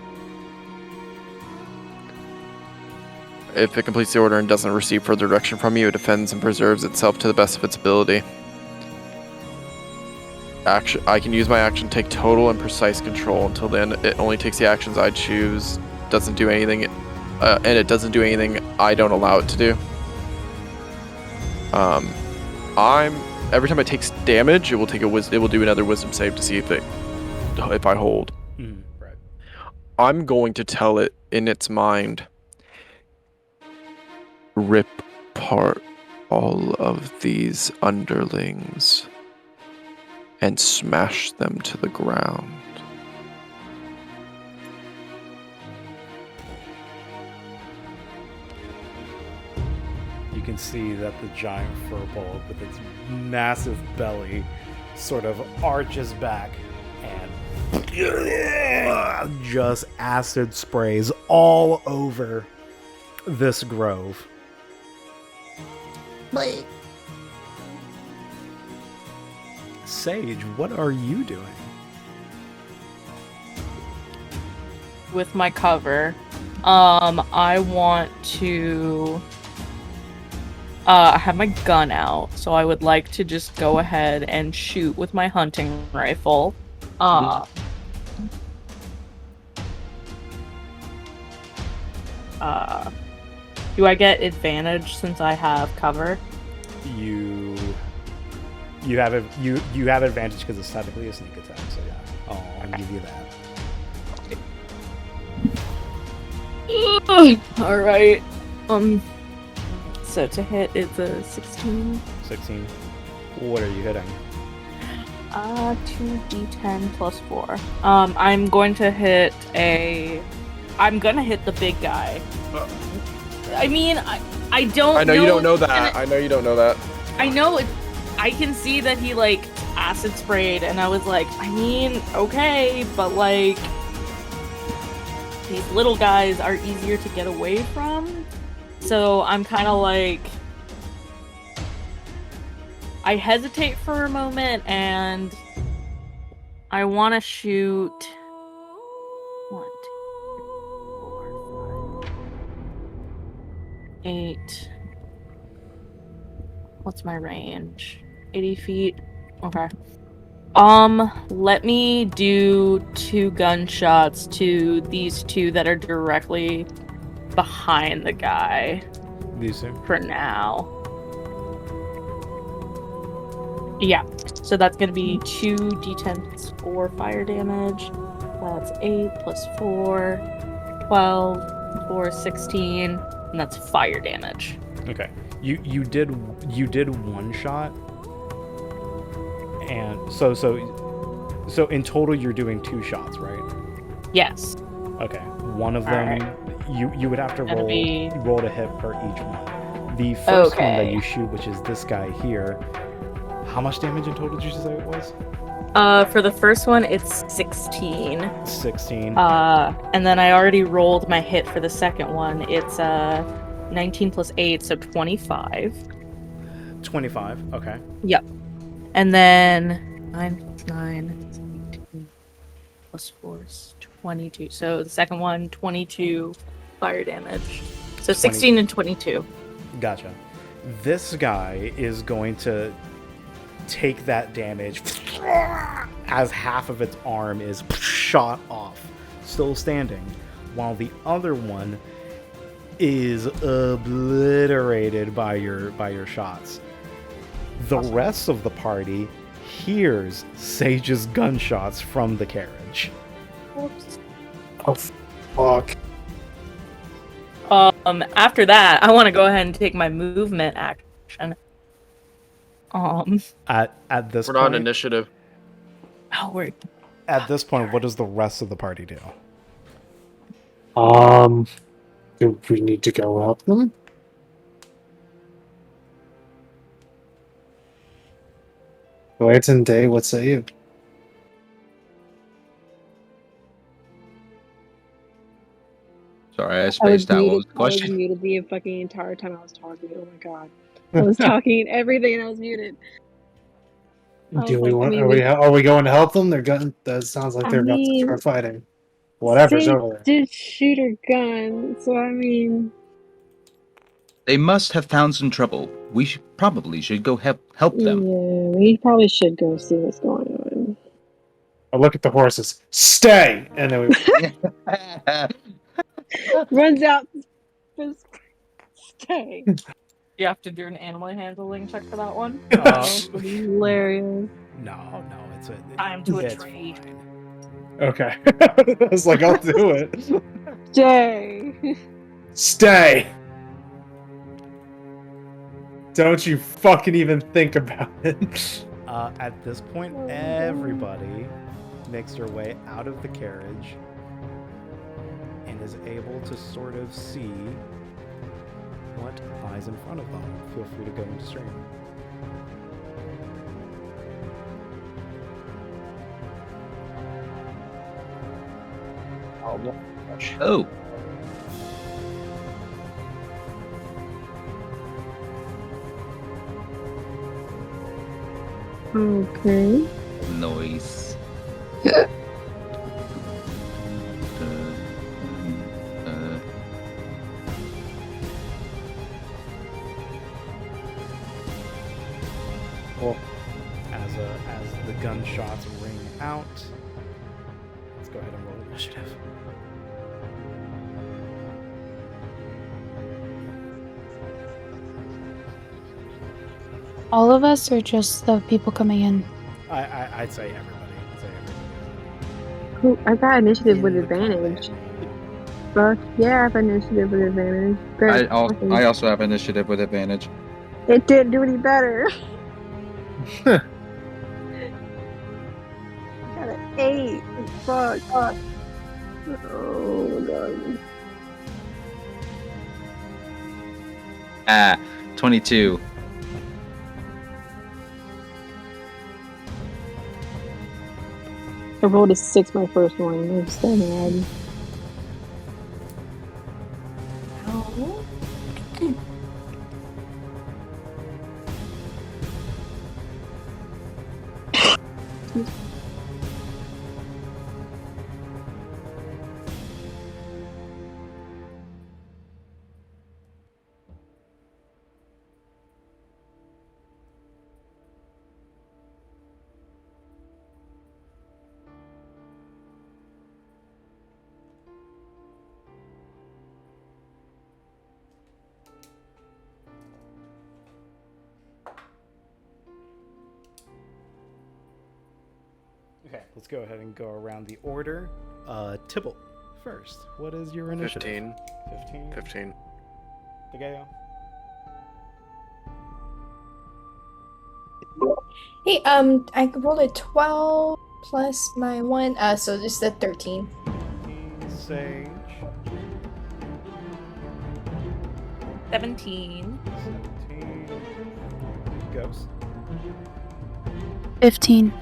If it completes the order and doesn't receive further direction from you, it defends and preserves itself to the best of its ability. action. I can use my action, take total and precise control. Until then, it only takes the actions I choose. Doesn't do anything, and it doesn't do anything I don't allow it to do. Every time it takes damage, it will do another wisdom save to see if I hold. Right. I'm going to tell it in its mind, rip apart all of these underlings and smash them to the ground. You can see that the giant furball with its massive belly sort of arches back and just acid sprays all over this grove. Sage, what are you doing? With my cover, I want to have my gun out, so I would like to just go ahead and shoot with my hunting rifle. Do I get advantage since I have cover? You have advantage because it's technically a sneak attack, so yeah, I'll give you that. All right. So to hit, it's a 16. 16. What are you hitting? 2d10 plus 4. I'm going to hit the big guy. I mean, I don't know. I know you don't know that. I know you don't know that. I know it. I can see that he, like, acid sprayed, and I was like, I mean, okay, but, like, these little guys are easier to get away from. So I'm kind of like, I hesitate for a moment, and I want to shoot 1, 2, 3, 4, 5, 8. What's my range? 80 feet. Okay. Let me do 2 gunshots to these 2 that are directly behind the guy. These two? For now. Yeah. So that's gonna be 2d10 plus 4 fire damage. That's 8 plus 4, 12, 4, 16, and that's fire damage. Okay. You did one shot, and so in total you're doing 2 shots, right? Yes. Okay. One of them, you would have to roll to hit for each one. The first one that you shoot, which is this guy here, how much damage in total did you say it was? For the first one, it's 16. 16. And then I already rolled my hit for the second one. It's 19 plus 8, so 25. 25, okay. Yep. And then 9 plus 9, 18 plus 4 is 22. So the second one, 22 fire damage. So 16 and 22. Gotcha. This guy is going to take that damage as half of its arm is shot off, still standing, while the other one is obliterated by your shots. The rest of the party hears Sage's gunshots from the carriage. Oops. Oh, fuck. After that, I want to go ahead and take my movement action. At this We're point, not initiative. Oh, we're... At this point, what does the rest of the party do? Do we need to go help them? Wait and day, what say you? Sorry, I spaced out. What was the I was question? muted the fucking entire time I was talking. Oh my god. I was talking and everything and I was muted. Do we want? Are we going to help them? They're gun. That sounds like they're about to start fighting. Whatever's Sage over there. did shoot her gun, so I mean. They must have found some trouble. We probably should go help them. Yeah, we probably should go see what's going on. I look at the horses. Stay! And then we. Runs out. Just stay. You have to do an animal handling check for that one. Hilarious. No, it's a Time to a it's tree. fine. Okay. I was like, I'll do it. Stay. Stay! Don't you fucking even think about it. At this point, everybody makes their way out of the carriage and is able to sort of see what lies in front of them. Feel free to go into stream. Oh. Okay. Noise. Cool. As the gunshots ring out, let's go ahead and roll initiative. All of us, or just the people coming in? I'd say everybody. Cool. I got initiative with In the combat. advantage. Fuck yeah, I have initiative with advantage. I also have initiative with advantage. It didn't do any better. Got an 8. Fuck. Oh my god. 22. I rolled a 6 my first one. I'm so mad. Okay, let's go ahead and go around the order. Tybalt first. What is your initiative? 15. 15. 15. Lago? Hey, I rolled a 12 plus my 1, so just a 13. Sage. 17. 17. Ghost. 15.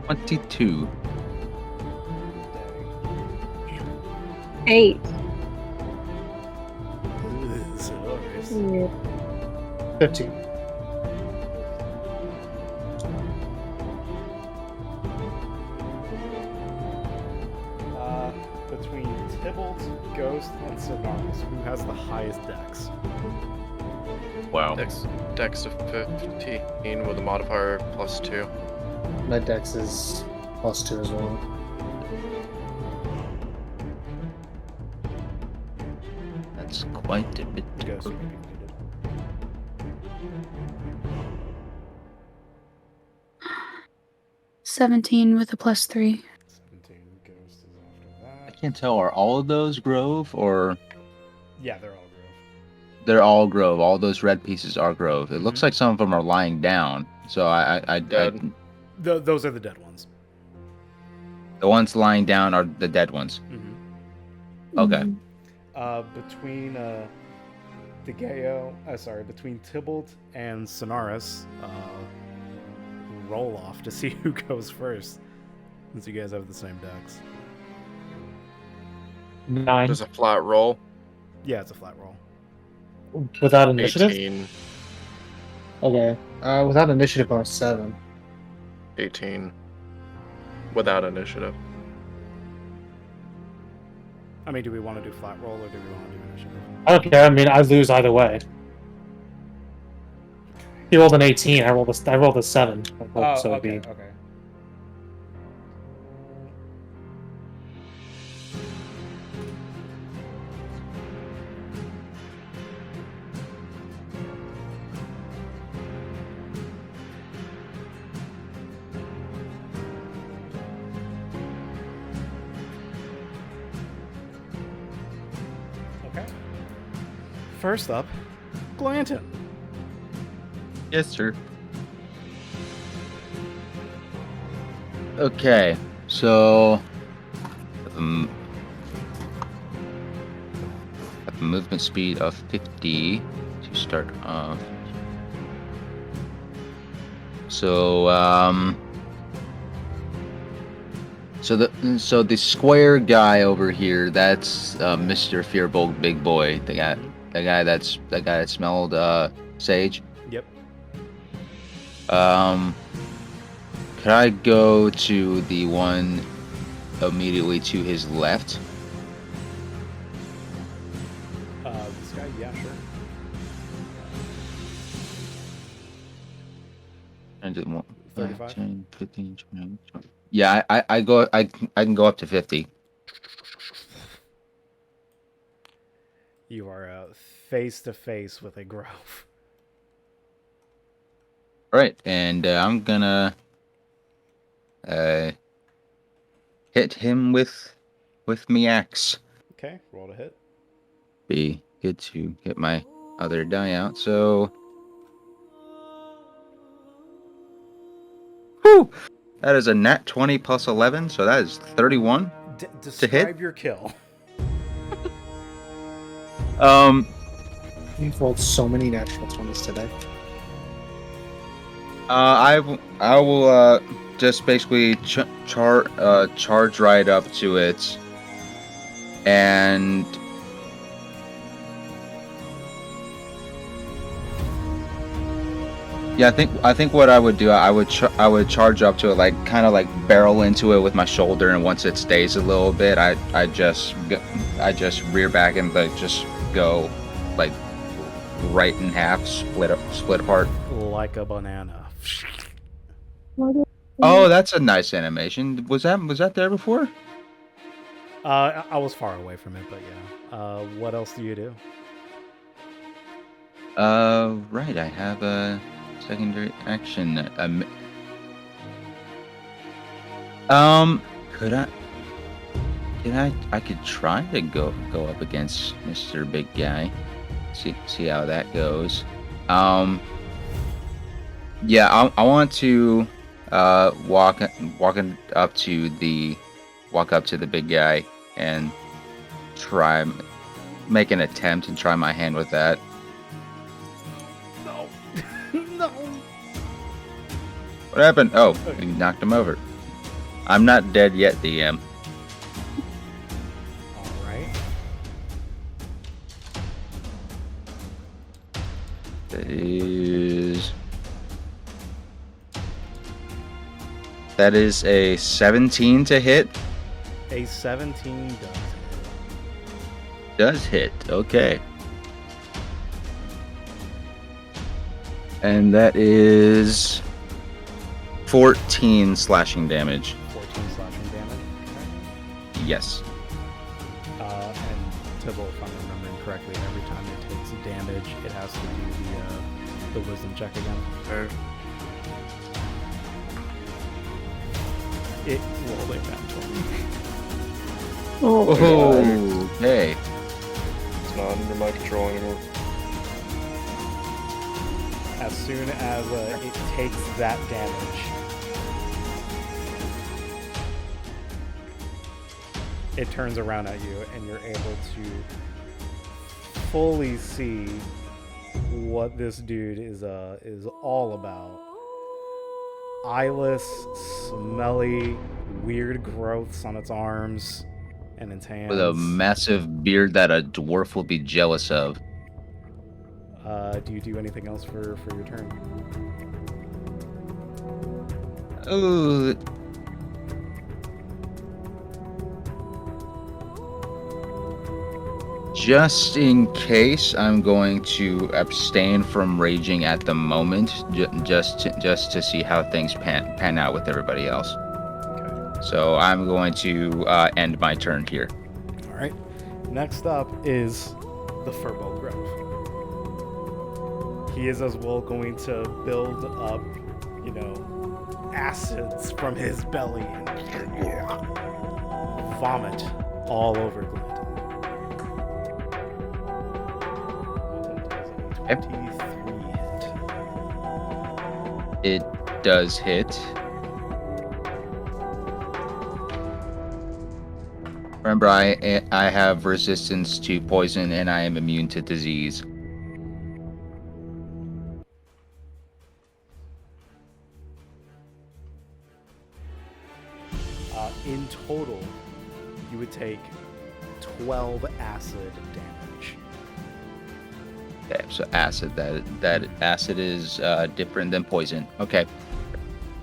22. 8. Dolores. Yeah. 15. Between Tybalt, Ghost, and Sonaris, who has the highest dex? Wow. Dex of 15 with a modifier +2. My dex is +2 as well. That's quite a bit. Ghost would be muted. $17 with a +3. 17. Ghost is after I that. can't tell. Are all of those Grove or Yeah, they're all Grove. they're all Grove? All those red pieces are Grove. It looks Mhm. like some of them are lying down. So I Dead. Those are the dead ones. the ones lying down are the dead ones. Mm-hmm. Okay. Between between Tybalt and Sonaris, roll off to see who goes first, since you guys have the same dex. 9. There's a flat roll. Yeah, it's a flat roll. Without initiative? 18. Okay. Without initiative on 7. 18. Without initiative. I mean, do we want to do flat roll or do we want to do initiative? I don't care. I mean, I lose either way. He rolled an 18. I rolled a 7. Oh, so it'd okay, be okay. Okay. First up, Glanton. Yes, sir. Okay, so a movement speed of 50 to start off. So so the square guy over here, that's Mr. Fearbolt Big Boy, the guy that smelled sage. Yep. Could I go to the one immediately to his left? This guy, yeah, sure. And do 35? 10, 15, 20. Yeah, I can go up to 50. You are face to face with a grove. Right, and I'm gonna hit him with me axe. Okay, roll to hit. Be good to get my other die out. So, whew, that is a nat 20 plus 11, so that is 31 to hit. Describe your kill. You've rolled so many natural 20s today. I will just basically charge right up to it, and yeah, I think what I would do, I would charge up to it, like kind of like barrel into it with my shoulder, and once it stays a little bit, I just rear back and like just go like right in half, split apart. Like a banana. Oh, that's a nice animation. Was that there before? I was far away from it, but yeah. What else do you do? Right. I have a secondary action. Could I could try to go up against Mr. Big Guy. See how that goes. Yeah, I want to walk up to the big guy and try make an attempt and try my hand with that. No. No. What happened? Oh, you knocked him over. I'm not dead yet, DM. All right. That is a 17 to hit. A 17 does hit. Does hit. Okay. And that is 14 slashing damage. 14 slashing damage. Okay. Yes. And Tybalt, if I'm remembering correctly, every time it takes damage, it has to do the wisdom check again. Sure. It rolled a nat 20. Oh, okay. It's not under my control anymore. As soon as it takes that damage, it turns around at you, and you're able to fully see what this dude is all about. Eyeless, smelly, weird growths on its arms and its hands. With a massive beard that a dwarf will be jealous of. Do you do anything else for your turn? Oh. Just in case, I'm going to abstain from raging at the moment, just to see how things pan out with everybody else. Okay. So I'm going to end my turn here. All right. Next up is the Furbo Grove. He is as well going to build up, acids from his belly and vomit all over Glint. Yep. 23 hit. It does hit. Remember, I have resistance to poison and I am immune to disease. In total, you would take 12 acid damage. Okay, so acid. That acid is different than poison. Okay,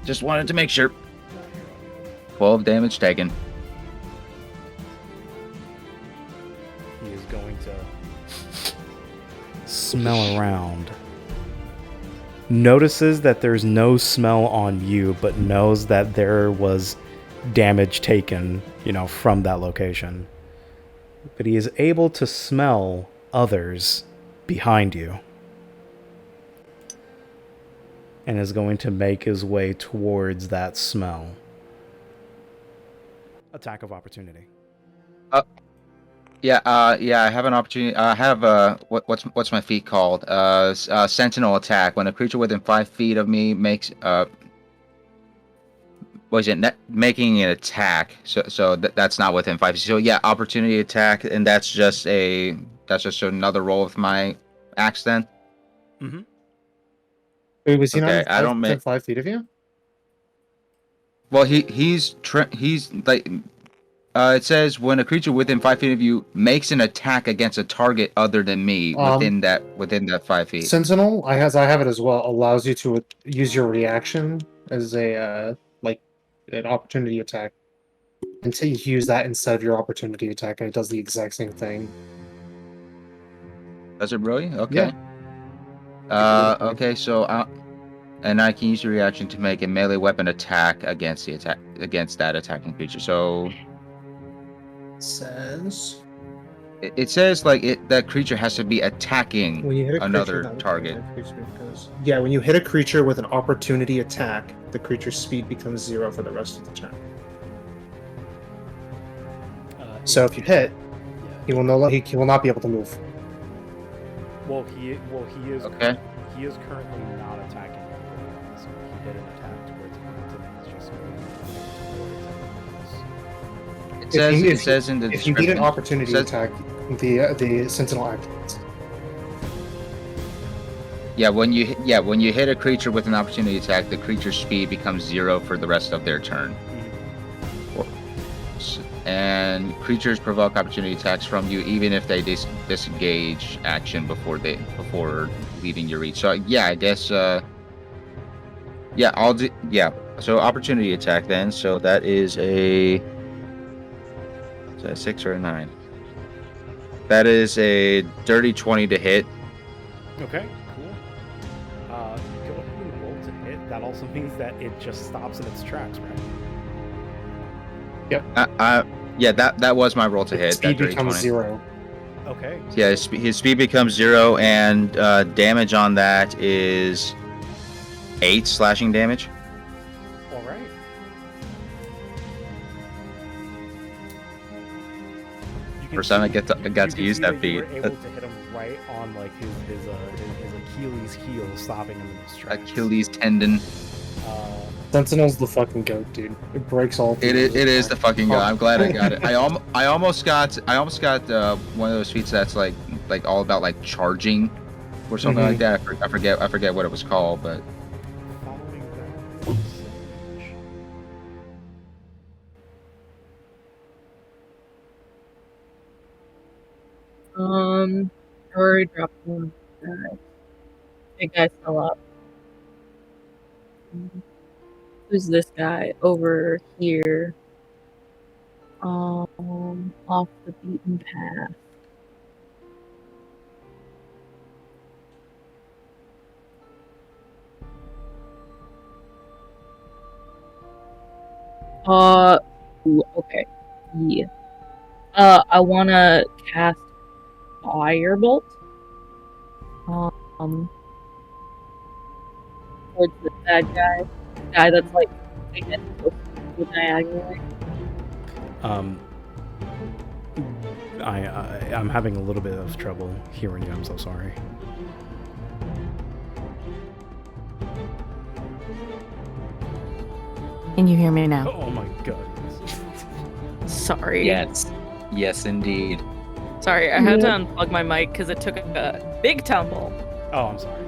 just wanted to make sure. 12 damage taken. He is going to smell around. Notices that there's no smell on you, but knows that there was damage taken, from that location. But he is able to smell others behind you. And is going to make his way towards that smell. Attack of opportunity. Yeah, I have an opportunity. I have what's my feat called? Sentinel attack. When a creature within 5 feet of me makes making an attack. So that's not within 5 feet. So yeah, opportunity attack, and that's just another roll with my axe then. Mm-hmm. Wait, was he Okay, not within 5 feet of you? Well, he's like. It says when a creature within 5 feet of you makes an attack against a target other than me within that 5 feet. Sentinel, I have it as well. Allows you to use your reaction as a an opportunity attack, and so you use that instead of your opportunity attack, and it does the exact same thing. Does it really? Okay. Yeah. Okay. So and I can use your reaction to make a melee weapon attack against that attacking creature. So. Says it says that creature has to be attacking when you hit another target. When you hit a creature with an opportunity attack, the creature's speed becomes 0 for the rest of the turn. So if you hit, he will not be able to move. Well, he is okay. He is currently not attacking you, so he did an attack towards him. It's just It says in the if you need an opportunity attack, the Sentinel activates. Yeah, when you hit a creature with an opportunity attack, the creature's speed becomes 0 for the rest of their turn. And creatures provoke opportunity attacks from you even if they disengage action before leaving your reach. So yeah, I guess I'll do so opportunity attack then. So that is a 6 or a 9. That is a dirty 20 to hit. Okay, cool. Go ahead and roll to hit. That also means that it just stops in its tracks, right? Yep. Yeah, that was my roll to hit. Speed that becomes 0. Okay. Yeah, his speed becomes 0, and damage on that is 8 slashing damage. All right. First time I got to use that feat. You were able to hit him right on his Achilles heel, stopping him in his tracks. Achilles tendon. Sentinel's the fucking goat, dude. It breaks all. It is the fucking goat. I'm glad I got it. I almost got one of those feats that's like all about charging or something like that. I forget what it was called, but. Already dropped one. Big guy fell up. Who's this guy over here? Off the beaten path. Ooh, okay. Yeah. I wanna cast Firebolt. Towards the bad guy that's like, I guess, diagonally. I'm having a little bit of trouble hearing you. I'm so sorry. Can you hear me now? Oh my god. Sorry. Yes, indeed. Sorry, I had to unplug my mic because it took a big tumble. Oh, I'm sorry.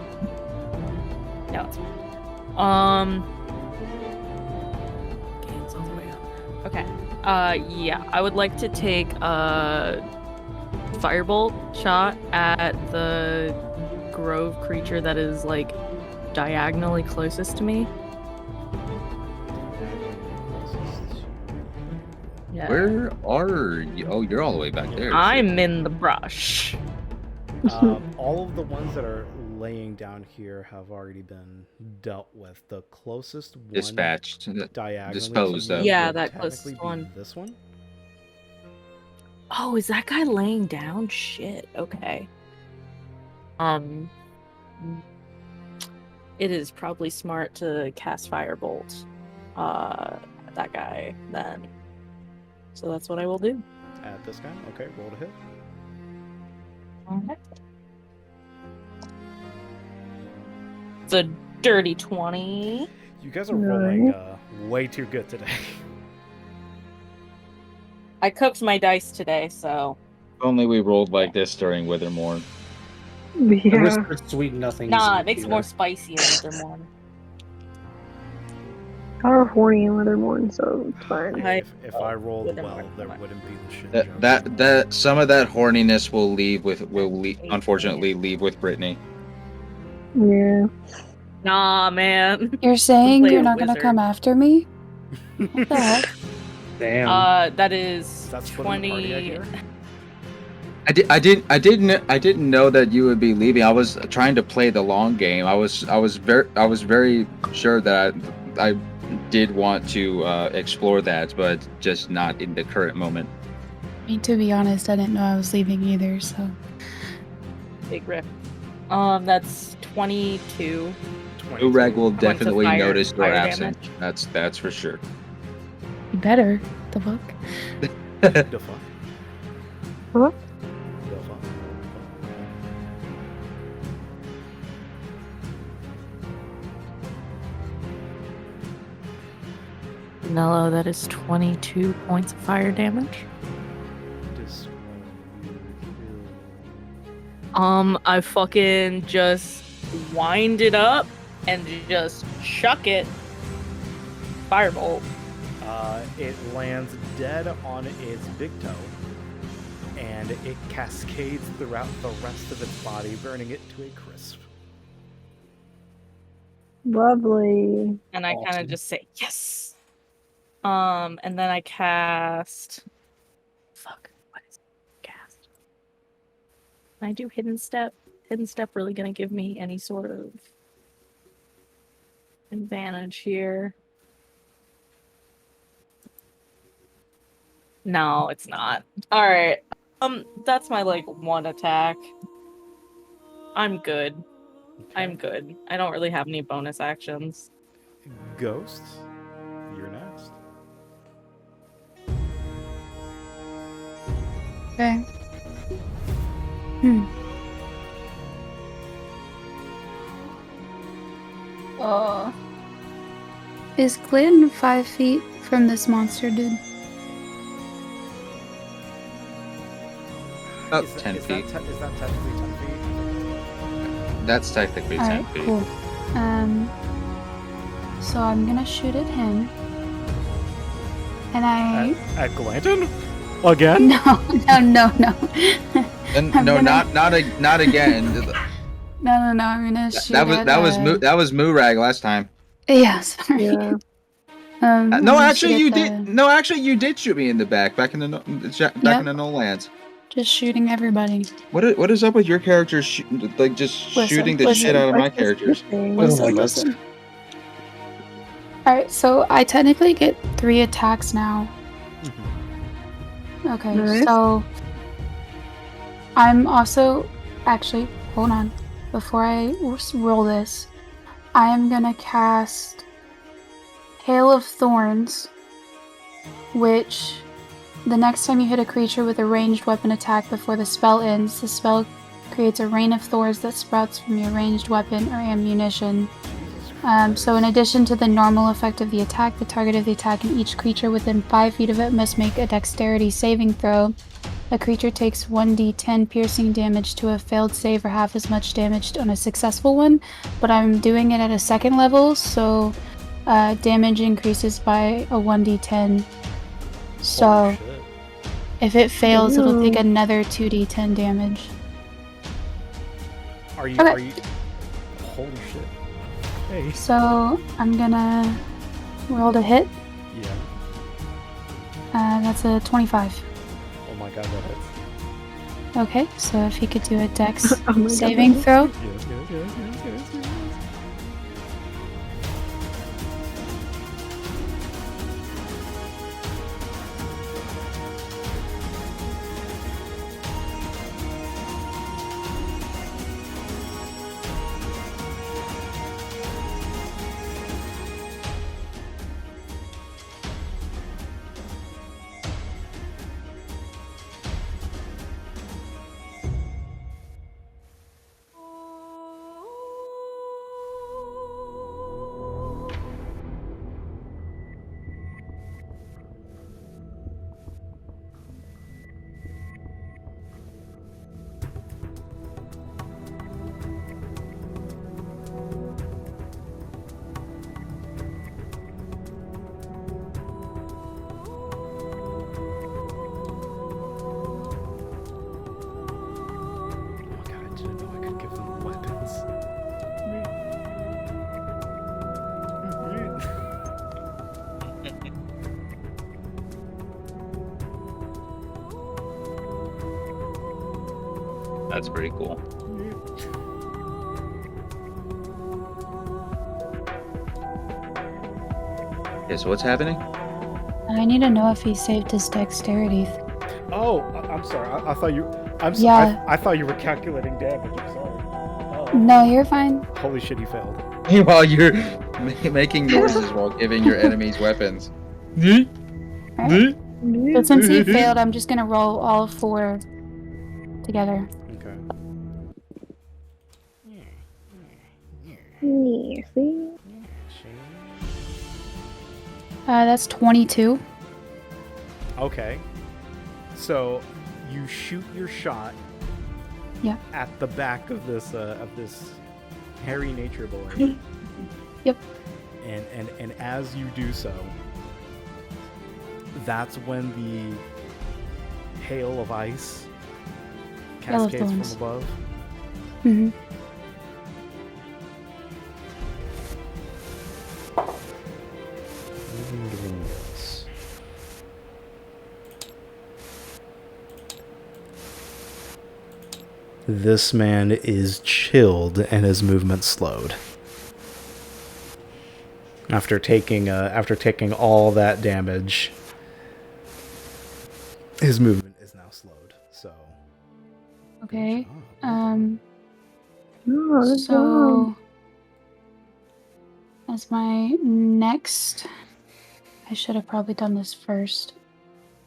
No, it's fine. Game's all the way up. Okay. Yeah, I would like to take a firebolt shot at the grove creature that is like diagonally closest to me. Yeah. Where are you? Oh, you're all the way back there. I'm in the brush. All of the ones that are laying down here have already been dealt with. The closest one Dispatched. diagonally Disposed to you of. Yeah, would that technically closest be one. This one? Oh, is that guy laying down? Shit. Okay. It is probably smart to cast Firebolt at that guy then. So that's what I will do. At this guy? Okay, roll to hit. Okay. It's a dirty 20. You guys are rolling way too good today. I cooked my dice today, so. If only we rolled like this during Withermorn. The whispered sweet nothing. Nah, it makes it more spicy in Withermorn. Are horny in Withermorn, so it's fine. If I rolled well, there wouldn't be the shit joke. That some of that horniness will unfortunately leave with Brittany. Yeah. Nah, man. You're saying Play you're a not gonna wizard. come after me? What the heck? Damn. That is That's putting the party out 20. here? I didn't know that you would be leaving. I was trying to play the long game. I was very sure that I did want to explore that, but just not in the current moment. I mean, to be honest, I didn't know I was leaving either, so. Big rip. That's 22. Urag will Points of definitely fire- notice your fire absence. damage. That's for sure. You better. The book. The fuck? What? The fuck? Nello, that is 22 points of fire damage. This I fucking just wind it up and just chuck it. Firebolt. It lands dead on its big toe, and it cascades throughout the rest of its body, burning it to a crisp. Lovely. And I kind of just say, yes! And then I cast... Fuck, what is it? Cast? Can I do Hidden Step? Hidden Step really gonna give me any sort of advantage here? No, it's not. Alright. That's my, one attack. I'm good. I'm good. I don't really have any bonus actions. Ghosts, you're next. Okay. Is Glenn 5 feet from this monster dude? About 10 feet. Is that technically 10 feet? That's technically 10 Alright, feet. cool. So I'm gonna shoot at him. And I... At Glanton? Again? No. And, I'm no, gonna- not again. No, I'm gonna shoot that was at, that was Moorag last time. Yeah, sorry. Yeah. I'm No, gonna actually shoot you at did. the- No, actually you did shoot me in the back in the Yep. No lands. Just shooting everybody. What is up with your characters? Just Listen, shooting the listen. shit out of my What's this characters. thing? Oh my Listen, God. listen. Alright, so I technically get 3 attacks now. Okay, Nice. so I'm also actually hold on. Before I roll this, I am gonna cast Hail of Thorns, which the next time you hit a creature with a ranged weapon attack before the spell ends, the spell creates a rain of thorns that sprouts from your ranged weapon or ammunition. So in addition to the normal effect of the attack, the target of the attack and each creature within 5 feet of it must make a dexterity saving throw. A creature takes 1d10 piercing damage to a failed save or half as much damage on a successful one, but I'm doing it at a 2nd level, so damage increases by a 1d10. So if it fails, it'll take another 2d10 damage. Are you? Holy shit! Hey. So I'm gonna roll to hit. Yeah. That's a 25. Oh my god, that hits. Okay, so if he could do a dex saving throw. Yes. That's pretty cool. Okay, so what's happening? I need to know if he saved his dexterity. Oh, I'm sorry. I thought you. Yeah. I thought you were calculating damage. I'm sorry. Oh. No, you're fine. Holy shit, he failed. While you're making noises while giving your enemies weapons. Alright. But since he failed, I'm just gonna roll all 4 together. Okay. That's 22. Okay. So you shoot your shot. Yeah. At the back of this hairy nature boy. Yep. And as you do so, that's when the hail of ice cascades from above. Mm-hmm. This man is chilled and his movement slowed. After taking all that damage, his movement is now slowed. So. Okay. Oh, So as my next, I should have probably done this first.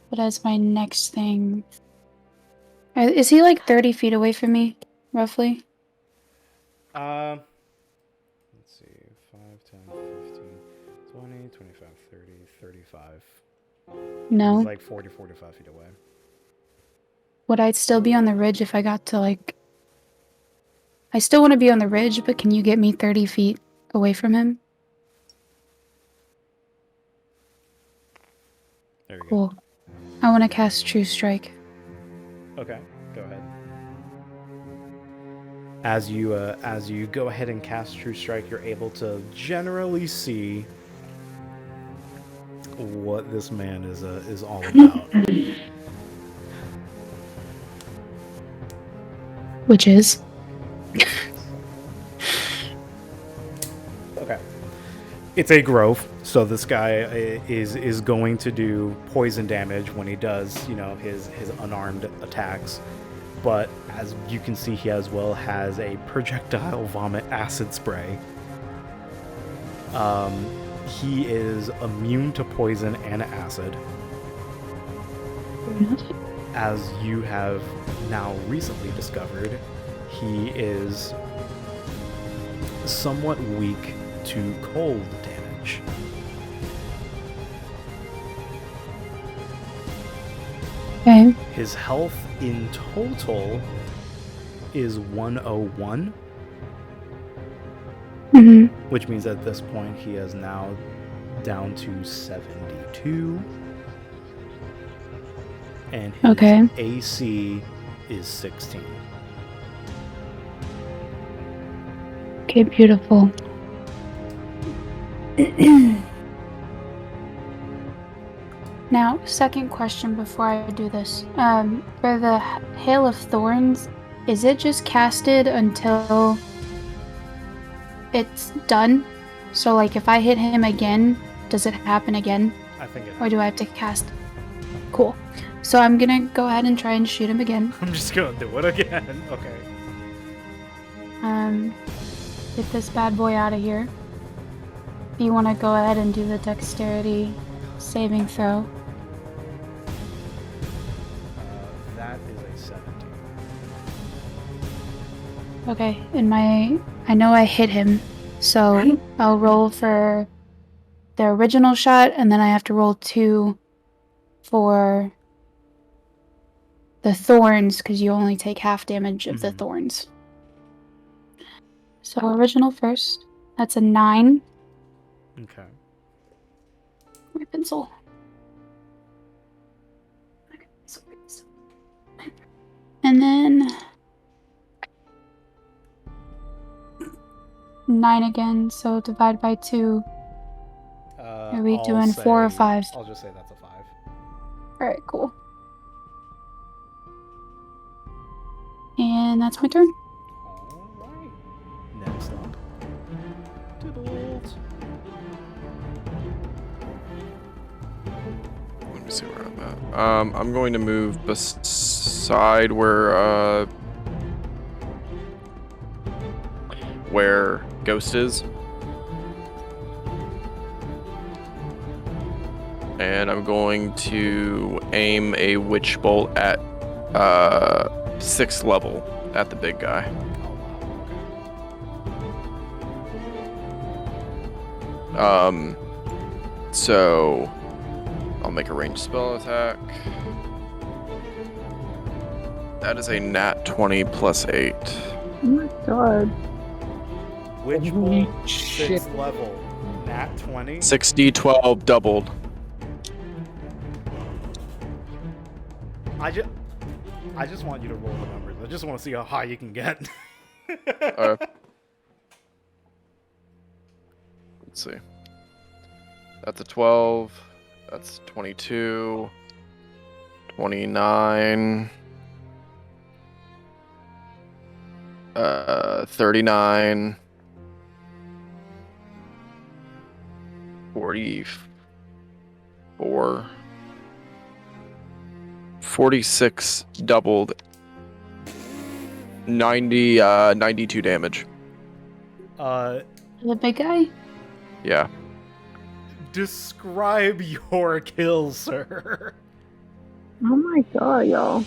But as my next thing, is he like 30 feet away from me, roughly? Let's see, 5, 10, 15, 20, 25, 30, 35. No. He's like 40, 45 feet away. Would I still be on the ridge if I got to like... I still want to be on the ridge, but can you get me 30 feet away from him? There you Cool. I want to cast True Strike. Okay, go ahead. As you go ahead and cast True Strike, you're able to generally see what this man is all about. Which is? Okay. It's a grove, So this guy is going to do poison damage when he does, you know, his unarmed attacks. But as you can see, he as well has a projectile vomit acid spray. He is immune to poison and acid. As you have now recently discovered, he is somewhat weak to cold damage. Okay. His health in total is 101, which means at this point he is now down to 72, and his AC is 16. Okay, beautiful. Now, second question before I do this. For the Hail of Thorns, is it just casted until it's done? So, like, if I hit him again, does it happen again? I think it. Or do I have to cast? Cool. So I'm gonna go ahead and try and shoot him again. I'm just gonna do it again. Okay. Get this bad boy out of here. If you want to go ahead and do the dexterity saving throw. That is a 17. Okay, I know I hit him, so I'll roll for the original shot, and then I have to roll 2 for the thorns, because you only take half damage of the thorns. So original first. That's a 9. Okay. My pencil. And then 9 again, so divide by 2. Are we doing 4 or 5? I'll just say that's a 5. Alright, cool. And that's my turn. Alright. Next up. Tybalt. Let me see where I'm at. I'm going to move beside where Ghost is. And I'm going to aim a witch bolt at 6th level at the big guy. So I'll make a ranged spell attack. That is a nat 20 plus 8. Oh my god. Witch bolt, 6th level, nat 20. 6d12 doubled. I just want you to roll the numbers. I just want to see how high you can get. Let's see. That's a 12. That's 22. 29. 39. 44. 46 doubled. 92 damage. The big guy? Yeah. Describe your kill, sir. Oh my god, y'all.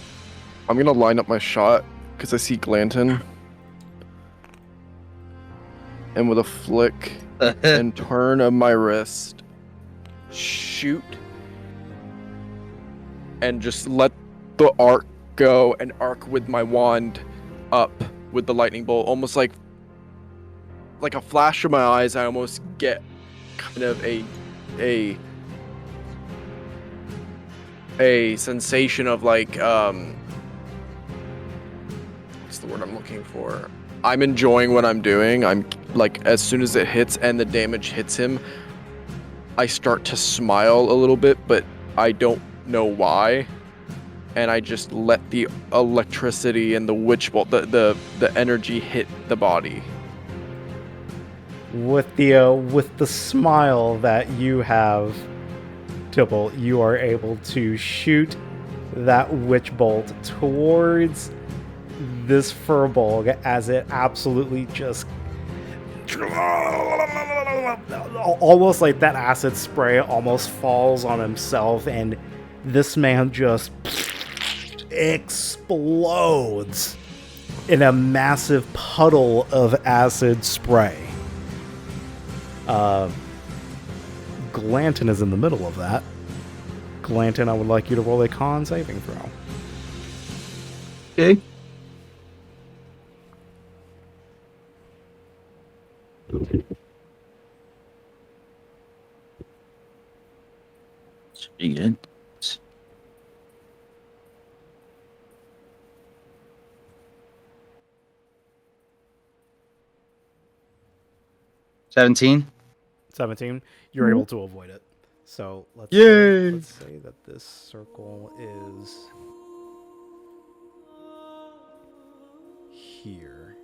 I'm gonna line up my shot because I see Glanton. And with a flick and turn of my wrist, shoot. And just let the arc go and arc with my wand up with the lightning bolt. Almost like a flash of my eyes, I almost get kind of a sensation of like, what's the word I'm looking for? I'm enjoying what I'm doing. I'm like, as soon as it hits and the damage hits him, I start to smile a little bit, but I don't know why. And I just let the electricity and the witch bolt, the energy hit the body. with the smile that you have, Tybalt, you are able to shoot that witch bolt towards this furbolg as it absolutely just almost like that acid spray almost falls on himself, and this man just explodes in a massive puddle of acid spray. Glanton is in the middle of that. Glanton, I would like you to roll a con saving throw. Okay. Should be good. 17. 17. You're able to avoid it. So let's say that this circle is here.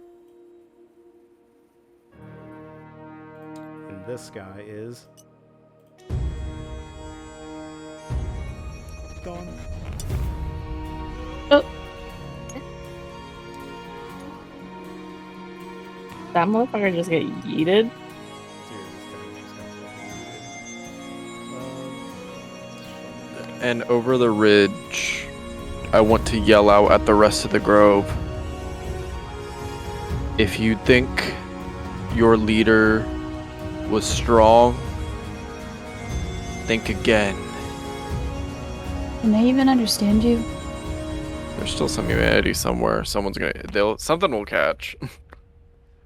And this guy is gone. Oh. That motherfucker just get yeeted? And over the ridge, I want to yell out at the rest of the grove. If you think your leader was strong, think again. Can they even understand you? There's still some humanity somewhere. Something will catch.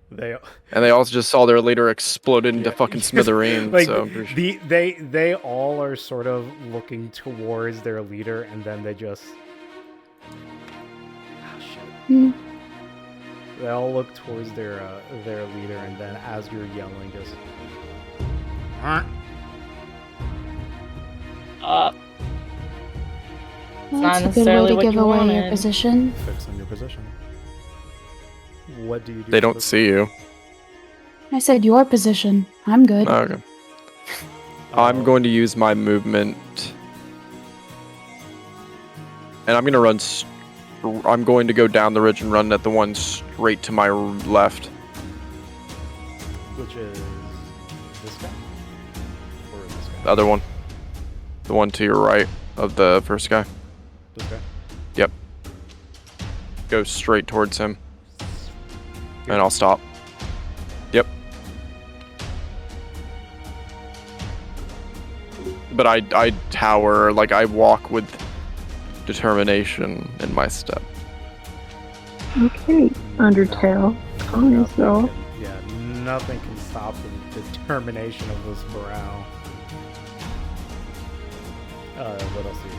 And they also just saw their leader exploded into fucking smithereens. Like, so they all are sort of looking towards their leader, and then they just they all look towards their leader, and then as you're yelling, just That's a good way to give away your position. fix on your position. What do you do? they don't see you. I said your position. I'm good. Okay. I'm going to use my movement, and I'm going to run. I'm going to go down the ridge and run at the one straight to my left. Which is this guy? Or this guy? The other one. The one to your right of the first guy. This guy? Yep. Go straight towards him. And I'll stop. Yep. But I tower, like I walk with determination in my step. Okay, Undertale. Calm yourself. Yeah, nothing can stop the determination of this brow. What else do you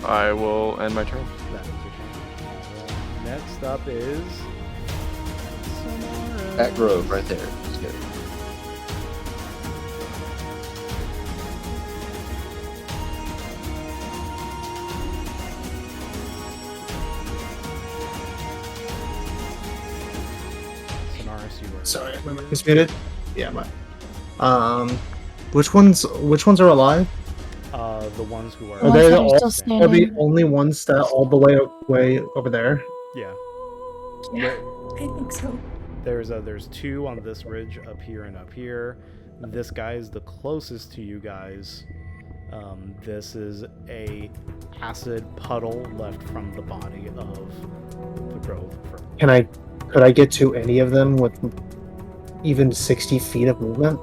do? I will end my turn. That is your turn. Next up is That grove right there. Let's get it. Sonaris, you were. Sorry, my mic is muted. Yeah, my. Which ones are alive? The ones who are. Are they that are all? still Are the standing. only ones that all the way over there? Yeah. Yeah, I think so. There's two on this ridge up here and up here. This guy is the closest to you guys. This is a acid puddle left from the body of the grove. Could I get to any of them with even 60 feet of movement?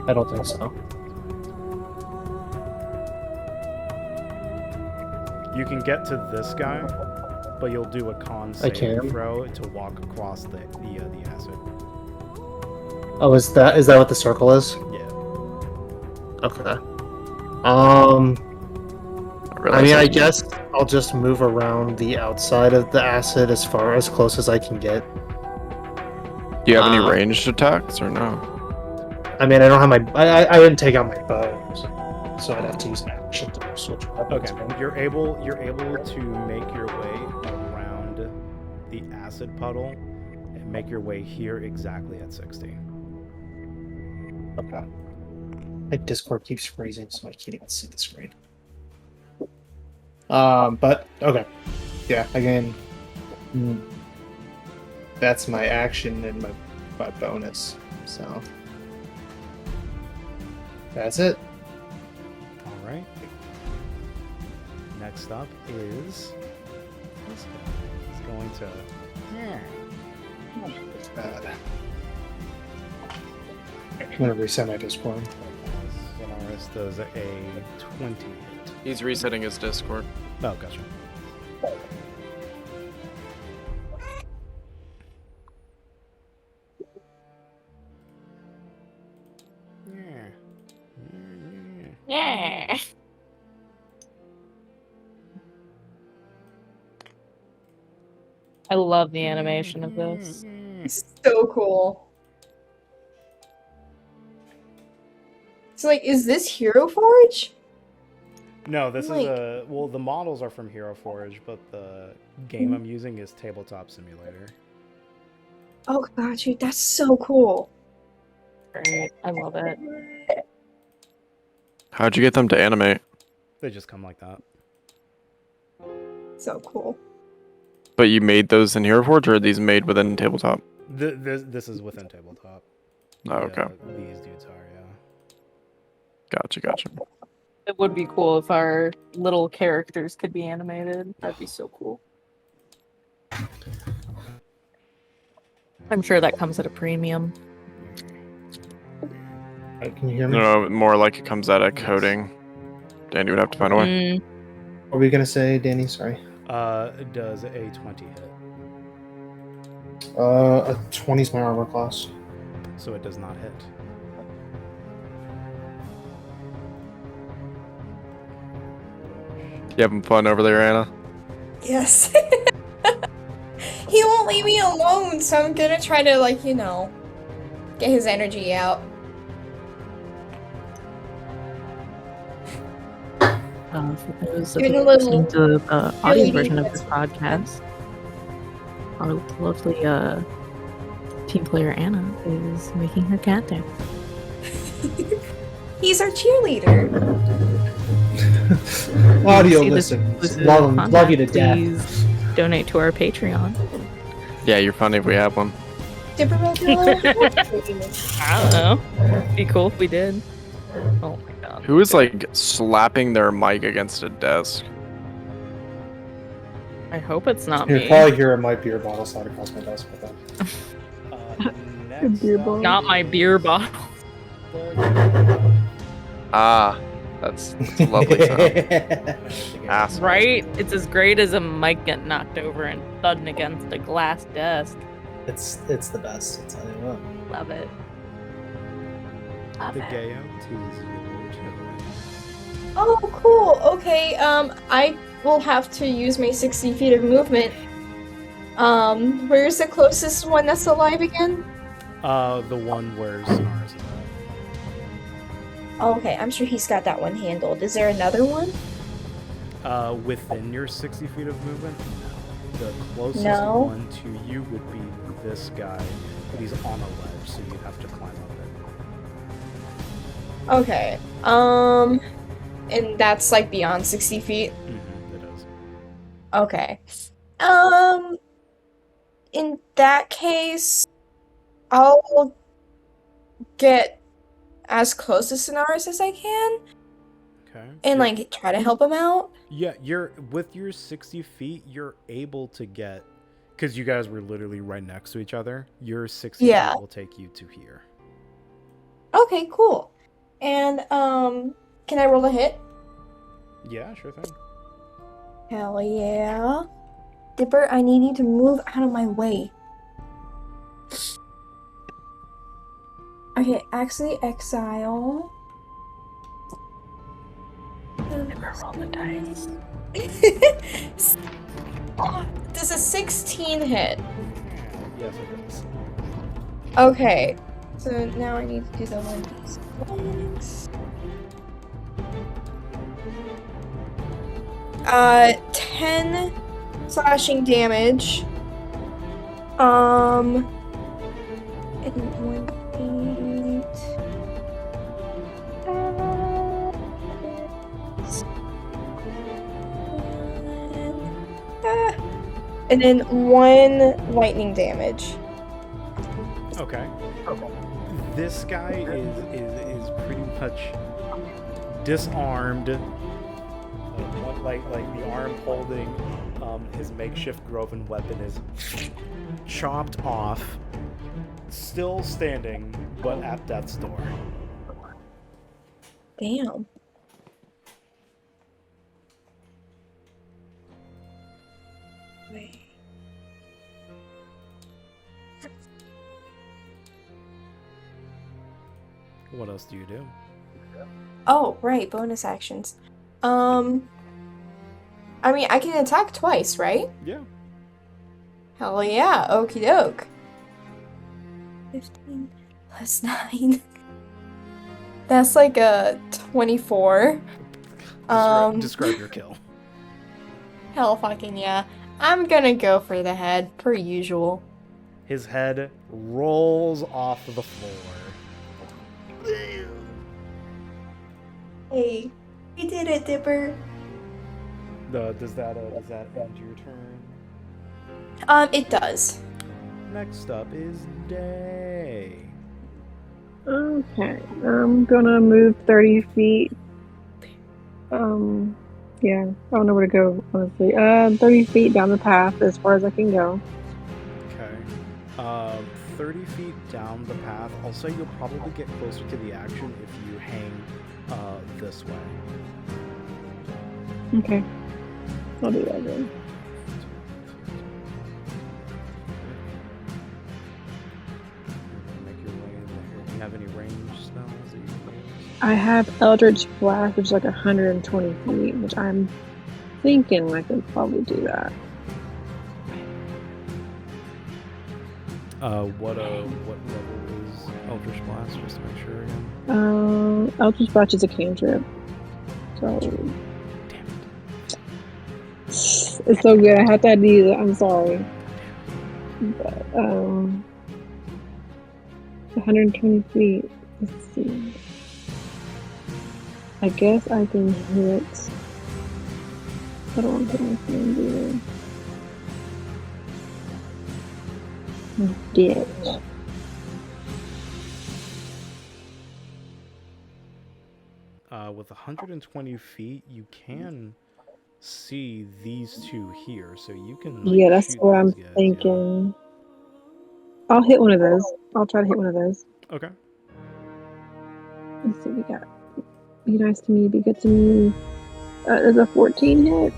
I don't think so. You can get to this guy, but you'll do a con saving throw to walk across the acid. Oh, is that what the circle is? Yeah. Okay. I guess I'll just move around the outside of the acid as close as I can get. Do you have any ranged attacks or no? I mean, I don't have my. I didn't take out my bow. So. so I'd have to use an action to switch weapons. Okay, you're able to make your way around the acid puddle and make your way here exactly at 60. Okay. My Discord keeps freezing, so I can't even see the screen. But okay, yeah. Again, that's my action and my bonus. So that's it. All right. Next up is this guy. He's going to. Bad. I'm gonna reset my Discord. Sonaris does a 20 hit. He's resetting his Discord. Oh, gotcha. Yeah. I love the animation of this. It's so cool. So, like, is this Hero Forge? No, this Like- is well, the models are from Hero Forge, but the game I'm using is Tabletop Simulator. Oh, got you. That's so cool. Great. I love it. How'd you get them to animate? They just come like that. So cool. But you made those in Hero Forge, or are these made within Tabletop? This is within Tabletop. Oh, okay. These dudes are, yeah. Gotcha. It would be cool if our little characters could be animated. That'd be so cool. I'm sure that comes at a premium. Can you hear me? No, more like it comes out of coding. Danny would have to find a way. What were we gonna say, Danny? Sorry. It does a 20 hit. A 20 is my armor class. So it does not hit. You having fun over there, Anna? Yes. He won't leave me alone, so I'm gonna try to, like, you know, get his energy out. For those of Even you a little listening to the audio cheerleading version of that's- this podcast, our lovely team player Anna is making her cat dance. He's our cheerleader. Audio See this listen. exclusive Love you to death. content, please donate to our Patreon. Yeah, you're funny if we have one. Dipper I don't know. It'd be cool if we did. Oh my god. Who is like slapping their mic against a desk? I hope it's not You'll me. probably hear a might beer bottle slide across my desk with that. Next beer up- bottle. Not my beer bottle. Ah, that's a lovely sound. Asshole. Right? It's as great as a mic getting knocked over and thudding against a glass desk. It's the best. I'll tell you what. Love it. Love The it. Gayo tease you. Oh, cool. Okay, I will have to use my 60 feet of movement. Where's the closest one that's alive again? The one where Sonaris is at. Okay, I'm sure he's got that one handled. Is there another one? Within your 60 feet of movement, no. The closest No? one to you would be this guy, but he's on a ledge, so you'd have to climb up it. Okay, and that's like beyond 60 feet? Mm-hmm, it is. Okay. In that case, I'll get as close to Sonaris as I can Okay. and like try to help him out. Yeah, you're with your 60 feet, you're able to get, because you guys were literally right next to each other. Your 60 Yeah. feet will take you to here. Okay, cool. And can I roll a hit? Yeah, sure thing. Hell yeah. Dipper, I need you to move out of my way. Okay, actually exile. Never roll the dice. Does a 16 hit? Yes, it is. Okay. So now I need to do the 1d6. 10 slashing damage. And 1, 8. And then 1 lightning damage. Okay. This guy is pretty much disarmed. Like the arm holding his makeshift Groven weapon is chopped off, still standing, but at death's door. Damn. Wait. What else do you do? Oh, right, bonus actions. I mean, I can attack twice, right? Yeah. Hell yeah, okie doke. 15 plus 9. That's like a 24. Describe your kill. Hell fucking yeah. I'm gonna go for the head, per usual. His head rolls off the floor. Hey, we did it, Dipper. Does that end your turn? It does. Next up is Day. Okay, I'm gonna move 30 feet. Yeah, I don't know where to go, honestly. 30 feet down the path as far as I can go. Okay. 30 feet down the path. I'll say you'll probably get closer to the action if you hang this way. Okay. I'll do that then. Make your way in there. Do you have any range spells that you can use? I have Eldritch Blast, which is like 120 feet, which I'm thinking I could probably do that. What level is Eldritch Blast, just to make sure again? Eldritch Blast is a cantrip. So Damn it. it's so good. I have to use it. I'm sorry. But 120 feet. Let's see. I guess I can hit. I don't want to hit my friend either. Ditch. With 120 feet, you can see these two here, so you can. Like, Yeah, that's shoot what I'm these guys, thinking. I'll hit one of those. I'll try to hit one of those. Yeah. Okay. Let's see, we got. Be nice to me, be good to me. Is a 14 hit?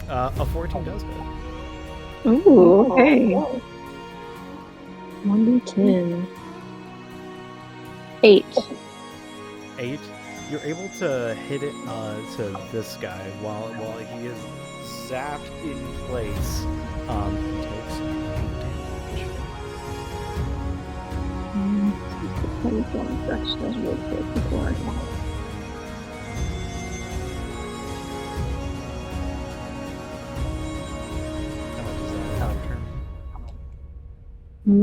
A 14 does hit. Ooh, okay. 1d10. 8. 8. You're able to hit it to this guy while he is zapped in place. He takes 8 damage. That's real quick before I go. How much is that in turn?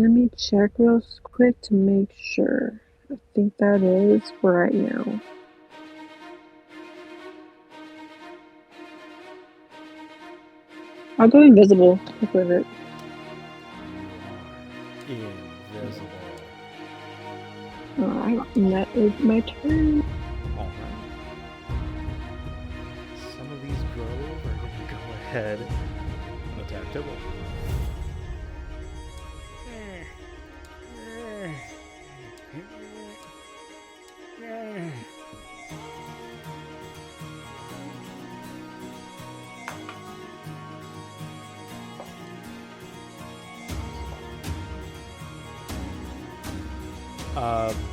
Let me check real quick to make sure. I think that is for right now. I'll go invisible with it. Invisible. Alright, and that is my turn. Alright. Some of these grove are going to go ahead and attack Tybalt.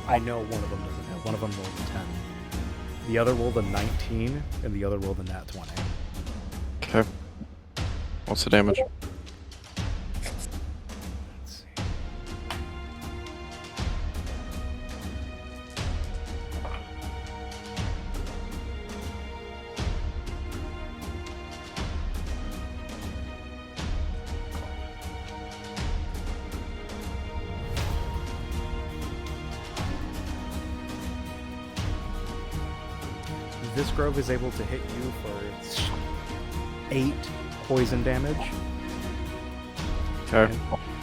I know one of them doesn't hit. One of them rolled a 10. The other rolled a 19, and the other rolled a nat 20. Okay. What's the damage? Let's see. this grove is able to hit you for 8 poison damage. Okay.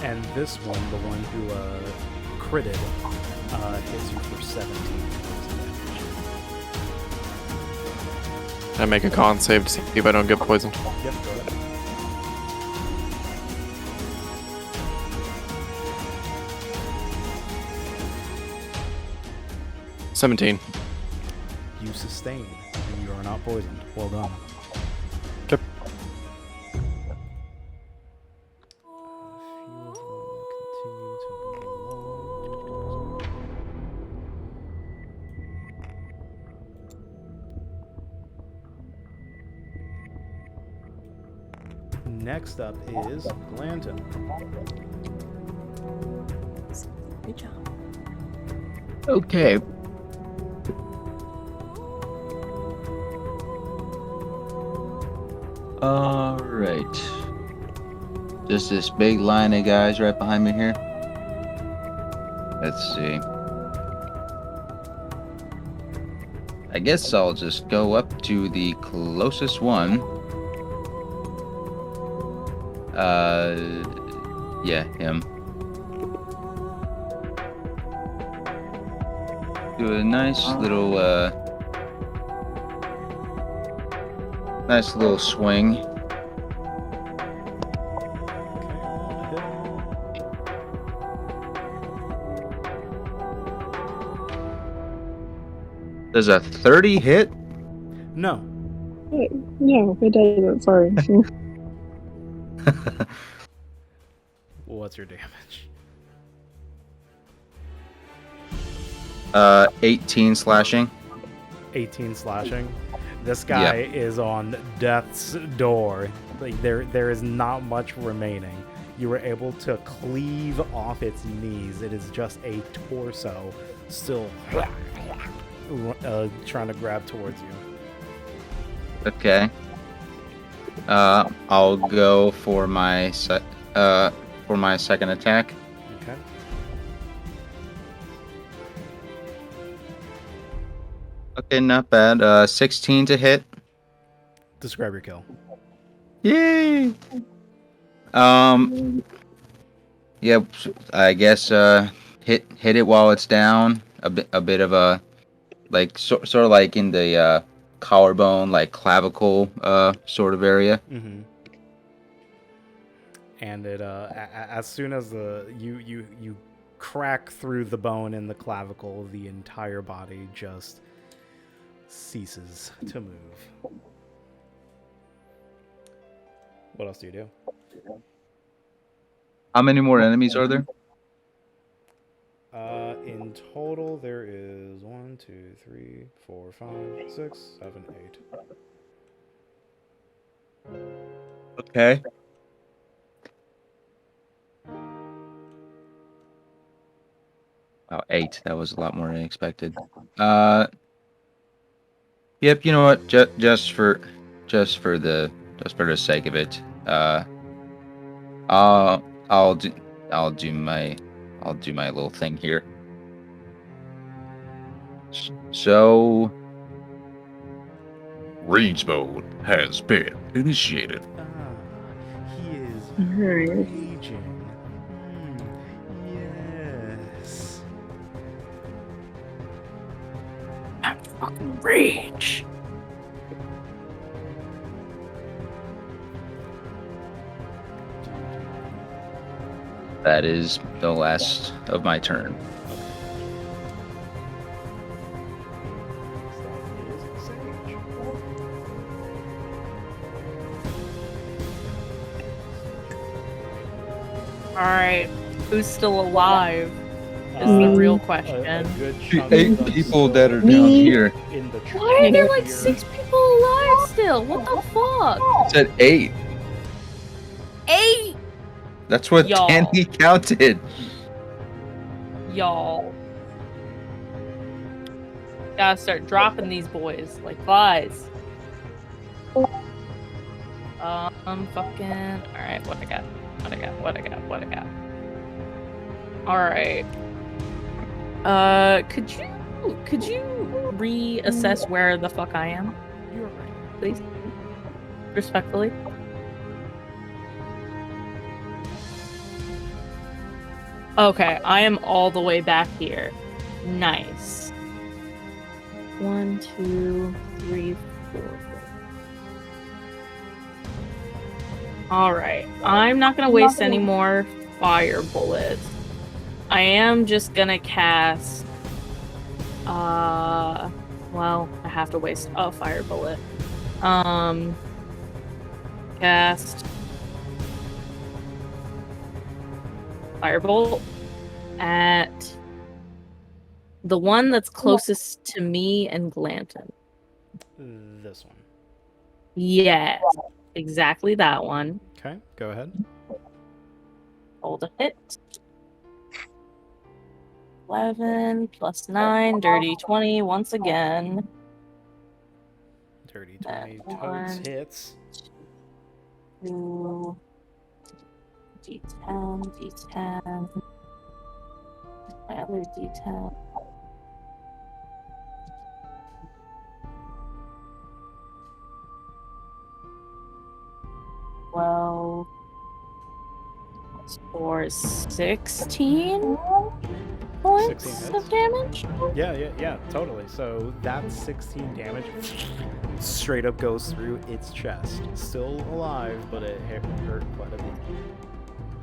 And this one, the one who critted, hits you for 17 poison damage. I make a con save to see if I don't get poisoned. Yep, go ahead. $17. You sustain, and you are not poisoned. Well done. Yep. Next up is Glanton. Good job. Okay. All right. Just this big line of guys right behind me here. Let's see. I guess I'll just go up to the closest one. Yeah, him. Do a nice little swing. Does a 30 hit? No. Wait, no, it doesn't. Sorry. What's your damage? 18 slashing. 18 slashing. This guy is on death's door. Like there is not much remaining. You were able to cleave off its knees. It is just a torso still trying to grab towards you. Okay. I'll go for my second attack. Okay. Okay, not bad. 16 to hit. Describe your kill. Yay! Yeah, I guess hit it while it's down. A bit of a sort of like in the collarbone, like clavicle sort of area. Mm-hmm. And it as soon as you crack through the bone in the clavicle, the entire body just ceases to move. What else do you do? How many more enemies are there? In total, there is 1, 2, 3, 4, 5, 6, 7, 8. Okay. Oh, 8. That was a lot more than expected. Yep. You know what? Just for the sake of it, I'll do my little thing here. So, rage mode has been initiated. He is Nice. raging. Yes. That fucking rage. That is the last of my turn. Alright, who's still alive is the real question. A good chunk 8 of them people still that are down here. in the Why are there like 6 people alive still? What the fuck? It said 8. 8! That's what Y'all. Danny counted. Y'all. Gotta start dropping these boys like flies. Fucking. Alright, what I got? Alright. Could you could you reassess where the fuck I am? You're right. Please? Respectfully. Okay, I am all the way back here. Nice. 1, 2, 3, 4. Alright, I'm not gonna waste any more fire bullets. I am just gonna cast... well, I have to waste a fire bullet. Cast... Firebolt at the one that's closest to me and Glanton. This one. Yes, exactly that one. Okay, go ahead. Hold a hit. 11 plus 9, dirty 20 once again. Dirty 20 totes hits. 2, D10, D10. My other D10. Well, for 16 points 16 of damage? Yeah, totally. So that's 16 damage. Straight up goes through its chest. Still alive, but it hurt quite a bit.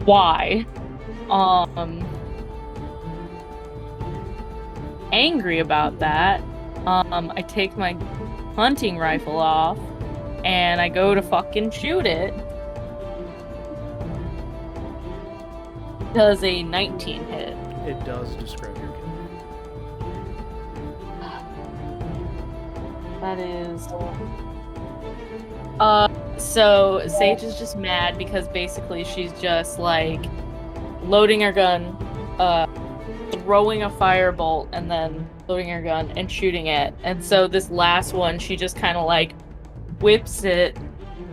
Why? Angry about that, I take my hunting rifle off and I go to fucking shoot it. Does a 19 hit? It does describe your kill. That is... so Sage is just mad because basically she's just, like, loading her gun, throwing a firebolt, and then loading her gun and shooting it. And so this last one, she just kind of, like, whips it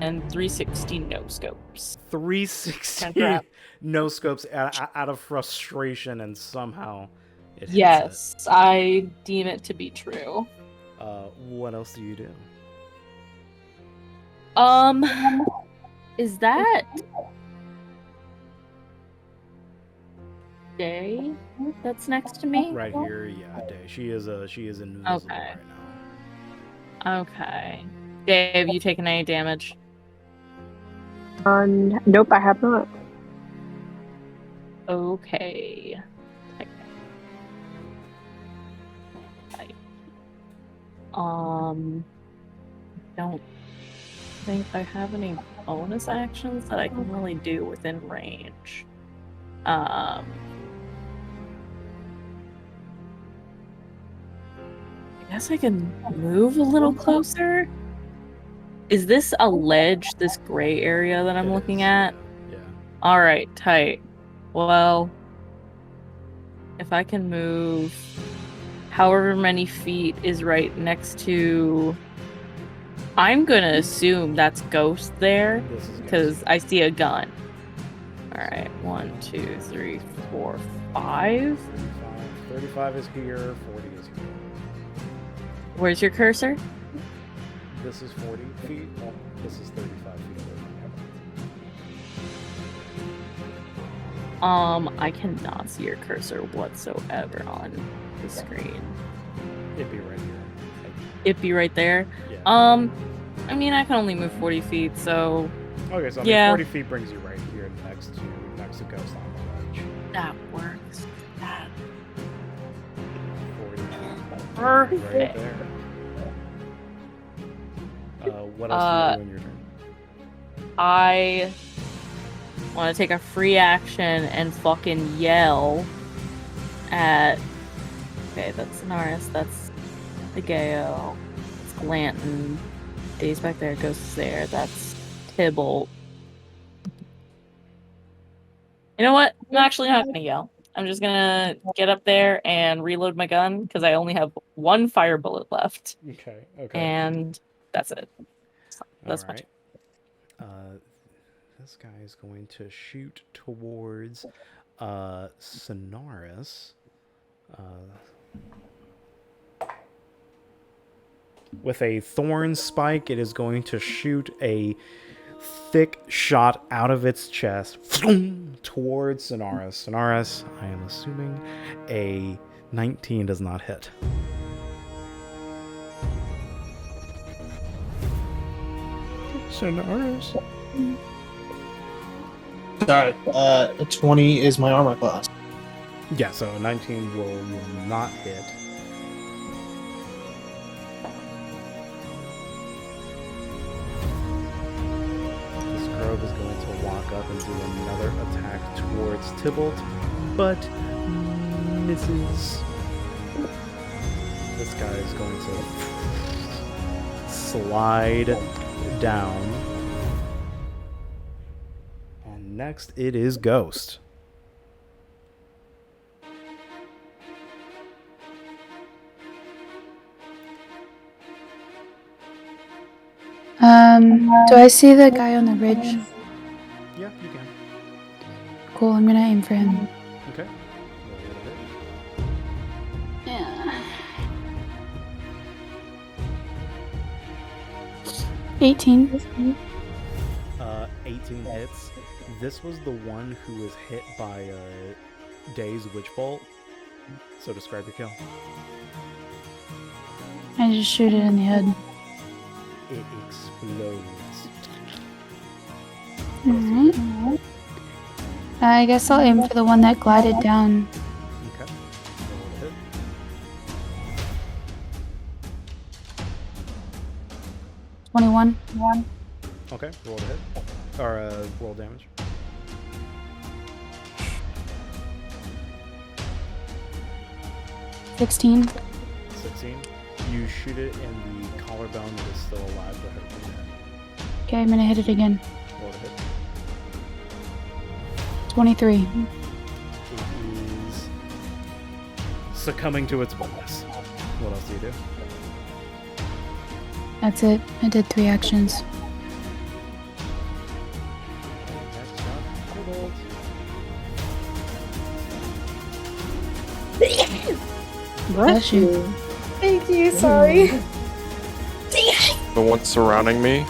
and 360 no-scopes. 360 no-scopes out of frustration, and somehow it hits Yes, it. I deem it to be true. What else do you do? Is that Day that's next to me? Right here, yeah, Day. She is invisible Okay. right now. Okay. Dave, you taken any damage? Nope, I have not. Okay. Don't think I have any bonus actions that I can really do within range. I guess I can move a little closer. Is this a ledge, this gray area that I'm looking at? Yeah. Alright, tight. Well, if I can move however many feet is right next to... I'm gonna assume that's Ghost there, because I see a gun. Alright, 1, 2, 3, 4, 5. 35 is here, 40 is here. Where's your cursor? This is 40 feet, this is 35 feet away. I cannot see your cursor whatsoever on the screen. It'd be right here. It'd be right there? Yeah. I mean, I can only move 40 feet, so... Okay, so yeah. 40 feet brings you right here next to Ghost on the ledge. That works. That... 40 Perfect. right there. What else do you do in your turn? I want to take a free action and fucking yell at... Okay, that's Sonaris, that's Lago, it's Glanton, Days back there, Ghost there, that's Tybalt. You know what? I'm actually not going to yell. I'm just going to get up there and reload my gun, because I only have one fire bullet left. Okay. And that's it. That's All right. This guy is going to shoot towards Sonaris. With a thorn spike, it is going to shoot a thick shot out of its chest towards Sonaris. Sonaris, I am assuming a 19 does not hit. Sonaris. Sorry, 20 is my armor class. Yeah, so a 19 will not hit. This Grove is going to walk up and do another attack towards Tybalt, but misses. This guy is going to slide down. And next it is Ghost. Do I see the guy on the ridge? Yeah, you can. Cool, I'm gonna aim for him. Okay. Yeah. 18. 18 hits. This was the one who was hit by Day's Witch Bolt. So describe your kill. I just shoot it in the head. It explodes. Alright. I guess I'll aim for the one that glided down. Okay. Roll a hit. One. Okay, roll a hit. Or roll damage. 16. 16. You shoot it in the collarbone that is still alive. Go ahead and roll Okay, I'm gonna hit it again. a hit. 23. It is succumbing to its bonus. What else do you do? That's it. I did 3 actions. Next up, Tybalt. Bless you. Thank you, sorry. The ones surrounding me,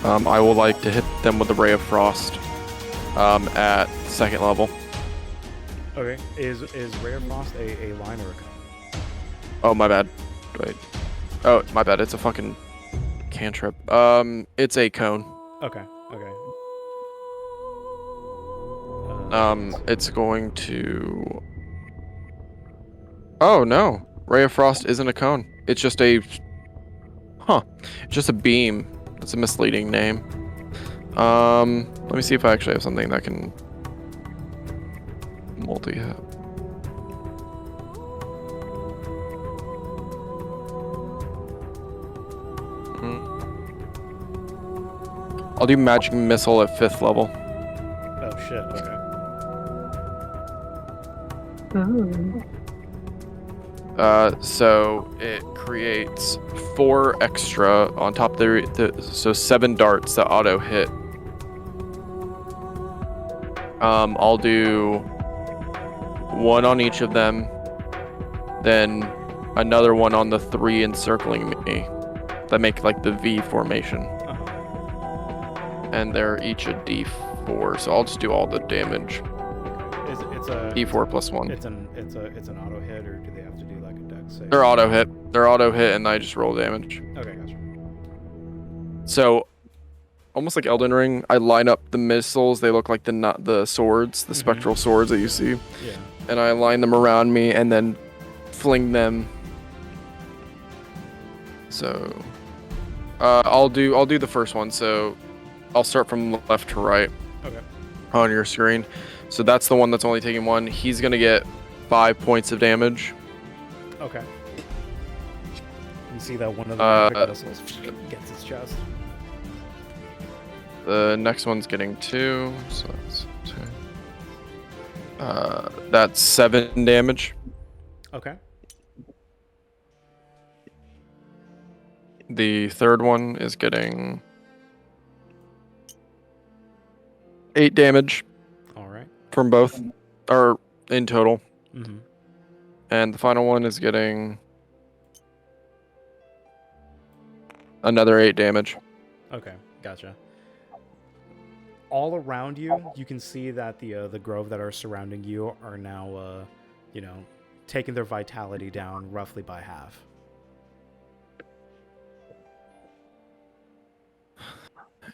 I would like to hit them with a Ray of Frost at 2nd level. Okay, is Ray of Frost a line or a cone? Oh, my bad. Wait. Oh, my bad. It's a fucking cantrip. It's a cone. Okay, okay. It's going to... Oh, no. Ray of Frost isn't a cone. It's just a... Huh. It's just a beam. That's a misleading name. Let me see if I actually have something that can... multi-hit. I'll do Magic Missile at 5th level. Oh shit, okay. So it creates 4 extra on top of so 7 darts that auto hit. I'll do 1 on each of them, then another one on the 3 encircling me that make like the V formation. And they're each a D4, so I'll just do all the damage. It's a D4 plus 1. It's an auto hit, or do they have to do like a dex save? They're auto hit. They're auto hit, and I just roll damage. Okay, gotcha. So, almost like Elden Ring, I line up the missiles. They look like the swords, the spectral swords that you see. Yeah. And I line them around me, and then fling them. So, I'll do the first one. So, I'll start from left to right. Okay. On your screen. So that's the one that's only taking 1. He's gonna get 5 points of damage. Okay. You see that one of the magic missiles gets its chest. The next one's getting 2, so that's 2. That's 7 damage. Okay. The third one is getting 8 damage. All right. From both, or in total. Mm-hmm. And the final one is getting Another 8 damage. Okay, gotcha. All around you, you can see that the grove that are surrounding you are now, taking their vitality down roughly by half.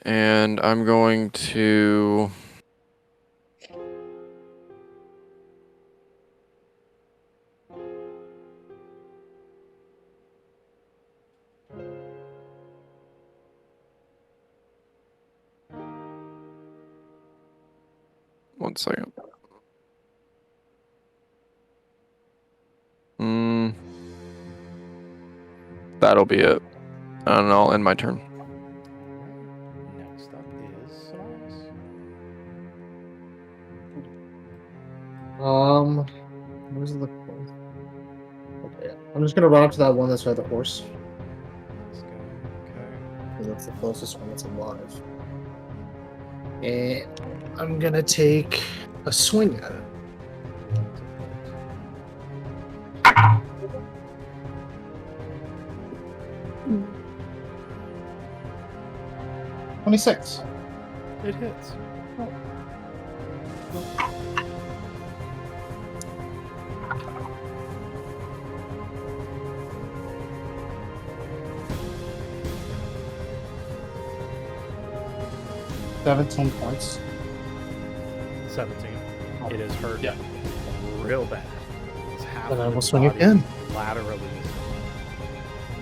And I'm going to... One second. That'll be it. And I'll end my turn. Next up is Sonaris. Where's the horse? Okay, I'm just gonna run up to that one that's by the horse. Let's go. Okay. Because that's the closest one that's alive. And I'm gonna take a swing at it. 26. It hits. 17 points. 17. It is hurt real bad. It's half Then I of will its swing body again. laterally.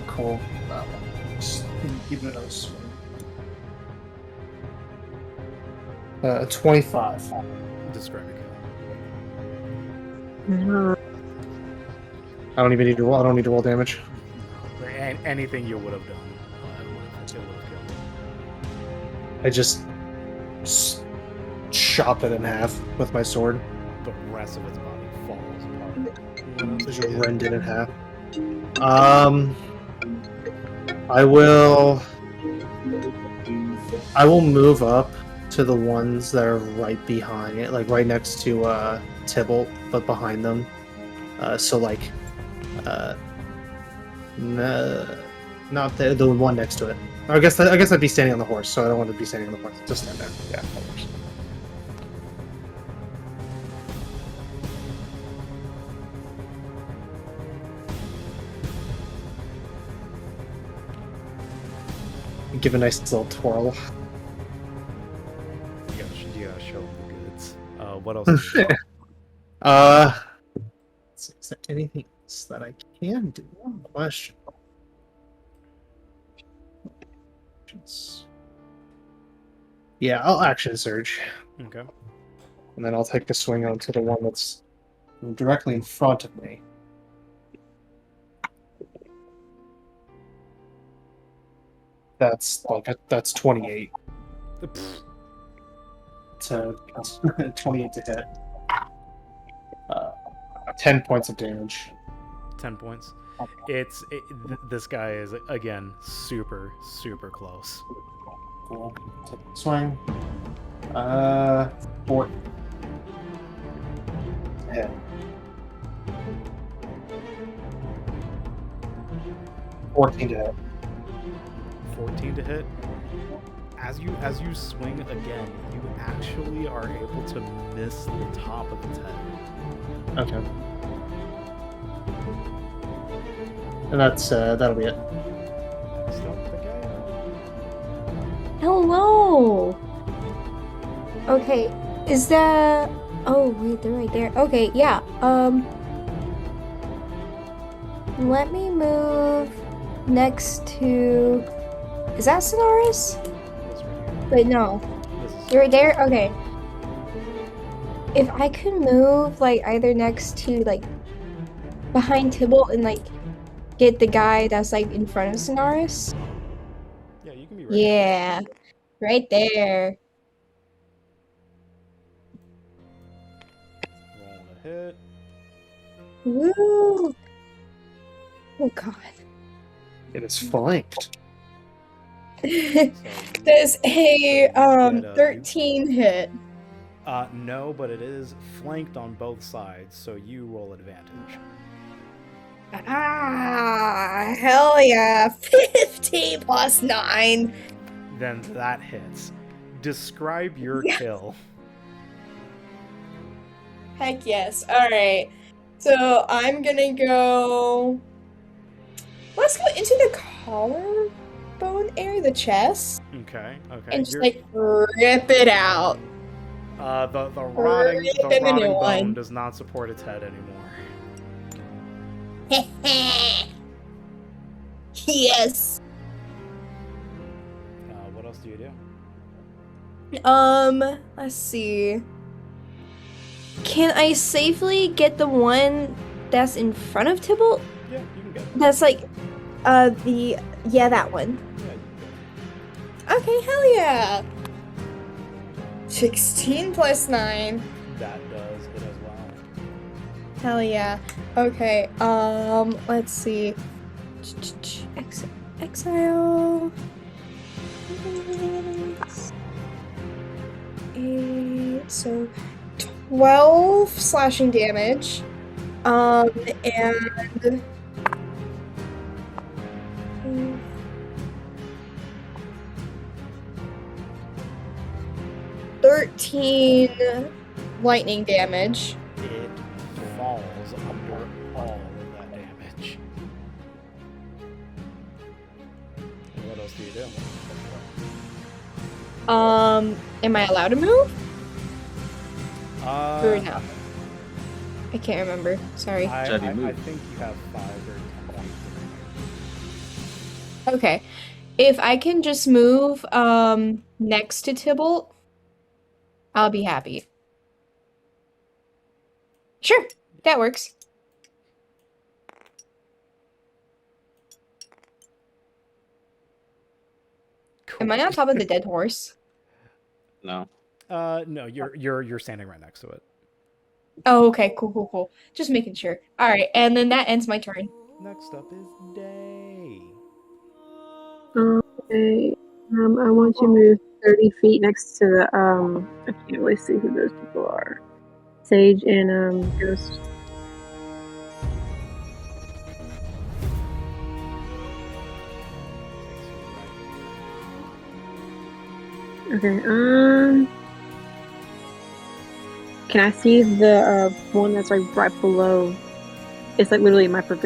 Cool. Just give it another swing. 25. Describe it. I don't even need to roll. I don't need to roll damage. Anything you would have done, it would have killed. I just chop it in half with my sword. The rest of its body falls apart. Just rend it in half. I will move up to the ones that are right behind it, like right next to Tybalt, but behind them. Not the one next to it. I guess I'd be standing on the horse, so I don't want to be standing on the horse. Just stand there. Yeah, that works. Give a nice little twirl. You gotta show them the goods. What else? Is there? Is there anything else that I can do? Question. Yeah, I'll action surge. Okay. And then I'll take a swing onto the one that's directly in front of me. That's 28. To 28 to hit. 10 points of damage. 10 points. This guy is again super close. Cool. Take a swing. 4. Hit. 14 to hit. 14 to hit. As you swing again, you actually are able to miss the top of its head. Okay. And that'll be it. Hello. Okay, is that? Oh wait, they're right there. Okay, yeah. Let me move next to. Is that Sonaris? Wait, no. You're right there. Okay. If I could move like either next to like behind Tybalt and like get the guy that's like in front of Sonaris. Yeah, you can be right. Yeah, right there. Roll a hit. Woo! Oh god. It is flanked. There's a 13 hit. No, but it is flanked on both sides, so you roll advantage. Ah, hell yeah. 15 plus 9. Then that hits. Describe your Yes. kill. Heck yes. Alright. So I'm gonna go. Let's go into the collarbone area, the chest, Okay. and just like rip it out. The rotting Rip in a new bone one. does not support its head anymore. Yes. What else do you do? Let's see. Can I safely get the one that's in front of Tybalt? Yeah, you can get it. That's like, that one. Yeah, you can Okay, hell yeah. 16 plus 9. get it. That does it as well. Hell yeah. Okay, let's see. Exile. 8, so 12 slashing damage. And 13 lightning damage. It falls under all of that damage. And what else do you do? Am I allowed to move? Or Uh, no? I can't remember. Sorry. I Jedi think move. you have 5 or 10 points. Okay. If I can just move next to Tybalt, I'll be happy. Sure, that works. Am I on top of the dead horse? No. No, you're standing right next to it. Oh, okay, cool. Just making sure. All right, and then that ends my turn. Next up is Day. Okay. I want you to move 30 feet next to the I can't really see who those people are. Sage and Ghost. Okay, can I see the one that's like right below? It's like literally my I can't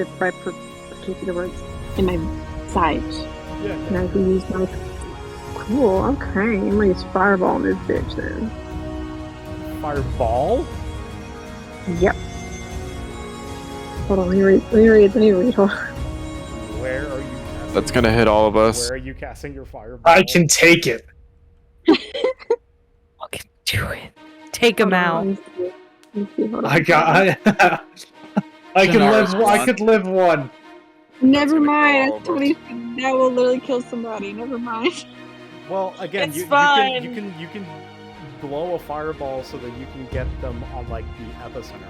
see the words in my side. Yeah. And I can use my. Cool. Okay, I'm gonna use fireball on this bitch then. Fireball? Yep. Hold on. Let me read. Hold on. Where are you casting? That's gonna hit all of us. Where are you casting your fireball? I can take it. Fucking do it. Take him out. Let me see. Hold on. I can live. I could live one. Never gonna mind. kill all of us. That will literally kill somebody. Never mind. Well, again, It's you fine. can blow a fireball so that you can get them on like the epicenter of it.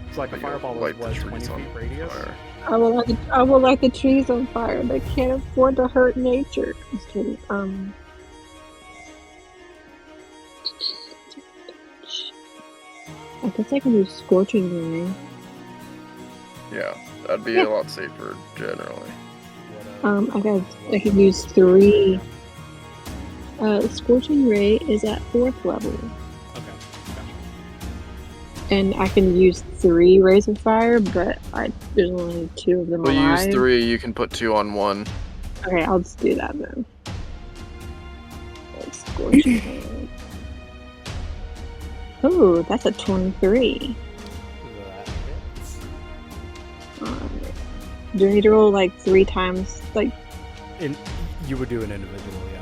It's like a But you'll fireball is light the what, trees 20 on feet radius? fire. I will light the trees on fire, but can't afford to hurt nature. Just kidding. I guess I can do scorching ray. Yeah, that'd be a lot safer generally. I can use 3. Scorching ray is at 4th level, Okay. and I can use 3 rays of fire, but there's only 2 of them We'll alive. use 3. You can put 2 on 1. Okay, I'll just do that then. Scorching ray. Oh, that's a 23. That hits. Do I need to roll like 3 times? Like, You would do an individual, yeah.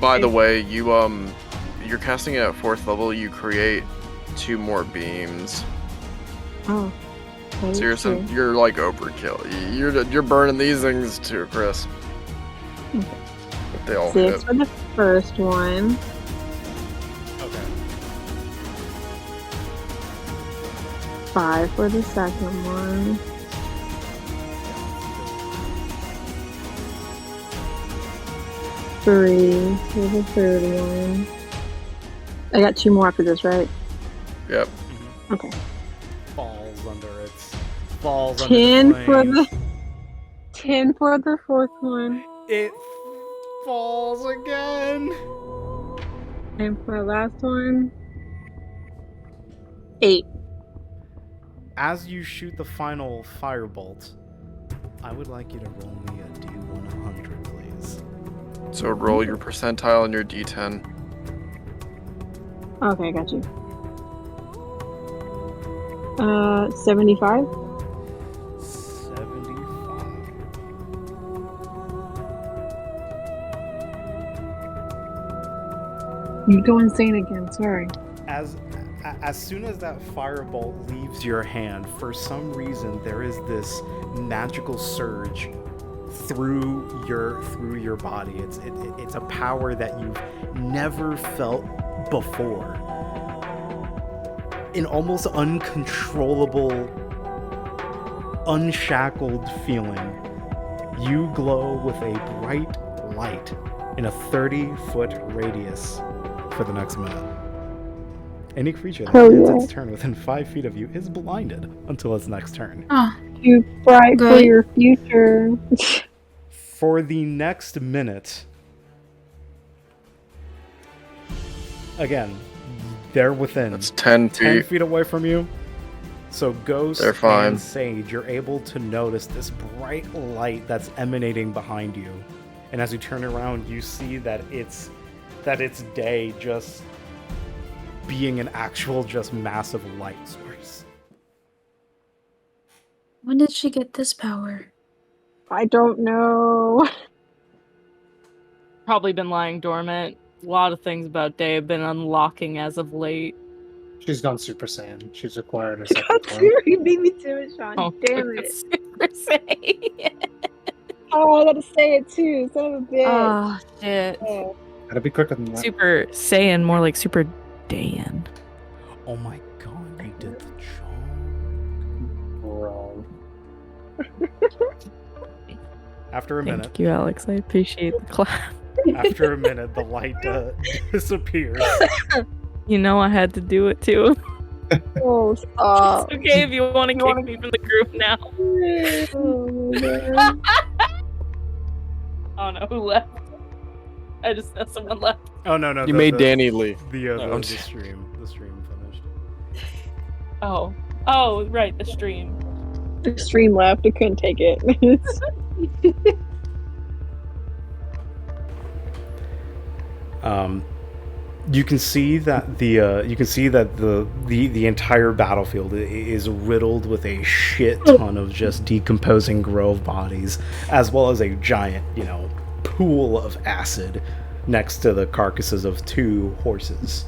By the way, you're casting it at 4th level. You create 2 more beams. oh. So you're like overkill. You're burning these things to a crisp. Okay. But they all 6 hit. for the first one. Okay. 5 for the second one. 3 for the third one. I got 2 more after this, right? Yep. Okay. Falls under its falls under the 10 for flames. the 10 for the fourth one. It falls again. And for the last one, 8. As you shoot the final firebolt, I would like you to roll me a D100, please. So roll your percentile and your D10. Okay, got you. 75. 75. You go insane again, sorry. As soon as that firebolt leaves your hand, for some reason there is this magical surge through your body. It's a power that you've never felt before. An almost uncontrollable, unshackled feeling. You glow with a bright light in a 30-foot radius for the next minute. Any creature that ends its turn within 5 feet of you is blinded until its next turn. You bright for your future. For the next minute, again, they're within. That's 10 feet. 10 feet away from you. So Ghost They're fine. and Sage, you're able to notice this bright light that's emanating behind you. And as you turn around, you see that it's day, just being an actual just massive light source. When did she get this power? I don't know. Probably been lying dormant. A lot of things about Day have been unlocking as of late. She's gone Super Saiyan. She's acquired a second God, form. you beat me to it, Sean. Oh, Damn it. Super Saiyan. Oh, I gotta say it too. Son of a bitch. Oh, shit. Oh. Gotta be quicker than that. Super Saiyan, more like Super Dayan. Oh my god, you did the Wrong. After a minute. Thank you, Alex. I appreciate the clap. After a minute, the light disappears. You know I had to do it too. Oh, stop. It's okay if you want to kick me from the group now. Oh, my God. Oh no, who left? I just know someone left. Oh no, You made Danny leave. The stream finished. Oh, right, the stream. The stream left. I couldn't take it. You can see that the entire battlefield is riddled with a shit ton of just decomposing grove bodies, as well as a giant, pool of acid next to the carcasses of 2 horses.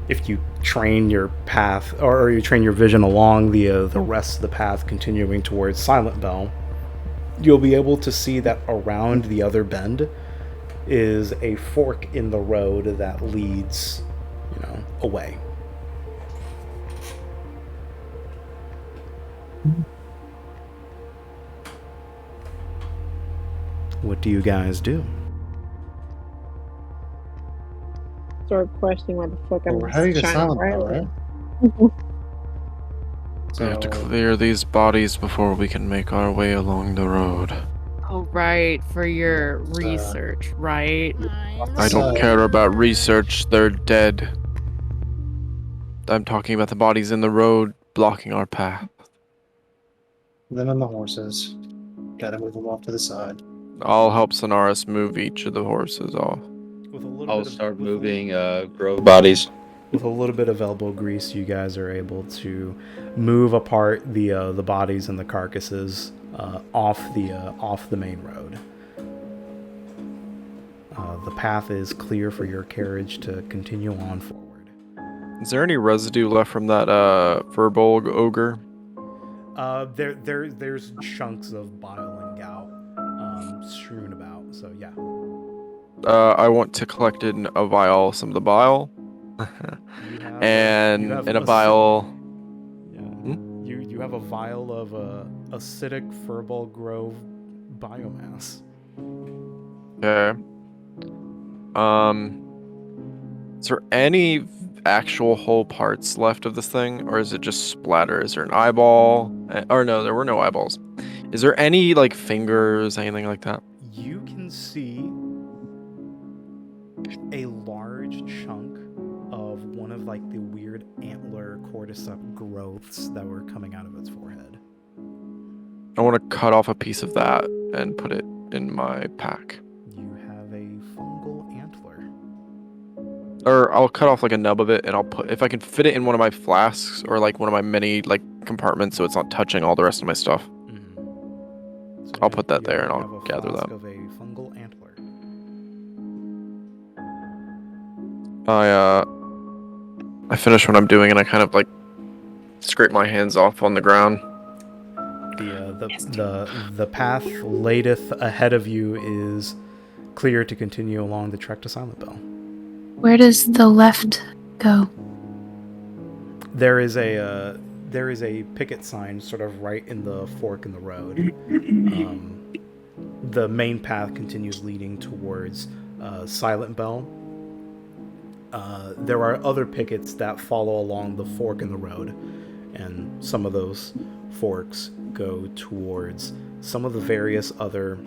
If you train your path, or you train your vision along the rest of the path continuing towards Silent Bell, you'll be able to see that around the other bend is a fork in the road that leads, away. What do you guys do? Start questioning why the fuck I'm We're heading to shining Silent bright Bell, light. right? We have to So- clear these bodies before we can make our way along the road. Oh, right, for your research, right? I don't care about research, they're dead. I'm talking about the bodies in the road blocking our path. Then on the horses. Gotta move them off to the side. I'll help Sonaris move each of the horses off. I'll start moving grove bodies. With a little bit of elbow grease, you guys are able to move apart the bodies and the carcasses off the main road. The path is clear for your carriage to continue on forward. Is there any residue left from that Furbolg ogre? There's chunks of bile and gout strewn about. So yeah. I want to collect in a vial some of the bile, and in a vial. You have a vial of acidic Furball Grove biomass. Okay. Is there any actual whole parts left of this thing, or is it just splatter? Is there an eyeball? Or no, there were no eyeballs. Is there any like fingers, anything like that? You can see a large chunk of one of like the weird antler cordyceps growths that were coming out of its forehead. I want to cut off a piece of that and put it in my pack. You have a fungal antler. Or I'll cut off like a nub of it and I'll put, if I can fit it in one of my flasks or like one of my mini like compartments so it's not touching all the rest of my stuff. So I'll put that you there and have I'll a gather flask that. of a fungal antler. I finish what I'm doing and I kind of like scrape my hands off on the ground. The path lateth ahead of you is clear to continue along the trek to Silent Bell. Where does the left go? There is a picket sign sort of right in the fork in the road. The main path continues leading towards Silent Bell. There are other pickets that follow along the fork in the road, and some of those forks go towards some of the various other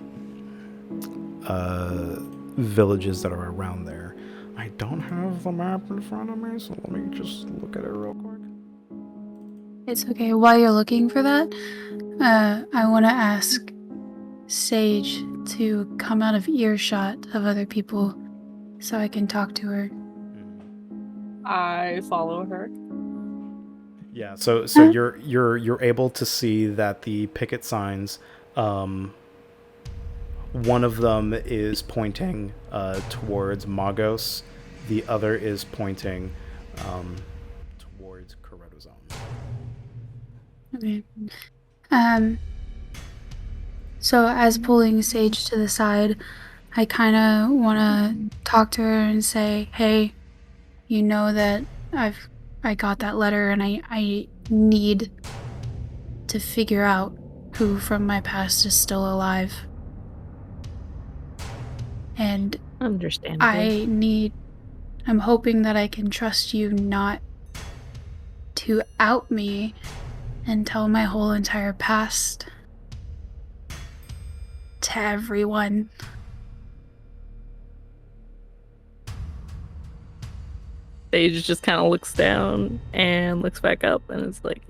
villages that are around there. I don't have the map in front of me, so let me just look at it real quick. It's okay. While you're looking for that, I want to ask Sage to come out of earshot of other people so I can talk to her. I follow her. Yeah, so you're able to see that the picket signs, one of them is pointing towards Magos, the other is pointing towards Corretozone. Okay. So as pulling Sage to the side, I kind of want to talk to her and say, hey, you know that I got that letter and I need to figure out who from my past is still alive. And understandably, I'm hoping that I can trust you not to out me and tell my whole entire past to everyone. Sage just kind of looks down and looks back up and is like,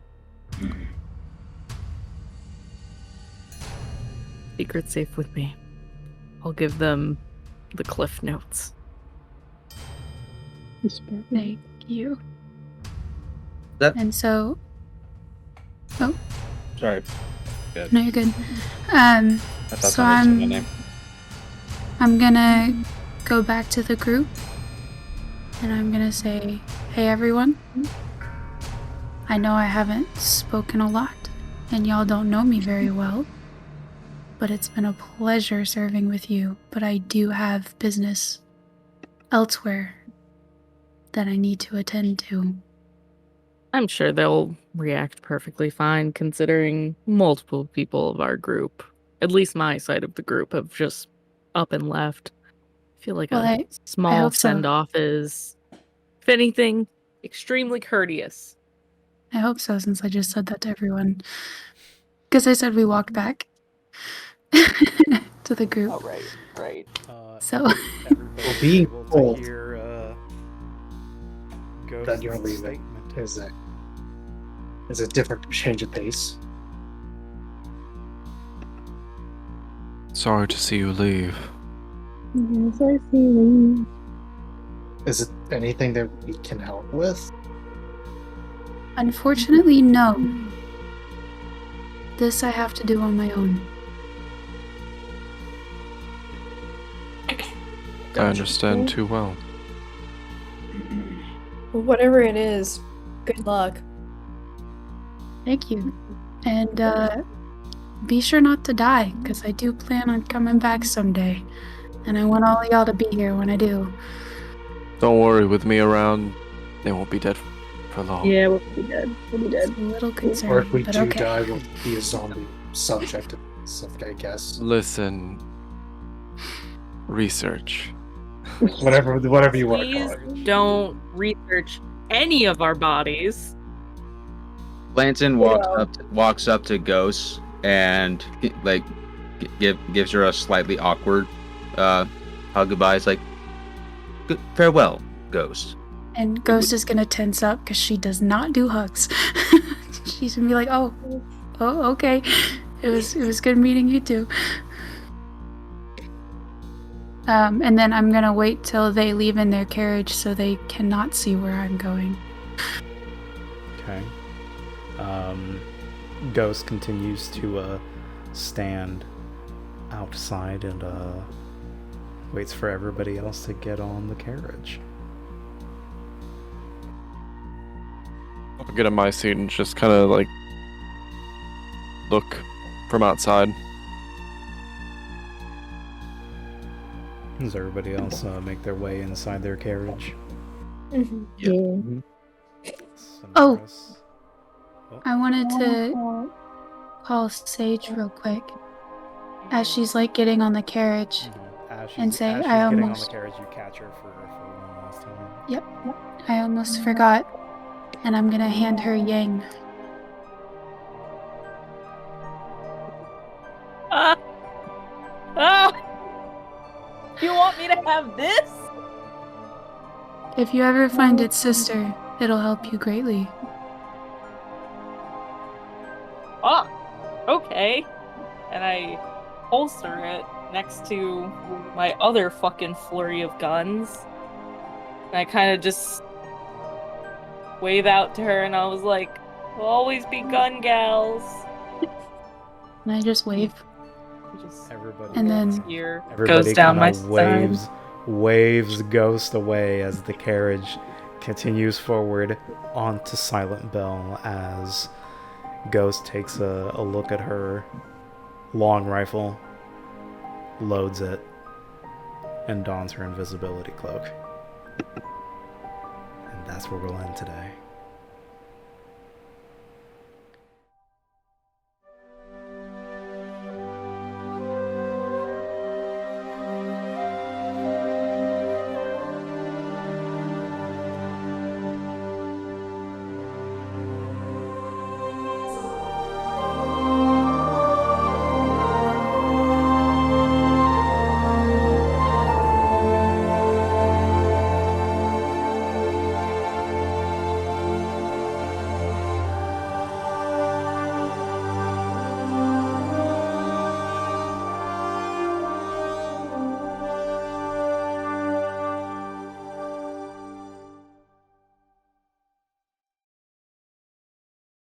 secret's safe with me. I'll give them the cliff notes. Thank you. That- And so... Oh, Sorry. Good. no, you're good. I thought So somebody said my name. I'm gonna go back to the group and I'm gonna say, hey everyone, I know I haven't spoken a lot and y'all don't know me very well, but it's been a pleasure serving with you, but I do have business elsewhere that I need to attend to. I'm sure they'll react perfectly fine considering multiple people of our group, at least my side of the group, have just up and left. I feel like Well, a I small hope so. send-off is, if anything, extremely courteous. I hope so, since I just said that to everyone. Because I said we walked back to the group. Oh, right. So, Everybody being able to told hear that Ghost's you're leaving statement. is a different change of pace. Sorry to see you leave. Yes, I see you. Is it anything that we can help with? unfortunately, no. This I have to do on my own. I understand too well. Well, whatever it is, good luck. Thank you. And, be sure not to die, because I do plan on coming back someday. And I want all y'all to be here when I do. Don't worry, with me around, they won't be dead for long. Yeah, we'll be dead. We'll be It's dead. a little concerning, Or if we but do okay. die, we'll be a zombie subject to this, I guess. Listen, research. Whatever you want to call Please it. don't research any of our bodies. Blanton walks up to Ghost and like gives her a slightly awkward hug goodbye. It's like, farewell, Ghost. And Ghost is gonna tense up because she does not do hugs. She's gonna be like, oh, okay. It was good meeting you too. And then I'm gonna wait till they leave in their carriage so they cannot see where I'm going. Okay. Ghost continues to stand outside and waits for everybody else to get on the carriage. I'll get in my seat and just kind of like look from outside. Does everybody else make their way inside their carriage? Mm-hmm. Yeah. Yeah. Oh, I wanted to call Sage real quick as she's like getting on the carriage and say, as she's I getting almost. on the carriage, you catch her for one last time. Yep. I almost forgot, and I'm gonna hand her Yang. You want me to have this? If you ever find its sister, it'll help you greatly. Oh, okay. And I holster it next to my other fucking flurry of guns. And I kind of just wave out to her and I was like, we'll always be gun gals. And I just wave. Everybody And then here everybody goes down my kinda side. waves Ghost away as the carriage continues forward onto Silent Bell as Ghost takes a look at her long rifle, loads it, and dons her invisibility cloak. And that's where we'll end today.